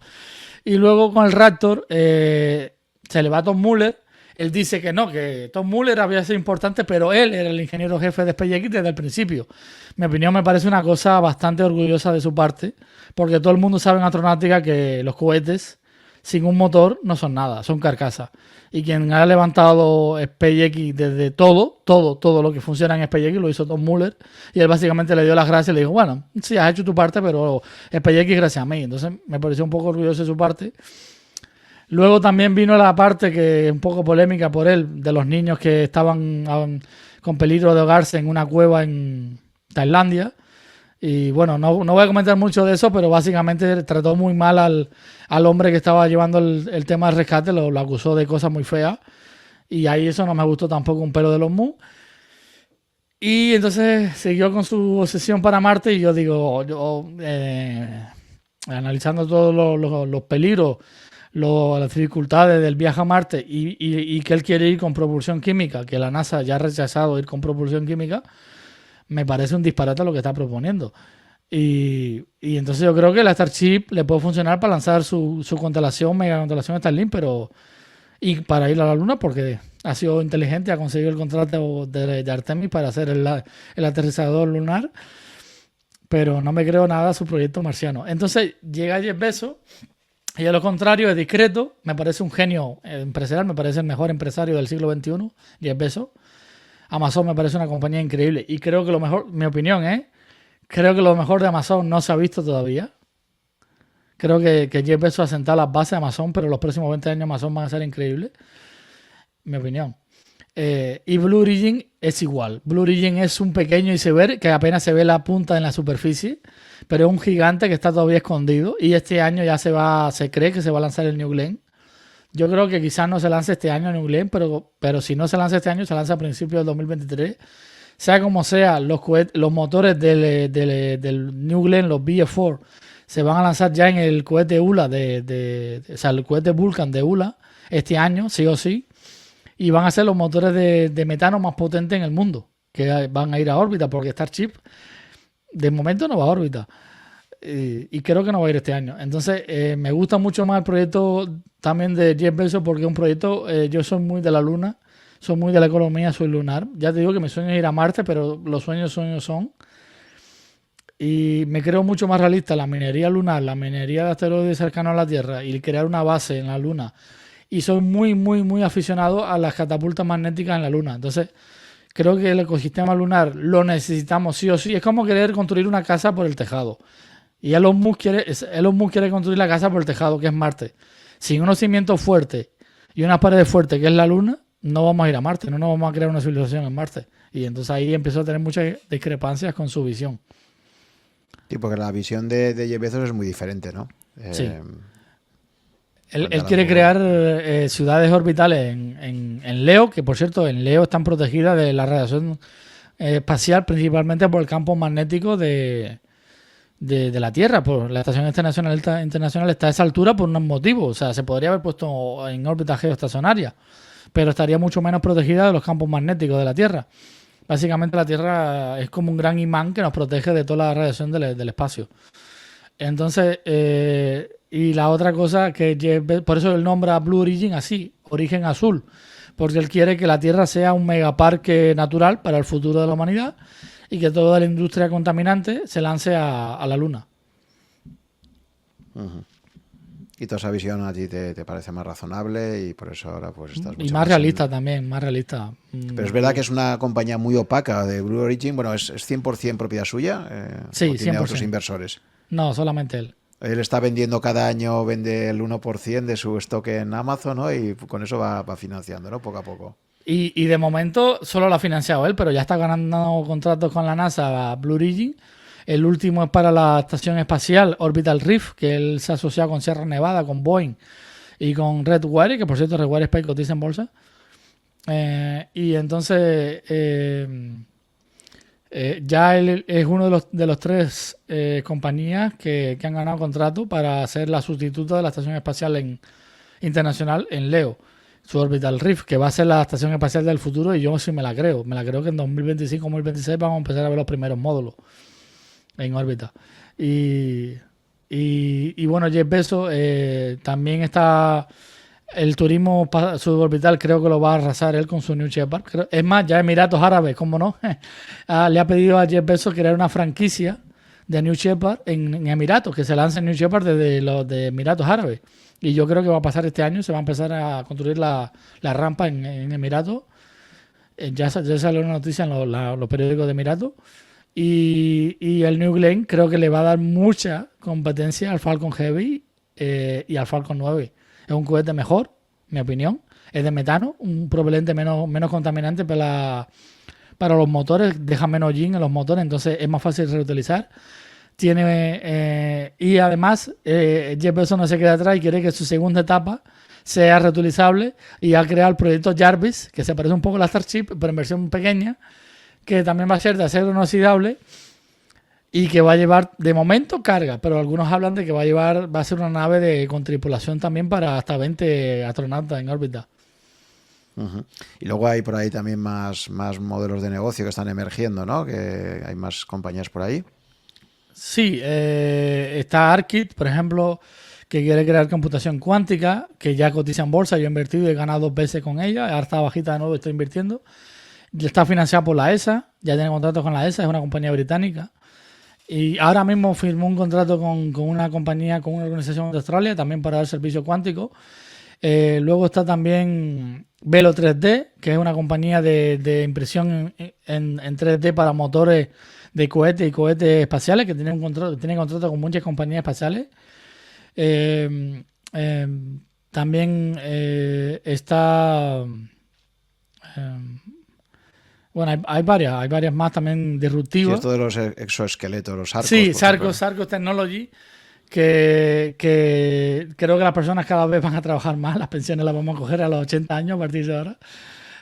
Y luego con el Raptor se le va a Tom Muller. Él dice que no, que Tom Muller había sido importante, pero él era el ingeniero jefe de SpaceX desde el principio. Mi opinión me parece una cosa bastante orgullosa de su parte, porque todo el mundo sabe en astronáutica que los cohetes sin un motor no son nada, son carcasas. Y quien ha levantado SpaceX desde todo lo que funciona en SpaceX lo hizo Tom Muller. Y él básicamente le dio las gracias y le dijo, bueno, sí, has hecho tu parte, pero SpaceX gracias a mí. Entonces me pareció un poco orgulloso de su parte. Luego también vino la parte que es un poco polémica por él, de los niños que estaban con peligro de ahogarse en una cueva en Tailandia. Y bueno, no voy a comentar mucho de eso, pero básicamente trató muy mal al hombre que estaba llevando el tema del rescate, lo acusó de cosas muy feas. Y ahí eso no me gustó tampoco un pelo de los Mu. Y entonces siguió con su obsesión para Marte y yo digo, analizando todos los peligros, las dificultades del viaje a Marte y que él quiere ir con propulsión química, que la NASA ya ha rechazado ir con propulsión química, me parece un disparate lo que está proponiendo. Y entonces yo creo que la Starship le puede funcionar para lanzar su constelación, mega constelación Starlink, y para ir a la Luna, porque ha sido inteligente, ha conseguido el contrato de Artemis para hacer el aterrizador lunar, pero no me creo nada a su proyecto marciano. Entonces llega Jeff Bezos, y a lo contrario, es discreto, me parece un genio empresarial, me parece el mejor empresario del siglo XXI, Jeff Bezos. Amazon me parece una compañía increíble y creo que lo mejor, mi opinión creo que lo mejor de Amazon no se ha visto todavía. Creo que Jeff Bezos ha sentado las bases de Amazon, pero los próximos 20 años Amazon van a ser increíbles. Mi opinión. Y Blue Origin es igual. Blue Origin es un pequeño iceberg que apenas se ve la punta en la superficie, pero es un gigante que está todavía escondido y este año ya se cree que se va a lanzar el New Glenn. Yo creo que quizás no se lance este año New Glenn, pero si no se lanza este año, se lanza a principios del 2023. Sea como sea, los motores del New Glenn, los BF4, se van a lanzar ya en el cohete ULA, o sea, el cohete Vulcan de ULA, este año, sí o sí. Y van a ser los motores de metano más potentes en el mundo, que van a ir a órbita, porque Starship de momento no va a órbita. Y creo que no va a ir este año. Entonces, me gusta mucho más el proyecto también de Jeff Bezos porque es un proyecto, yo soy muy de la Luna, soy muy de la economía, soy lunar. Ya te digo que mi sueño es ir a Marte, pero los sueños son. Y me creo mucho más realista la minería lunar, la minería de asteroides cercanos a la Tierra y crear una base en la Luna. Y soy muy, muy, muy aficionado a las catapultas magnéticas en la Luna. Entonces, creo que el ecosistema lunar lo necesitamos sí o sí. Es como querer construir una casa por el tejado. Y Elon Musk quiere construir la casa por el tejado, que es Marte. Sin unos cimientos fuertes y unas paredes fuertes, que es la Luna, no vamos a ir a Marte, no nos vamos a crear una civilización en Marte. Y entonces ahí empezó a tener muchas discrepancias con su visión.
Sí, porque la visión de Jeff Bezos es muy diferente, ¿no?
Sí. Él quiere crear ciudades orbitales en Leo, que por cierto, en Leo están protegidas de la radiación espacial, principalmente por el campo magnético de la Tierra. Por la Estación Internacional está a esa altura por unos motivos. O sea, se podría haber puesto en órbita geoestacionaria, pero estaría mucho menos protegida de los campos magnéticos de la Tierra. Básicamente la Tierra es como un gran imán que nos protege de toda la radiación del espacio. Entonces, y la otra cosa que por eso él nombra Blue Origin así, origen azul, porque él quiere que la Tierra sea un megaparque natural para el futuro de la humanidad y que toda la industria contaminante se lance a la Luna.
Uh-huh. Y toda esa visión a ti te parece más razonable y por eso ahora pues estás...
Y más realista también, más realista.
Pero es verdad que es una compañía muy opaca de Blue Origin. Bueno, ¿es 100% propiedad suya?
Sí,
¿o tiene
100%.
Otros inversores?
No, solamente él.
Él está vendiendo cada año, vende el 1% de su stock en Amazon, ¿no? Y con eso va financiando, ¿no? Poco a poco.
Y de momento solo lo ha financiado él, pero ya está ganando contratos con la NASA, Blue Origin. El último es para la estación espacial Orbital Reef, que él se ha asociado con Sierra Nevada, con Boeing y con Redwire, que por cierto Redwire Space cotiza en bolsa. Y entonces ya él es uno de los tres compañías que han ganado contrato para ser la sustituta de la estación espacial internacional en Leo, su Orbital Reef, que va a ser la estación espacial del futuro, y yo sí me la creo que en 2025-2026 vamos a empezar a ver los primeros módulos en órbita. Y bueno, Jeff Bezos también está El turismo suborbital creo que lo va a arrasar él con su New Shepard. Es más, ya Emiratos Árabes, ¿cómo no? Le ha pedido a Jeff Bezos crear una franquicia de New Shepard en Emiratos, que se lance New Shepard desde los de Emiratos Árabes. Y yo creo que va a pasar este año, se va a empezar a construir la rampa en Emiratos. Ya salió una noticia en los periódicos de Emiratos. Y el New Glenn creo que le va a dar mucha competencia al Falcon Heavy y al Falcon 9. Es un cohete mejor, mi opinión. Es de metano, un propelente menos contaminante para los motores, deja menos hollín en los motores, entonces es más fácil de reutilizar. Y además, Jeff Bezos no se queda atrás y quiere que su segunda etapa sea reutilizable y ha creado el proyecto Jarvis, que se parece un poco a la Starship, pero en versión pequeña, que también va a ser de acero inoxidable y que va a llevar, de momento, carga, pero algunos hablan de que va a ser una nave con tripulación también para hasta 20 astronautas en órbita.
Uh-huh. Y luego hay por ahí también más modelos de negocio que están emergiendo, ¿no? Que hay más compañías por ahí.
Sí, está ARKit, por ejemplo, que quiere crear computación cuántica, que ya cotiza en bolsa. Yo he invertido y he ganado 2 veces con ella. Ahora está bajita de nuevo, estoy invirtiendo. Está financiada por la ESA, ya tiene contrato con la ESA, es una compañía británica. Y ahora mismo firmó un contrato con una compañía, con una organización de Australia, también para dar servicio cuántico. Luego está también Velo 3D, que es una compañía de impresión en 3D para motores de cohetes y cohetes espaciales, que tiene contrato con muchas compañías espaciales. También está... bueno, hay varias más también disruptivas.
Sí, esto de los exoesqueletos, los Sarcos.
Sí, Sarcos Technology, que creo que las personas cada vez van a trabajar más, las pensiones las vamos a coger a los 80 años a partir de ahora.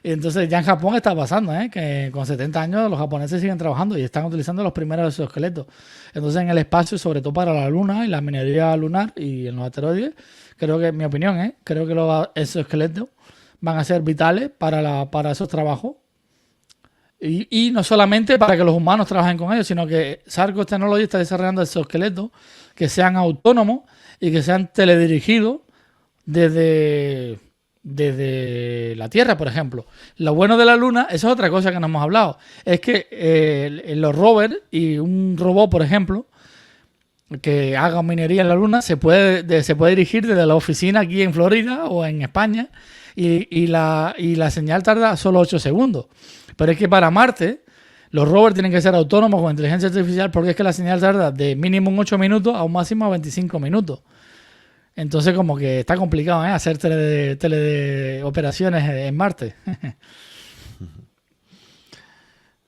Y entonces ya en Japón está pasando, que con 70 años los japoneses siguen trabajando y están utilizando los primeros exoesqueletos. Entonces en el espacio, sobre todo para la luna y la minería lunar y en los asteroides, creo que, mi opinión, creo que los exoesqueletos van a ser vitales para esos trabajos. Y no solamente para que los humanos trabajen con ellos, sino que Sarcos Technology está desarrollando exoesqueletos que sean autónomos y que sean teledirigidos desde la Tierra, por ejemplo. Lo bueno de la Luna, eso es otra cosa que no hemos hablado, es que los rovers y un robot, por ejemplo, que haga minería en la Luna, se puede dirigir desde la oficina aquí en Florida o en España y la señal tarda solo 8 segundos. Pero es que para Marte, los rovers tienen que ser autónomos con inteligencia artificial porque es que la señal tarda de mínimo 8 minutos a un máximo 25 minutos. Entonces como que está complicado hacer teleoperaciones en Marte.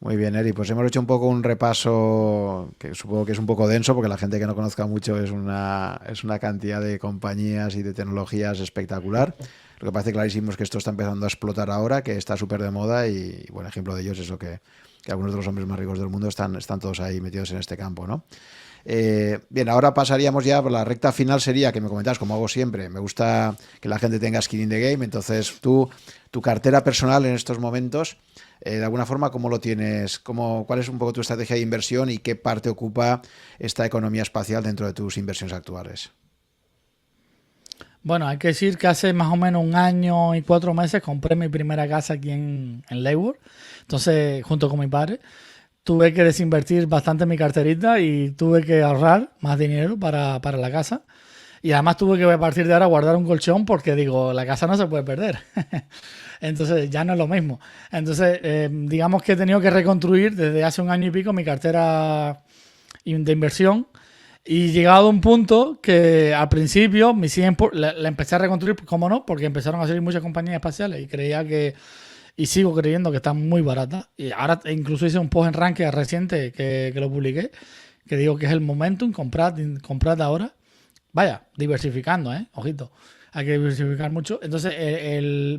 Muy bien, Eri, pues hemos hecho un poco un repaso que supongo que es un poco denso porque la gente que no conozca mucho es una cantidad de compañías y de tecnologías espectacular. Lo que parece clarísimo es que esto está empezando a explotar ahora, que está súper de moda y buen ejemplo de ellos es lo que algunos de los hombres más ricos del mundo están todos ahí metidos en este campo, ¿no? Bien, ahora pasaríamos ya por la recta final. Sería que me comentabas, como hago siempre, me gusta que la gente tenga skin in the game. Entonces tu cartera personal en estos momentos, de alguna forma, ¿cómo lo tienes? ¿Cuál es un poco tu estrategia de inversión y qué parte ocupa esta economía espacial dentro de tus inversiones actuales?
Bueno, hay que decir que hace más o menos 1 año y 4 meses compré mi primera casa aquí en Lakewood. Entonces, junto con mi padre, tuve que desinvertir bastante mi carterita y tuve que ahorrar más dinero para la casa. Y además tuve que a partir de ahora guardar un colchón porque digo, la casa no se puede perder. Entonces ya no es lo mismo. Entonces, digamos que he tenido que reconstruir desde hace 1 año y pico mi cartera de inversión. Y llegado a un punto que al principio la empecé a reconstruir, ¿cómo no? Porque empezaron a salir muchas compañías espaciales y sigo creyendo que están muy baratas. Y ahora incluso hice un post en Rankia reciente que lo publiqué, que digo que es el momentum, comprad ahora. Vaya, diversificando, ojito. Hay que diversificar mucho. Entonces,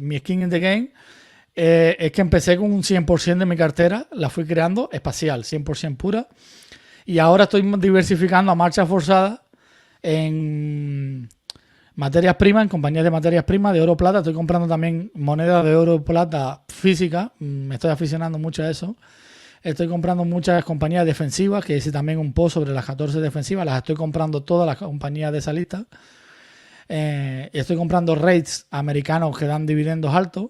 mi skin in the game es que empecé con un 100% de mi cartera, la fui creando espacial, 100% pura. Y ahora estoy diversificando a marcha forzada en materias primas, en compañías de materias primas, de oro plata. Estoy comprando también monedas de oro plata física. Me estoy aficionando mucho a eso. Estoy comprando muchas compañías defensivas, que hice también un post sobre las 14 defensivas. Las estoy comprando todas las compañías de esa lista. Estoy comprando REITs americanos que dan dividendos altos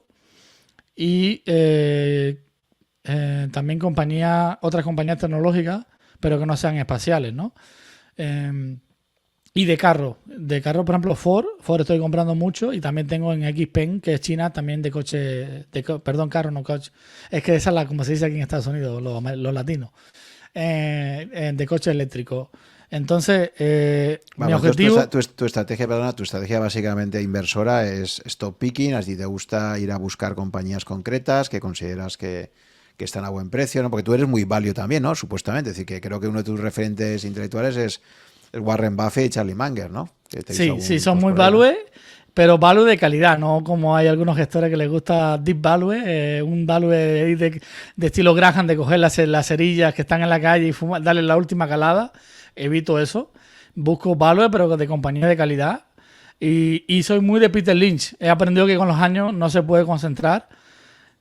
y también otras compañías tecnológicas, pero que no sean espaciales, ¿no? Y de carro, por ejemplo, Ford estoy comprando mucho y también tengo en XPeng, que es China, también de coche, perdón, carro, no coche. Es que esa es como se dice aquí en Estados Unidos, los latinos, de coche eléctrico. Entonces, mi objetivo...
Tu estrategia básicamente inversora es stop picking, así te gusta ir a buscar compañías concretas que consideras que están a buen precio, ¿no? Porque tú eres muy value también, ¿no? Supuestamente, es decir, que creo que uno de tus referentes intelectuales es Warren Buffett y Charlie Munger, ¿no?
Sí, son muy value, pero value de calidad, no como hay algunos gestores que les gusta deep value, un value de estilo Graham, de coger las cerillas que están en la calle y darle la última calada. Evito eso. Busco value, pero de compañía de calidad. Y soy muy de Peter Lynch. He aprendido que con los años no se puede concentrar.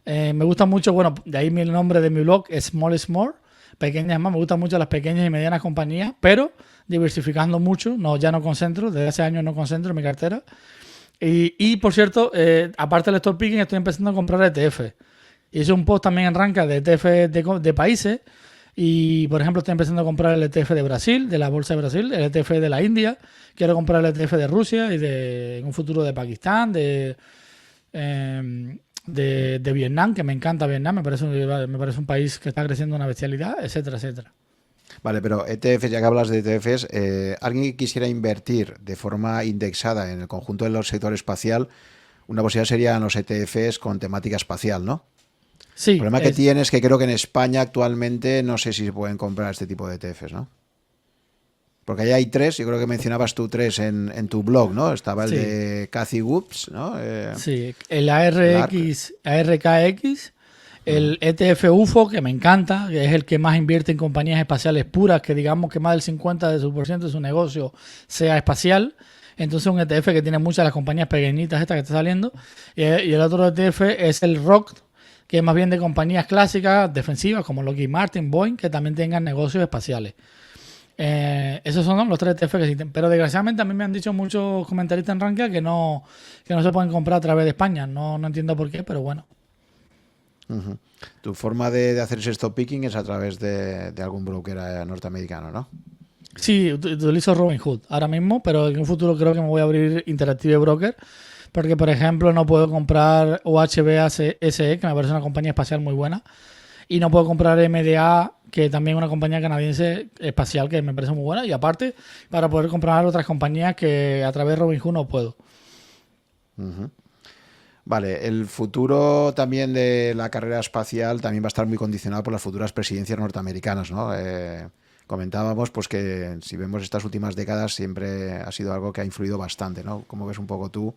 Me gusta mucho, bueno, de ahí el nombre de mi blog, Small is More. Pequeñas más, me gustan mucho las pequeñas y medianas compañías, pero diversificando mucho. Ya no concentro, desde hace años no concentro en mi cartera. Y por cierto, aparte del stock picking, estoy empezando a comprar ETF. Hice un post también en Rankia de ETF de países. Y, por ejemplo, estoy empezando a comprar el ETF de Brasil, de la bolsa de Brasil, el ETF de la India. Quiero comprar el ETF de Rusia y en un futuro de Pakistán, de Vietnam, que me encanta Vietnam. Me parece un país que está creciendo una bestialidad, etcétera, etcétera.
Vale, pero ETFs, ya que hablas de ETFs, alguien que quisiera invertir de forma indexada en el conjunto del sector espacial, una posibilidad serían los ETFs con temática espacial, ¿no?
Sí.
El problema que tienes es que creo que en España actualmente no sé si se pueden comprar este tipo de ETFs, ¿no? Porque ahí hay tres, yo creo que mencionabas tú tres en tu blog, ¿no? Estaba el de Cathie Wood, ¿no?
Sí, el ARKX, el ETF UFO, que me encanta, que es el que más invierte en compañías espaciales puras, que digamos que más del 50% de su negocio sea espacial. Entonces un ETF que tiene muchas de las compañías pequeñitas estas que está saliendo. Y el otro ETF es el ROC, que es más bien de compañías clásicas, defensivas, como Lockheed Martin, Boeing, que también tengan negocios espaciales. Esos son los tres ETF que existen. Pero desgraciadamente a mí me han dicho muchos comentaristas en Rankia que no se pueden comprar a través de España. No entiendo por qué, pero bueno.
Uh-huh. Tu forma de hacer ese stop picking es a través de algún broker norteamericano, ¿no?
Sí, utilizo Robinhood ahora mismo, pero en un futuro creo que me voy a abrir Interactive Broker. Porque, por ejemplo, no puedo comprar OHBASE, que me parece una compañía espacial muy buena. Y no puedo comprar MDA, que también es una compañía canadiense espacial que me parece muy buena. Y aparte, para poder comprar otras compañías que a través de Robinhood no puedo.
Uh-huh. Vale, el futuro también de la carrera espacial también va a estar muy condicionado por las futuras presidencias norteamericanas, ¿no? Comentábamos pues que si vemos estas últimas décadas siempre ha sido algo que ha influido bastante, ¿no? ¿Cómo ves un poco tú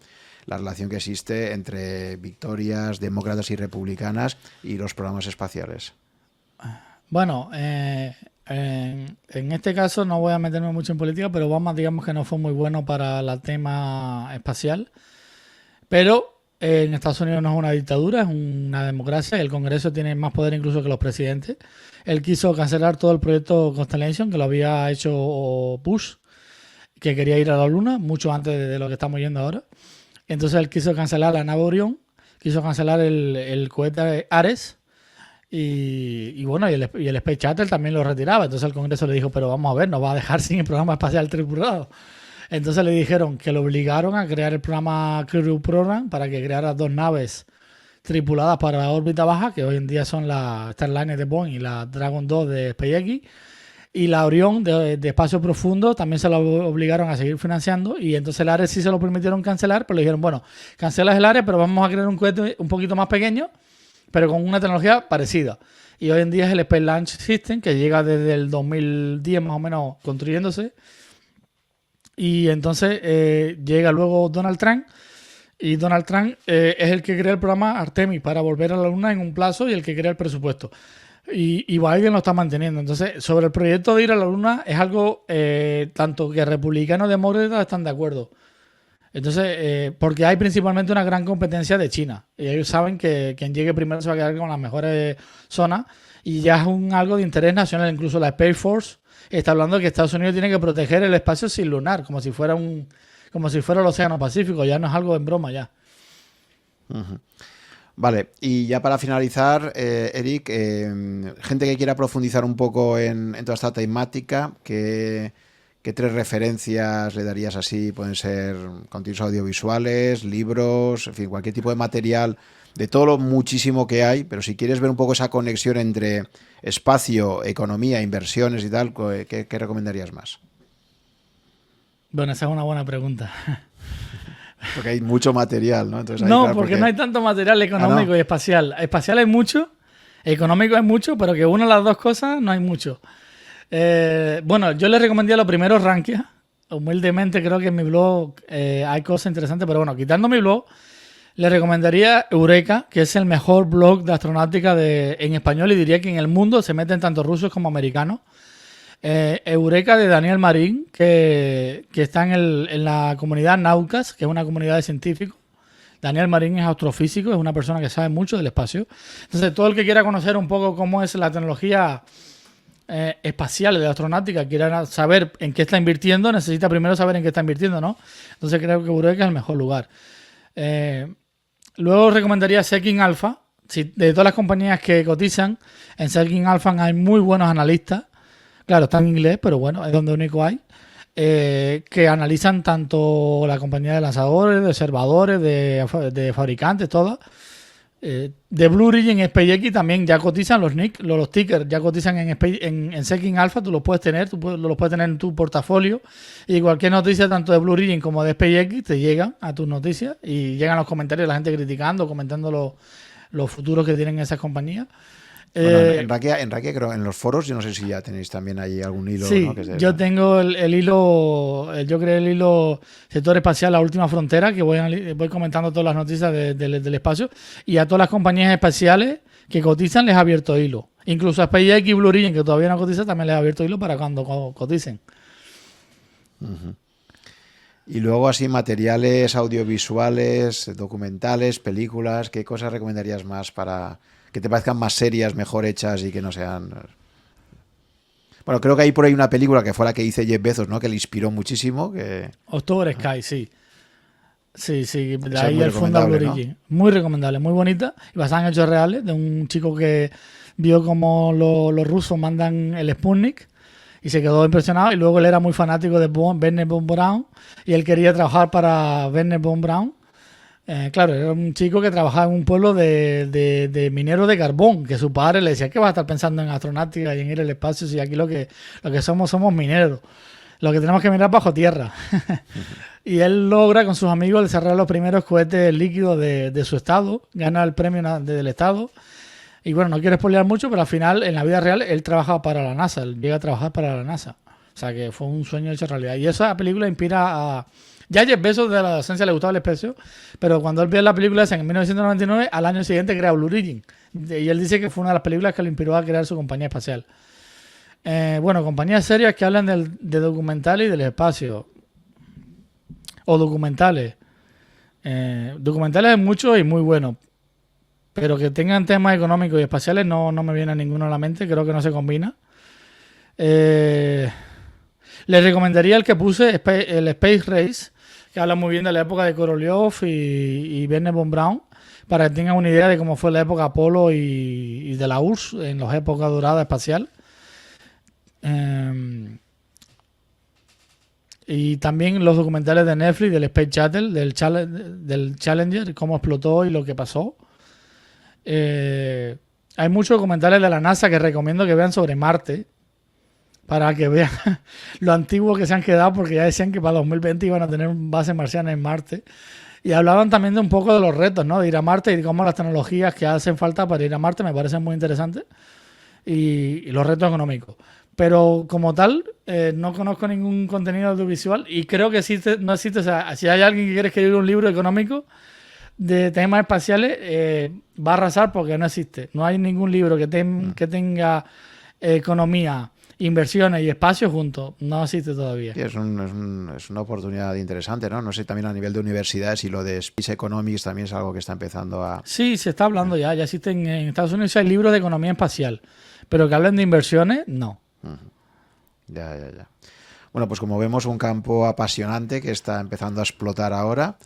la relación que existe entre victorias demócratas y republicanas y los programas espaciales?
Bueno, en este caso no voy a meterme mucho en política, pero Obama digamos que no fue muy bueno para el tema espacial. Pero en Estados Unidos no es una dictadura, es una democracia y el Congreso tiene más poder incluso que los presidentes. Él quiso cancelar todo el proyecto Constellation, que lo había hecho Bush, que quería ir a la Luna mucho antes de lo que estamos yendo ahora. Entonces él quiso cancelar la nave Orión, quiso cancelar el cohete Ares y bueno, y el Space Shuttle también lo retiraba. Entonces el Congreso le dijo, pero vamos a ver, nos va a dejar sin el programa espacial tripulado. Entonces le dijeron que lo obligaron a crear el programa Crew Program para que creara 2 naves tripuladas para la órbita baja, que hoy en día son la Starliner de Boeing y la Dragon 2 de SpaceX. Y la Orión de espacio profundo también se lo obligaron a seguir financiando. Y entonces el Ares sí se lo permitieron cancelar, pero le dijeron, bueno, cancelas el Ares, pero vamos a crear un cohete un poquito más pequeño, pero con una tecnología parecida. Y hoy en día es el Space Launch System, que llega desde el 2010 más o menos construyéndose. Y entonces llega luego Donald Trump. Y Donald Trump es el que crea el programa Artemis para volver a la Luna en un plazo y el que crea el presupuesto. Y Biden lo está manteniendo. Entonces, sobre el proyecto de ir a la Luna es algo tanto que republicanos y demócratas están de acuerdo. Entonces, porque hay principalmente una gran competencia de China. Y ellos saben que quien llegue primero se va a quedar con las mejores zonas. Y ya es algo de interés nacional. Incluso la Space Force está hablando de que Estados Unidos tiene que proteger el espacio sin lunar, como si fuera como si fuera el Océano Pacífico, ya no es algo en broma ya.
Vale, y ya para finalizar, Eric, gente que quiera profundizar un poco en toda esta temática, ¿qué 3 referencias le darías así? Pueden ser contenidos audiovisuales, libros, en fin, cualquier tipo de material, de todo lo muchísimo que hay, pero si quieres ver un poco esa conexión entre espacio, economía, inversiones y tal, ¿qué recomendarías más?
Bueno, esa es una buena pregunta.
Porque hay mucho material, ¿no? Entonces,
No, claro, porque no hay tanto material económico
¿no?
y espacial. Espacial hay mucho, económico hay mucho, pero que una de las dos cosas no hay mucho. Bueno, yo le recomendaría los primeros Rankia. Humildemente creo que en mi blog hay cosas interesantes, pero bueno, quitando mi blog, le recomendaría Eureka, que es el mejor blog de astronáutica en español y diría que en el mundo se meten tanto rusos como americanos. Eureka de Daniel Marín, que está en la comunidad Naucas, que es una comunidad de científicos. Daniel Marín es astrofísico, es una persona que sabe mucho del espacio. Entonces, todo el que quiera conocer un poco cómo es la tecnología espacial de astronáutica, quiera saber en qué está invirtiendo, necesita primero saber en qué está invirtiendo, ¿no? Entonces, creo que Eureka es el mejor lugar. Luego recomendaría Seeking Alpha. De todas las compañías que cotizan, en Seeking Alpha hay muy buenos analistas. Claro, está en inglés, pero bueno, es donde único hay. Que analizan tanto la compañía de lanzadores, de observadores, de fabricantes, todas. De Blue Origin, SpaceX también ya cotizan los tickers, ya cotizan en Seeking Alpha, tú los puedes tener, los puedes tener en tu portafolio y cualquier noticia tanto de Blue Origin como de SpaceX te llegan a tus noticias y llegan los comentarios de la gente criticando, comentando los futuros que tienen esas compañías.
Bueno, en Rankia creo, en los foros, yo no sé si ya tenéis también ahí algún hilo.
Sí,
¿no? Que
yo tengo el hilo, yo creé el hilo sector espacial, la última frontera, que voy comentando todas las noticias del espacio, y a todas las compañías espaciales que cotizan les he abierto hilo. Incluso a SpaceX y Blue Origin, que todavía no cotiza, también les he abierto hilo para cuando coticen.
Y luego así materiales audiovisuales, documentales, películas, ¿qué cosas recomendarías más para que te parezcan más serias, mejor hechas y que no sean... Bueno, creo que hay por ahí una película que fue la que hice Jeff Bezos, ¿no? Que le inspiró muchísimo.
October Sky, sí. Sí, de
Esa
ahí
es
el funda Blue Origin.
¿no?
Muy recomendable, muy bonita. Y basada en hechos reales, de un chico que vio cómo los rusos mandan el Sputnik y se quedó impresionado. Y luego él era muy fanático de Wernher von Braun y él quería trabajar para Wernher von Braun. Claro, era un chico que trabajaba en un pueblo de mineros de carbón, que su padre le decía, ¿qué vas a estar pensando en astronáutica y en ir al espacio si aquí lo que somos mineros? Lo que tenemos que mirar bajo tierra. Y él logra con sus amigos desarrollar los primeros cohetes líquidos de su estado, gana el premio del estado. Y bueno, no quiero spoilear mucho, pero al final, en la vida real, él trabajaba para la NASA, él llega a trabajar para la NASA. O sea que fue un sueño hecho realidad. Y esa película inspira a... Ya Jeff Bezos de la adolescencia le gustaba el espacio, pero cuando él vio la película esa en 1999, al año siguiente crea Blue Origin. Y él dice que fue una de las películas que lo inspiró a crear su compañía espacial. Bueno, compañías serias que hablan de documentales y del espacio. O documentales. Documentales hay muchos y muy buenos. Pero que tengan temas económicos y espaciales no me viene a ninguno a la mente. Creo que no se combina. Le recomendaría el que puse, el Space Race, que habla muy bien de la época de Korolev y Wernher von Braun, para que tengan una idea de cómo fue la época Apolo y de la URSS en las épocas doradas espacial. Y también los documentales de Netflix del Space Shuttle, del Challenger, cómo explotó y lo que pasó. Hay muchos documentales de la NASA que recomiendo que vean sobre Marte, para que vean lo antiguo que se han quedado, porque ya decían que para 2020 iban a tener bases marcianas en Marte. Y hablaban también de un poco de los retos, ¿no? De ir a Marte y cómo las tecnologías que hacen falta para ir a Marte me parecen muy interesantes. Y los retos económicos. Pero como tal, no conozco ningún contenido audiovisual y creo que no existe. O sea, si hay alguien que quiere escribir un libro económico de temas espaciales, va a arrasar porque no existe. No hay ningún libro que tenga economía, inversiones y espacio juntos. No existe todavía.
Sí, es una oportunidad interesante, ¿no? No sé, también a nivel de universidades y lo de Space Economics también es algo que está empezando a...
Sí, se está hablando ya. Ya existen en Estados Unidos hay libros de economía espacial. Pero que hablen de inversiones, no.
Ya. Bueno, pues como vemos, un campo apasionante que está empezando a explotar ahora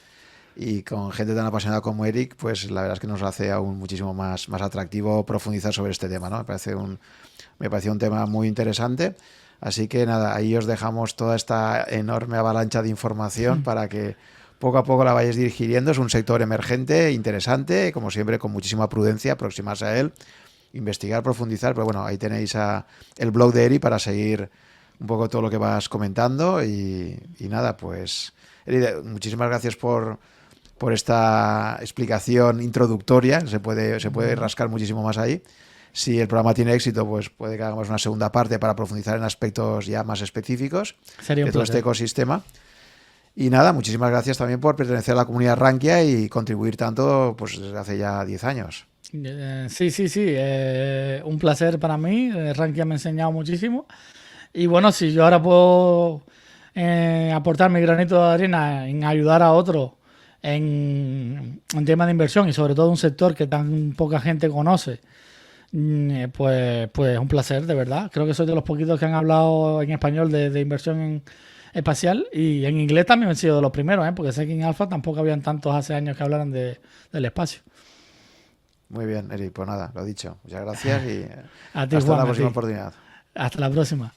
y con gente tan apasionada como Eric, pues la verdad es que nos hace aún muchísimo más atractivo profundizar sobre este tema, ¿no? Me parece un tema muy interesante. Así que nada, ahí os dejamos toda esta enorme avalancha de información para que poco a poco la vayáis digiriendo. Es un sector emergente, interesante, como siempre, con muchísima prudencia, aproximarse a él, investigar, profundizar. Pero bueno, ahí tenéis el blog de Eri para seguir un poco todo lo que vas comentando. Y nada, pues Eri, muchísimas gracias por esta explicación introductoria. Se puede rascar muchísimo más ahí. Si el programa tiene éxito, pues puede que hagamos una segunda parte para profundizar en aspectos ya más específicos de todo este ecosistema. Y nada, muchísimas gracias también por pertenecer a la comunidad Rankia y contribuir tanto pues desde hace ya 10 años.
Sí. Un placer para mí. Rankia me ha enseñado muchísimo. Y bueno, si yo ahora puedo aportar mi granito de arena en ayudar a otros en temas de inversión y sobre todo un sector que tan poca gente conoce, pues un placer, de verdad. Creo que soy de los poquitos que han hablado en español de inversión espacial, y en inglés también he sido de los primeros, porque sé que en Alfa tampoco habían tantos hace años que hablaran del espacio.
Muy bien, Eric, pues nada, lo dicho. Muchas gracias y
a ti,
hasta
Juan,
la próxima oportunidad.
Hasta la próxima.